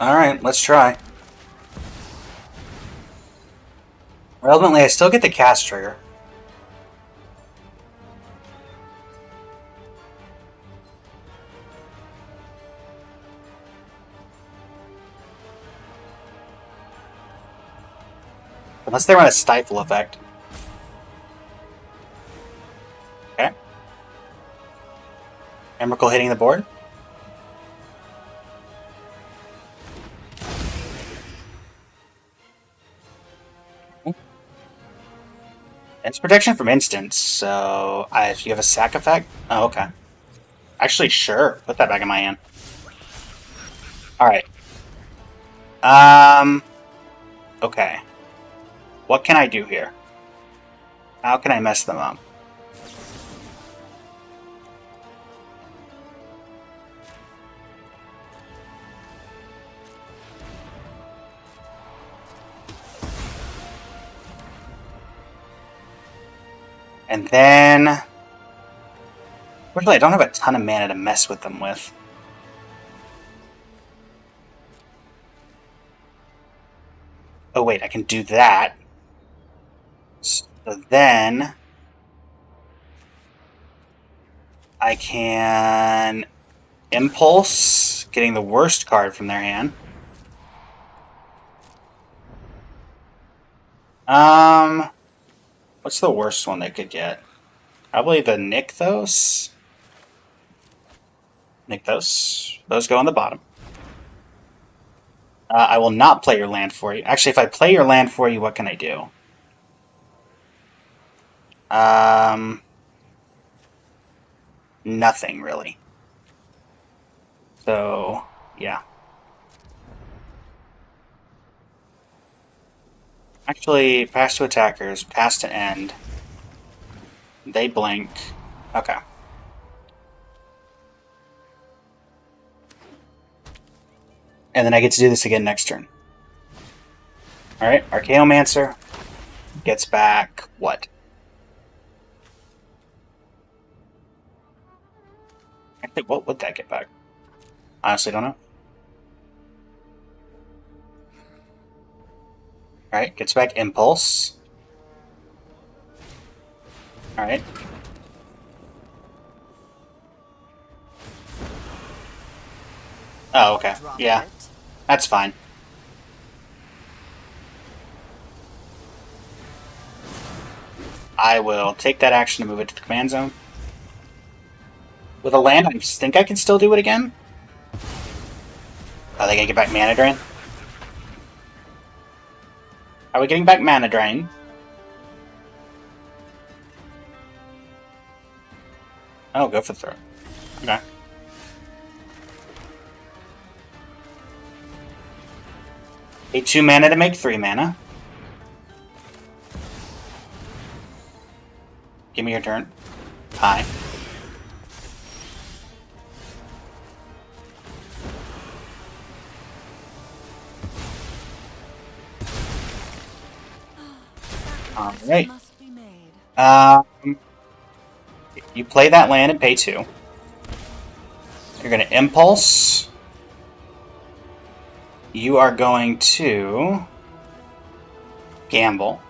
Speaker 1: Alright, let's try. Relevantly, I still get the cast trigger. Unless they run a stifle effect. Okay. Emrakul hitting the board. It's protection from instants, so if you have a sack effect. Oh, okay. Actually, sure. Put that back in my hand. Alright. Okay. What can I do here? How can I mess them up? And then... Fortunately, I don't have a ton of mana to mess with them with. Oh wait, I can do that. So then... I can... Impulse, getting the worst card from their hand. What's the worst one they could get? Probably the Nykthos. Nykthos. Those go on the bottom. I will not play your land for you. Actually, if I play your land for you, what can I do? Nothing, really. So, yeah. Actually, pass to attackers, pass to end. They blink. Okay. And then I get to do this again next turn. Alright, Archaeomancer gets back what? I think what would that get back? Honestly, don't know. Alright, gets back Impulse. Alright. Oh, okay.
Speaker 4: Drop
Speaker 1: Yeah,
Speaker 4: it.
Speaker 1: that's fine. I will take that action to move it to the command zone. With a land, I think I can still do it again. Oh, they gotta get back Mana Drain. Are we getting back Mana Drain? Oh, go for the throw. Okay. Pay 2 mana to make 3 mana. Give me your turn. Hi. Alright.
Speaker 4: Must be made.
Speaker 1: You play that land and pay 2. You're going to Impulse. You are going to Gamble.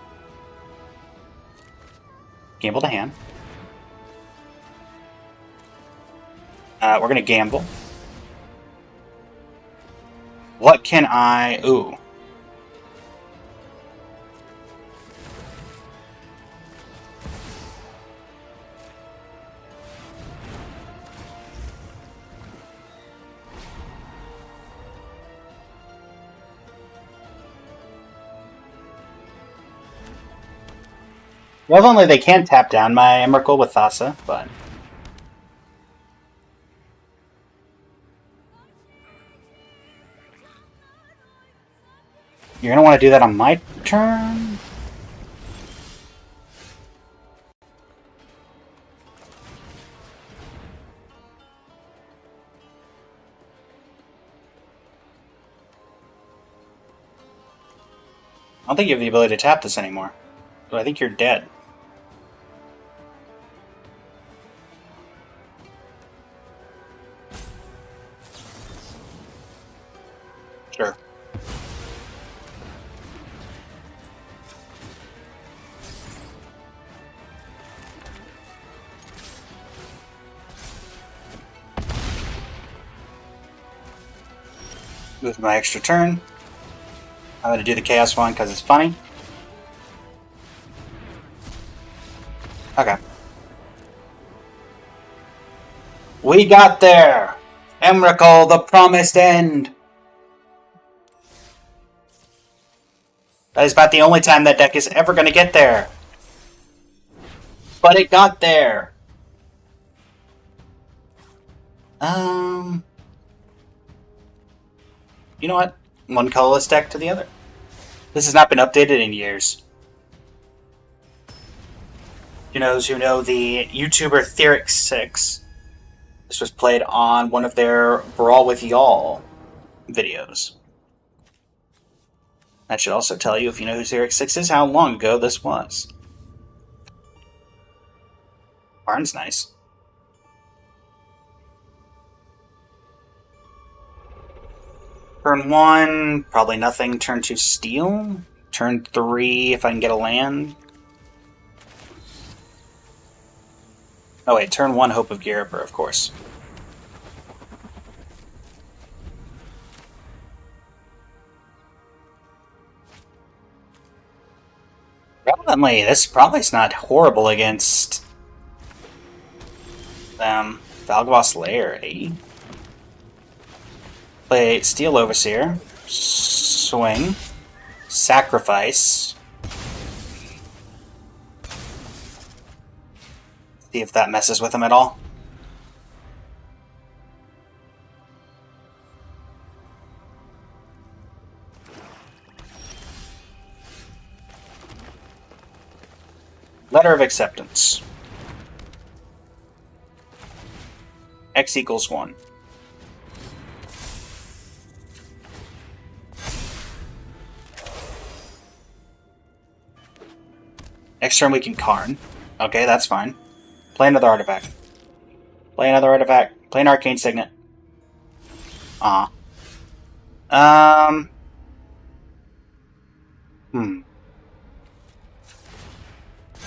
Speaker 1: Gamble to hand. We're going to Gamble. What can I... Ooh. Well, only they can tap down my Emrakul with Thassa, but... You're going to want to do that on my turn? I don't think you have the ability to tap this anymore. So I think you're dead. Sure. With my extra turn, I'm going to do the Chaos one because it's funny. Okay. We got there! Emrakul, the promised end! That is about the only time that deck is ever going to get there. But it got there! You know what? One colorless deck to the other. This has not been updated in years. You know, those who know the YouTuber Theorix6, this was played on one of their Brawl with Y'all videos. That should also tell you, if you know who Theorix6 is, how long ago this was. Barn's nice. Turn 1, probably nothing. Turn 2, Steel. Turn 3, if I can get a land. Oh wait, turn 1, Hope of Gariper, of course. Relevantly, this probably is not horrible against them. Valgavoss Lair, eh? Play Steel Overseer. Swing. Sacrifice. See if that messes with him at all. Letter of acceptance. X equals 1. Next turn we can Karn. Okay, that's fine. Play another artifact. Play another artifact. Play an arcane signet.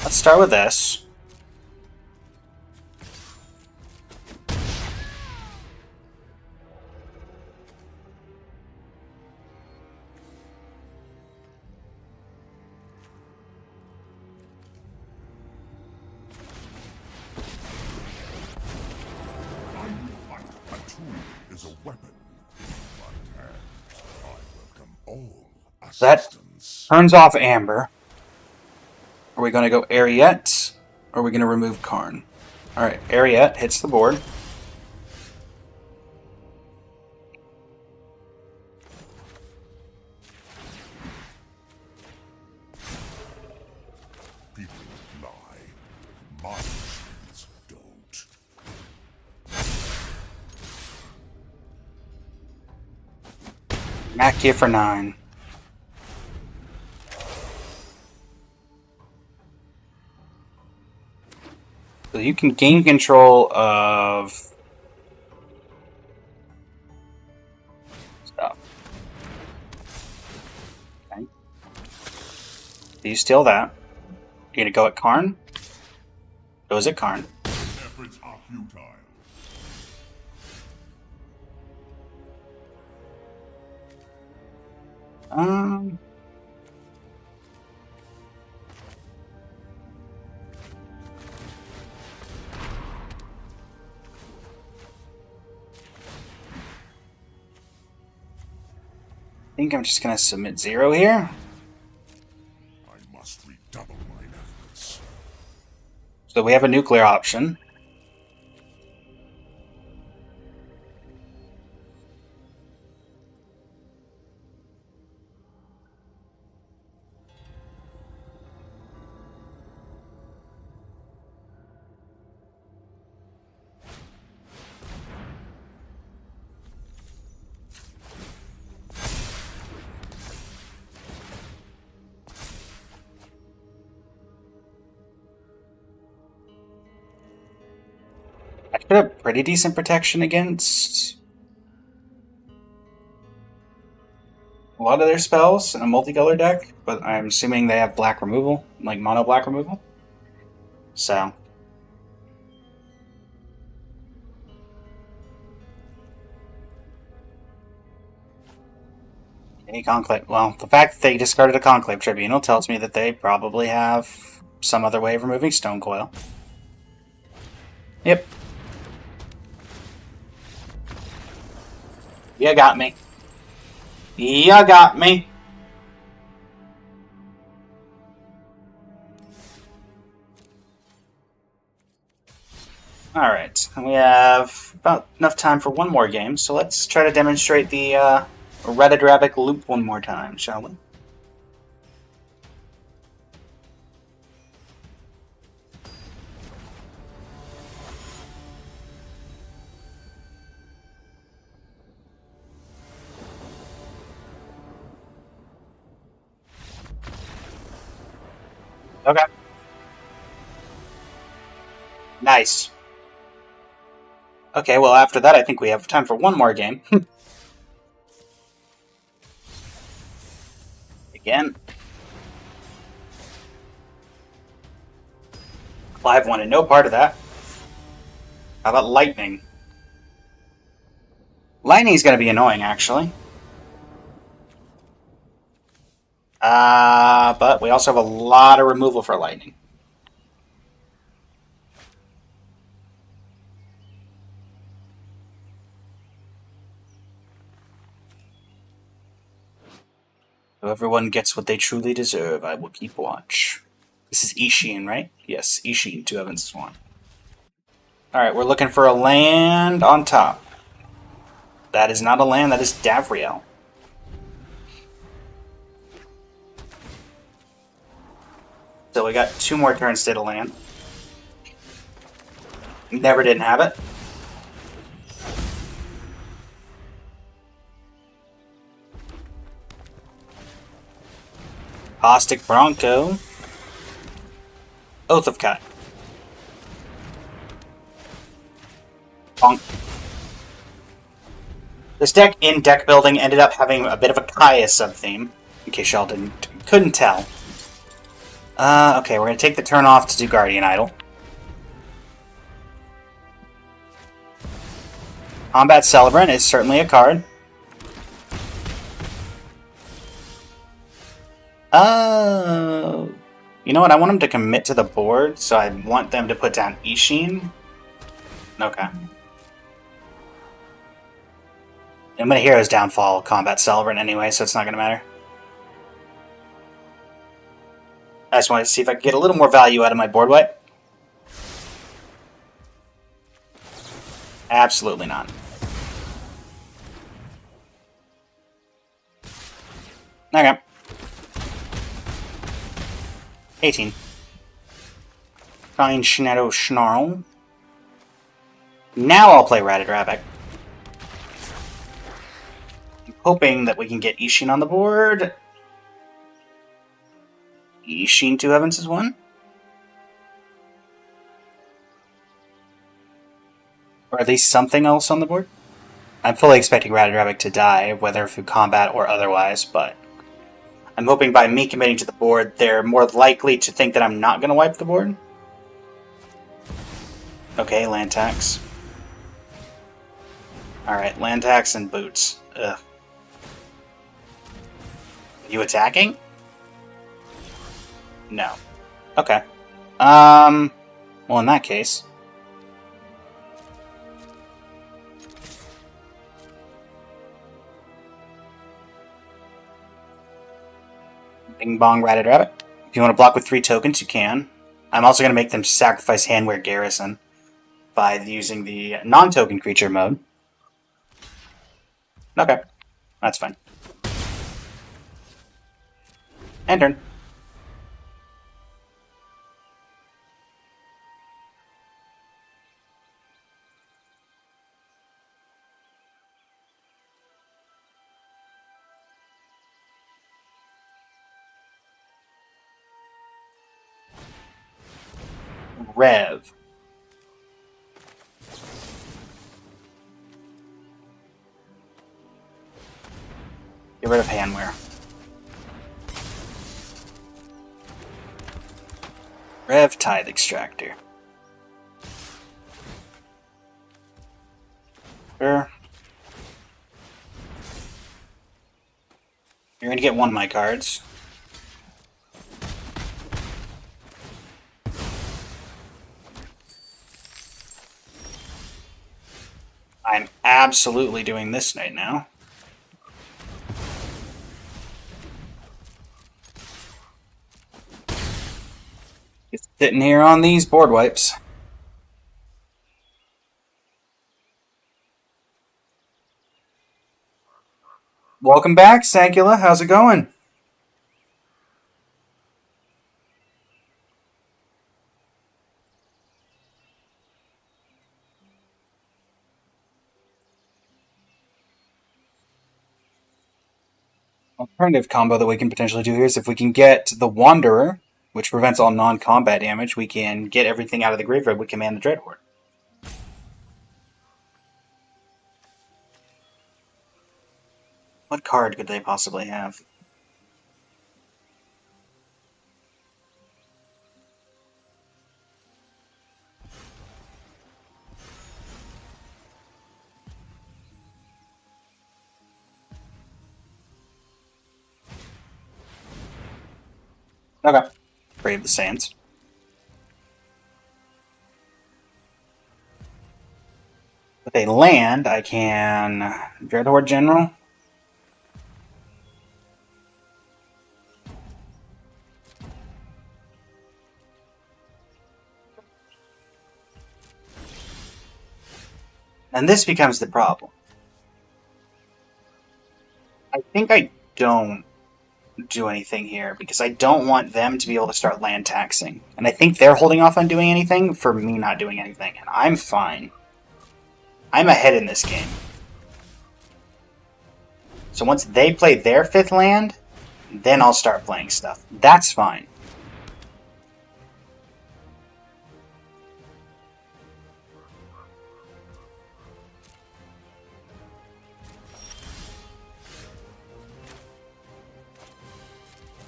Speaker 1: Let's start with this.
Speaker 5: Is a weapon. I welcome all
Speaker 1: That
Speaker 5: assistance.
Speaker 1: turns off Amber. Are we going to go Ariette? Or are we going to remove Karn? Alright, Ariette hits the board.
Speaker 5: People lie. My machines don't.
Speaker 1: Mac here for 9. So you can gain control of stuff. Okay. Do you steal that? You gonna go at Karn? Goes at Karn.
Speaker 5: Efforts are futile.
Speaker 1: I think I'm just gonna submit 0 here.
Speaker 5: I must redouble my efforts.
Speaker 1: So we have a nuclear option. I should have pretty decent protection against a lot of their spells in a multicolor deck, but I'm assuming they have black removal, like mono black removal. So. Any conclave. Well, the fact that they discarded a conclave tribunal tells me that they probably have some other way of removing stone coil. Yep. You got me. You got me. Alright, we have about enough time for one more game, so let's try to demonstrate the Reddit Rabbit loop one more time, shall we? Okay. Nice. Okay, well after that I think we have time for one more game. Again. Clive wanted no part of that. How about lightning? Lightning's gonna be annoying, actually. But we also have a lot of removal for lightning. So everyone gets what they truly deserve. I will keep watch. This is Ishin, right? Yes, Ishin, 2 Evans is 1. Alright, we're looking for a land on top. That is not a land, that is Davriel. So we got 2 more turns to land. Never didn't have it. Caustic Bronco. Oath of Kai. Bonk. This deck in deck building ended up having a bit of a Kaya sub-theme, in case y'all couldn't tell. Okay, we're gonna take the turn off to do Guardian Idol. Combat Celebrant is certainly a card. You know what? I want them to commit to the board, so I want them to put down Ishin. Okay. I'm gonna Hero's Downfall Combat Celebrant anyway, so it's not gonna matter. I just wanted to see if I could get a little more value out of my board wipe. Absolutely not. Okay. 18. Fine Schnetto Schnarl. Now I'll play Ratted Rabbit. I'm hoping that we can get Ishin on the board. Ishin 2 Evans is 1. Or at least something else on the board. I'm fully expecting Ratted Rabbit to die, whether through combat or otherwise, but I'm hoping by me committing to the board, they're more likely to think that I'm not going to wipe the board. Okay, land tax. Alright, land tax and boots. Ugh. You attacking? No. Okay. Well, in that case... Bing Bong Ratted Rabbit. If you want to block with 3 tokens, you can. I'm also going to make them sacrifice Handwear Garrison by using the non-token creature mode. Okay, that's fine. And turn. Rev. Get rid of Handwear. Rev Tithe Extractor. Sure. You're going to get 1 of my cards. I'm absolutely doing this right now. Just sitting here on these board wipes. Welcome back, Sankula. How's it going? Alternative combo that we can potentially do here is if we can get the Wanderer, which prevents all non-combat damage, we can get everything out of the graveyard with Command the Dreadhorde. What card could they possibly have? Okay. Brave the Sands. With a land, I can Dreadhorde General. And this becomes the problem. I think I don't do anything here because I don't want them to be able to start land taxing. And I think they're holding off on doing anything for me not doing anything. And I'm fine. I'm ahead in this game. So once they play their 5th land, then I'll start playing stuff. That's fine.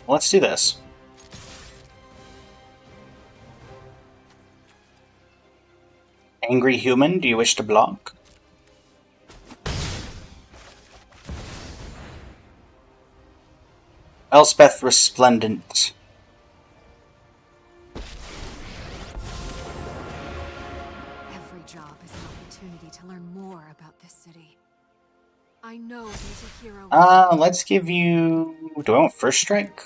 Speaker 1: Let's do this. Angry human, do you wish to block? Elspeth Resplendent.
Speaker 2: Every job is an opportunity to learn more about this city. I know there's a hero.
Speaker 1: Let's give you... Do I want first strike?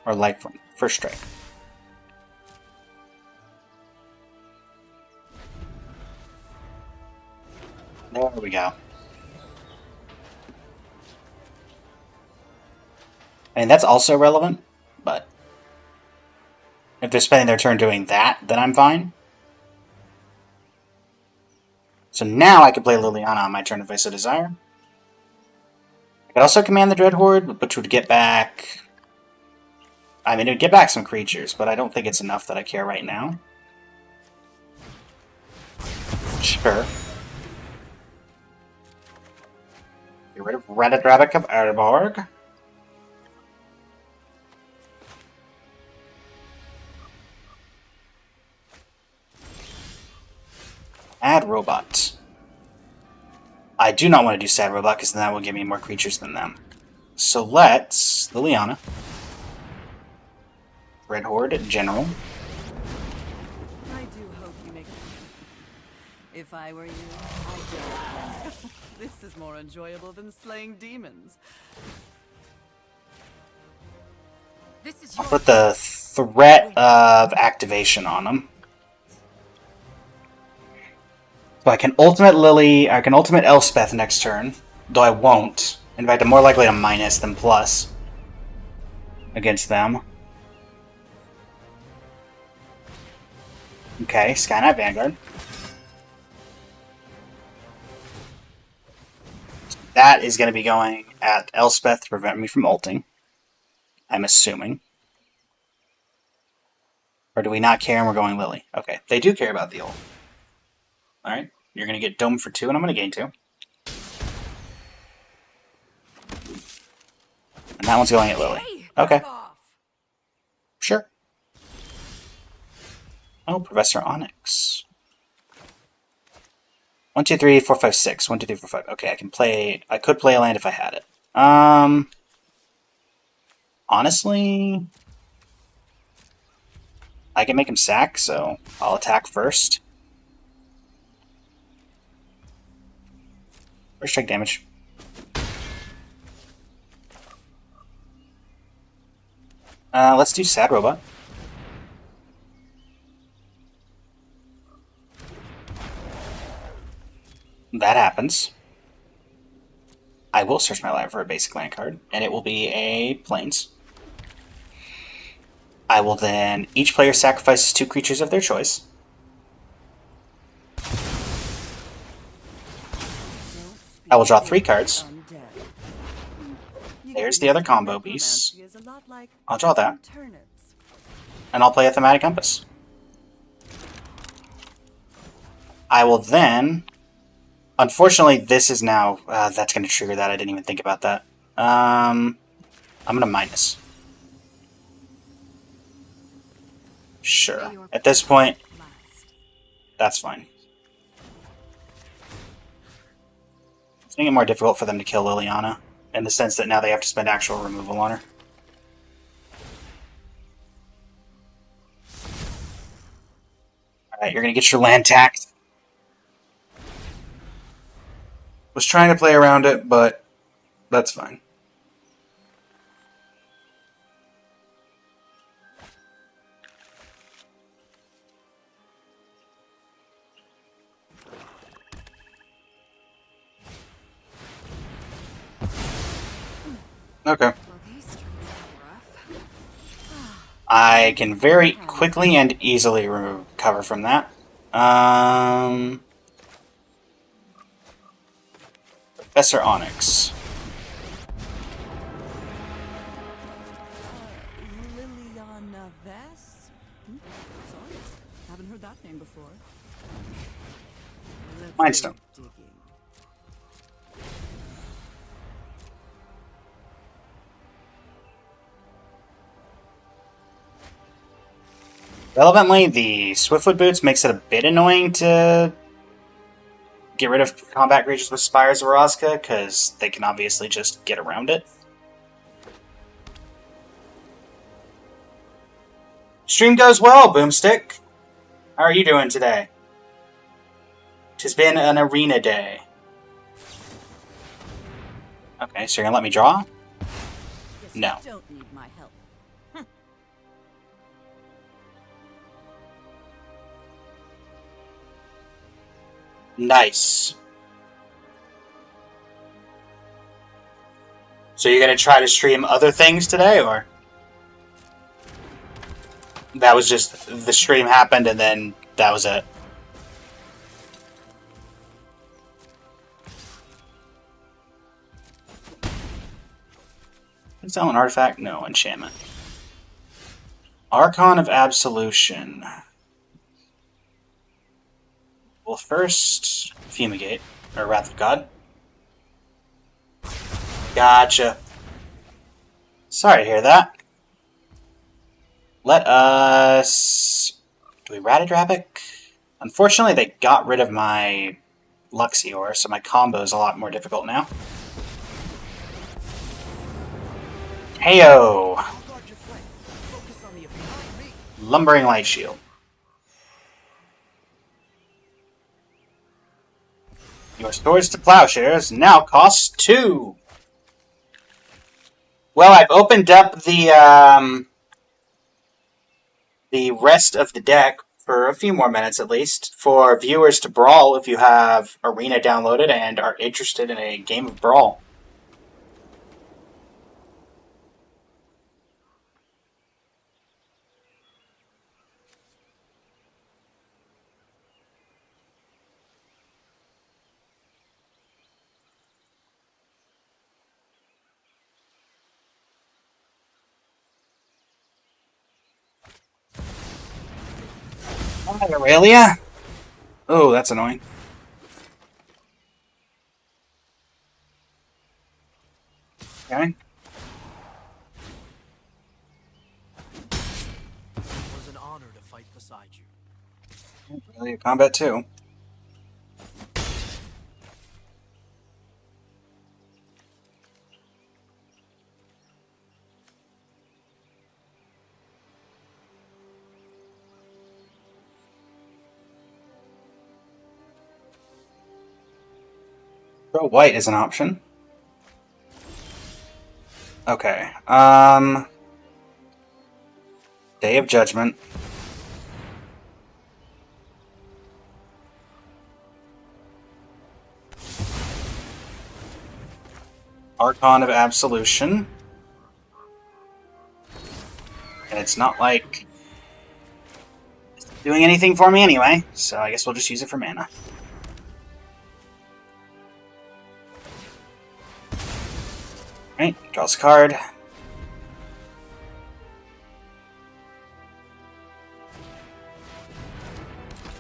Speaker 1: Or lifeline? First strike. There we go. I mean, that's also relevant, but if they're spending their turn doing that, then I'm fine. So now I can play Liliana on my turn if I so desire. I could also command the Dread Horde, which would get back... I mean, it would get back some creatures, but I don't think it's enough that I care right now. Sure. Get rid of Radadrabik of Erborg. Add Robot. I do not want to do Sad Robot, because then that will give me more creatures than them. So let's... Liliana. Red Horde in general.
Speaker 4: I do hope you make it. If I were you, I'd go. This is more enjoyable than slaying demons.
Speaker 2: This is
Speaker 1: I'll
Speaker 2: your
Speaker 1: put the threat of activation on them. So I can ultimate Lily, I can ultimate Elspeth next turn, though I won't. In fact, I'm more likely to minus than plus against them. Okay, Sky Knight Vanguard. That is going to be going at Elspeth to prevent me from ulting. I'm assuming. Or do we not care and we're going Lily? Okay, they do care about the ult. Alright, you're going to get Dome for 2 and I'm going to gain 2. And that one's going at Lily. Okay, sure. Oh, Professor Onyx. 1, 2, 3, 4, 5, 6. 1, 2, 3, 4, 5. Okay, I can play... I could play a land if I had it. Honestly... I can make him sack, so I'll attack first. First strike damage. Let's do Sad Robot. That happens. I will search my library for a basic land card, and it will be a Plains. I will then... Each player sacrifices 2 creatures of their choice. I will draw 3 cards. There's the other combo piece. I'll draw that. And I'll play a Thematic Compass. I will then... Unfortunately, this is now... that's going to trigger that. I didn't even think about that. I'm going to minus. Sure. At this point, that's fine. It's making it more difficult for them to kill Liliana, in the sense that now they have to spend actual removal on her. Alright, you're going to get your land taxed. Was trying to play around it, but that's fine. Okay.
Speaker 2: Well, these streets are rough.
Speaker 1: I can very quickly and easily recover from that. Professor Onyx.
Speaker 4: Liliana Vess? Sorry, haven't heard that name before. Let's
Speaker 1: Mind
Speaker 4: go
Speaker 1: Stone.
Speaker 4: digging.
Speaker 1: Relevantly, the Swiftfoot boots makes it a bit annoying to get rid of combat creatures with Spires of Orazka, because they can obviously just get around it. Stream goes well, Boomstick. How are you doing today? 'Tis been an arena day. Okay, so you're gonna let me draw?
Speaker 4: Guess
Speaker 1: No.
Speaker 4: you don't need my help.
Speaker 1: Nice. So you're gonna try to stream other things today, or? That was just, the stream happened and then that was it? Is that an artifact? No, enchantment. Archon of Absolution. Well, first, Fumigate, or Wrath of God. Gotcha. Sorry to hear that. Let us... Do we Ratadrapic? Unfortunately, they got rid of my Luxior, so my combo is a lot more difficult now. Heyo! Lumbering Light Shield. Your Swords to Plowshares now costs 2! Well, I've opened up the rest of the deck for a few more minutes at least for viewers to brawl if you have Arena downloaded and are interested in a game of Brawl. Hi, Aurelia. Oh, that's annoying. Okay.
Speaker 6: It was an honor to fight beside you.
Speaker 1: Aurelia Combat 2. Throw white is an option. Okay. Day of Judgment. Archon of Absolution. And it's not like it's doing anything for me anyway, so I guess we'll just use it for mana. Right, draws a card.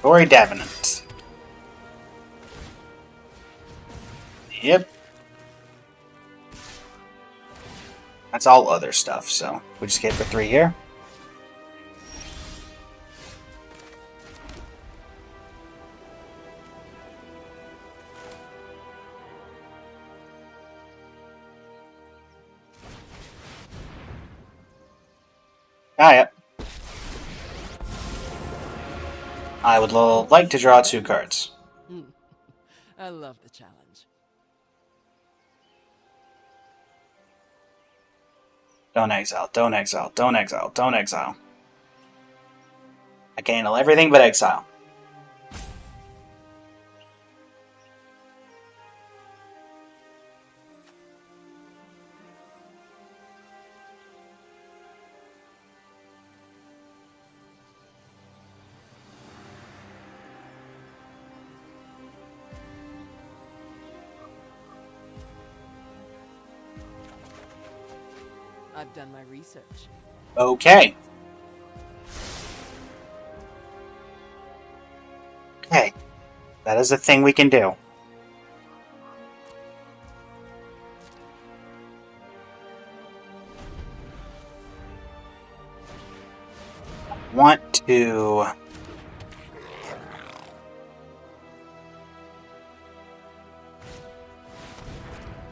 Speaker 1: Gory Davenant. Yep. That's all other stuff, so we just get it for 3 here. Ah, yep. I would like to draw 2 cards.
Speaker 4: I love the challenge.
Speaker 1: Don't exile, don't exile, don't exile, don't exile. I can handle everything but exile.
Speaker 4: I've done my research.
Speaker 1: Okay. Okay. That is a thing we can do. I want to...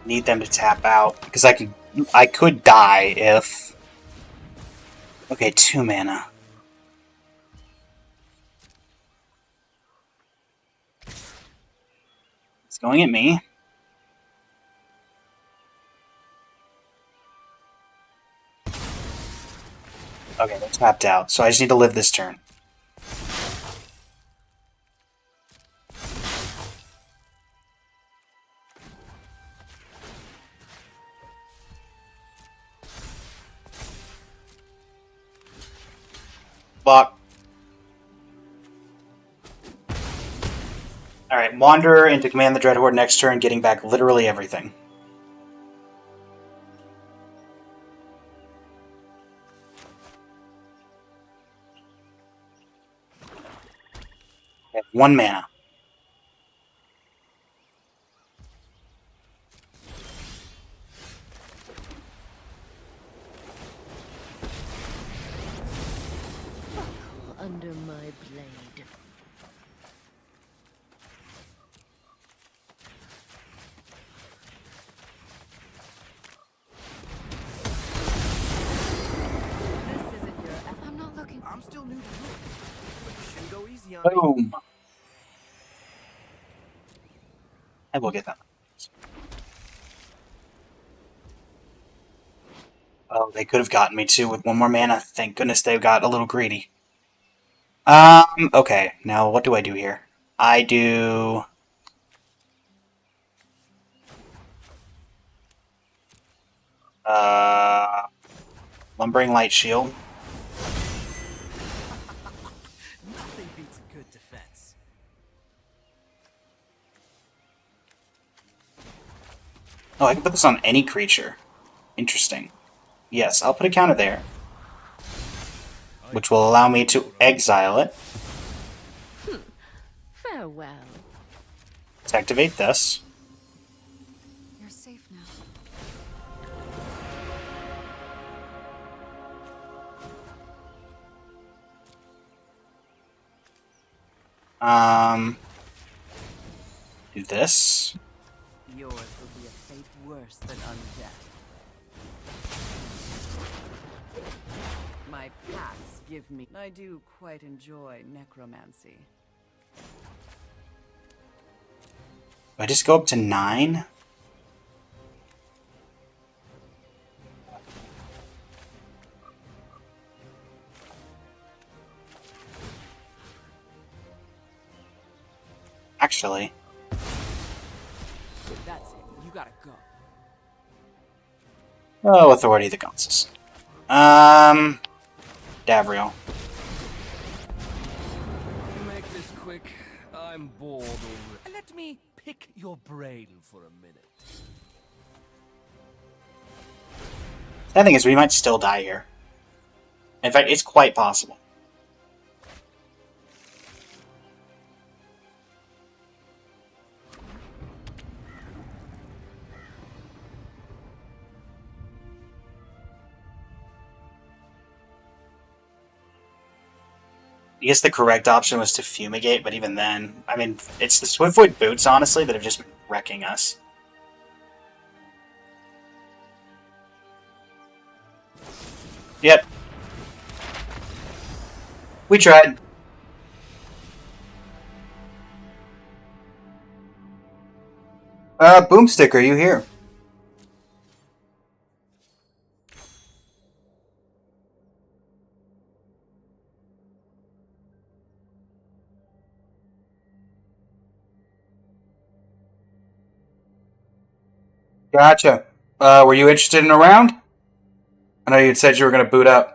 Speaker 1: need them to tap out, because I could die if... Okay, 2 mana. It's going at me. Okay, they're tapped out, so I just need to live this turn. Block. Alright, Wanderer into Command the Dreadhorde next turn, getting back literally everything. Okay, 1 mana.
Speaker 7: Under my blade.
Speaker 4: This isn't your.
Speaker 2: I'm not looking.
Speaker 6: I'm still new to you, but you shouldn't go easy on me.
Speaker 1: Boom. I will get that. Oh, they could have gotten me too with 1 more mana. Thank goodness they got a little greedy. Okay. Now what do I do here? I do... Lumbering Light Shield.
Speaker 6: Nothing beats a good defense.
Speaker 1: Oh, I can put this on any creature. Interesting. Yes, I'll put a counter there, which will allow me to exile it.
Speaker 7: Farewell.
Speaker 1: Let's activate this.
Speaker 2: You're safe now.
Speaker 1: Do this.
Speaker 4: Yours will be a fate worse than undeath. My paths give me. I do quite enjoy necromancy.
Speaker 1: Do I just go up to 9? Actually,
Speaker 6: That's it. You gotta go.
Speaker 1: oh, Authority of the Gonzes. Davriel.
Speaker 3: To make this quick, I'm bored already. Let me pick your brain for a minute.
Speaker 1: The thing is, we might still die here. In fact, it's quite possible. I guess the correct option was to fumigate, but even then, I mean, it's the Swiftwood boots, honestly, that have just been wrecking us. Yep. We tried. Boomstick, are you here? Gotcha. Were you interested in a round? I know you'd said you were going to boot up.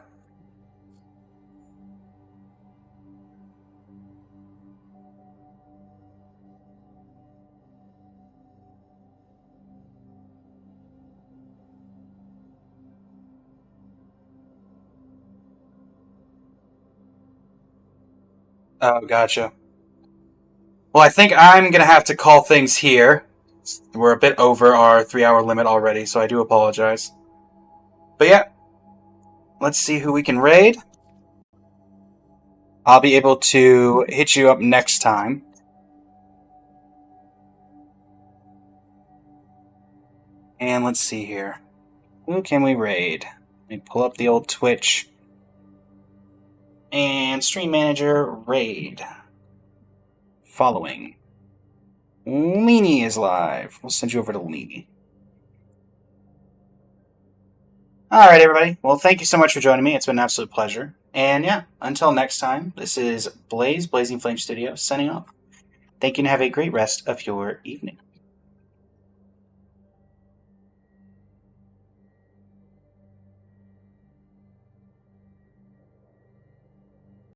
Speaker 1: Oh, gotcha. Well, I think I'm going to have to call things here. We're a bit over our 3-hour limit already, so I do apologize. But yeah, let's see who we can raid. I'll be able to hit you up next time. And let's see here. Who can we raid? Let me pull up the old Twitch. And Stream Manager, raid. Following. Leany is live. We'll send you over to Leany. Alright, everybody. Well, thank you so much for joining me. It's been an absolute pleasure. And yeah, until next time, this is Blaze, Blazing Flame Studio, signing off. Thank you and have a great rest of your evening.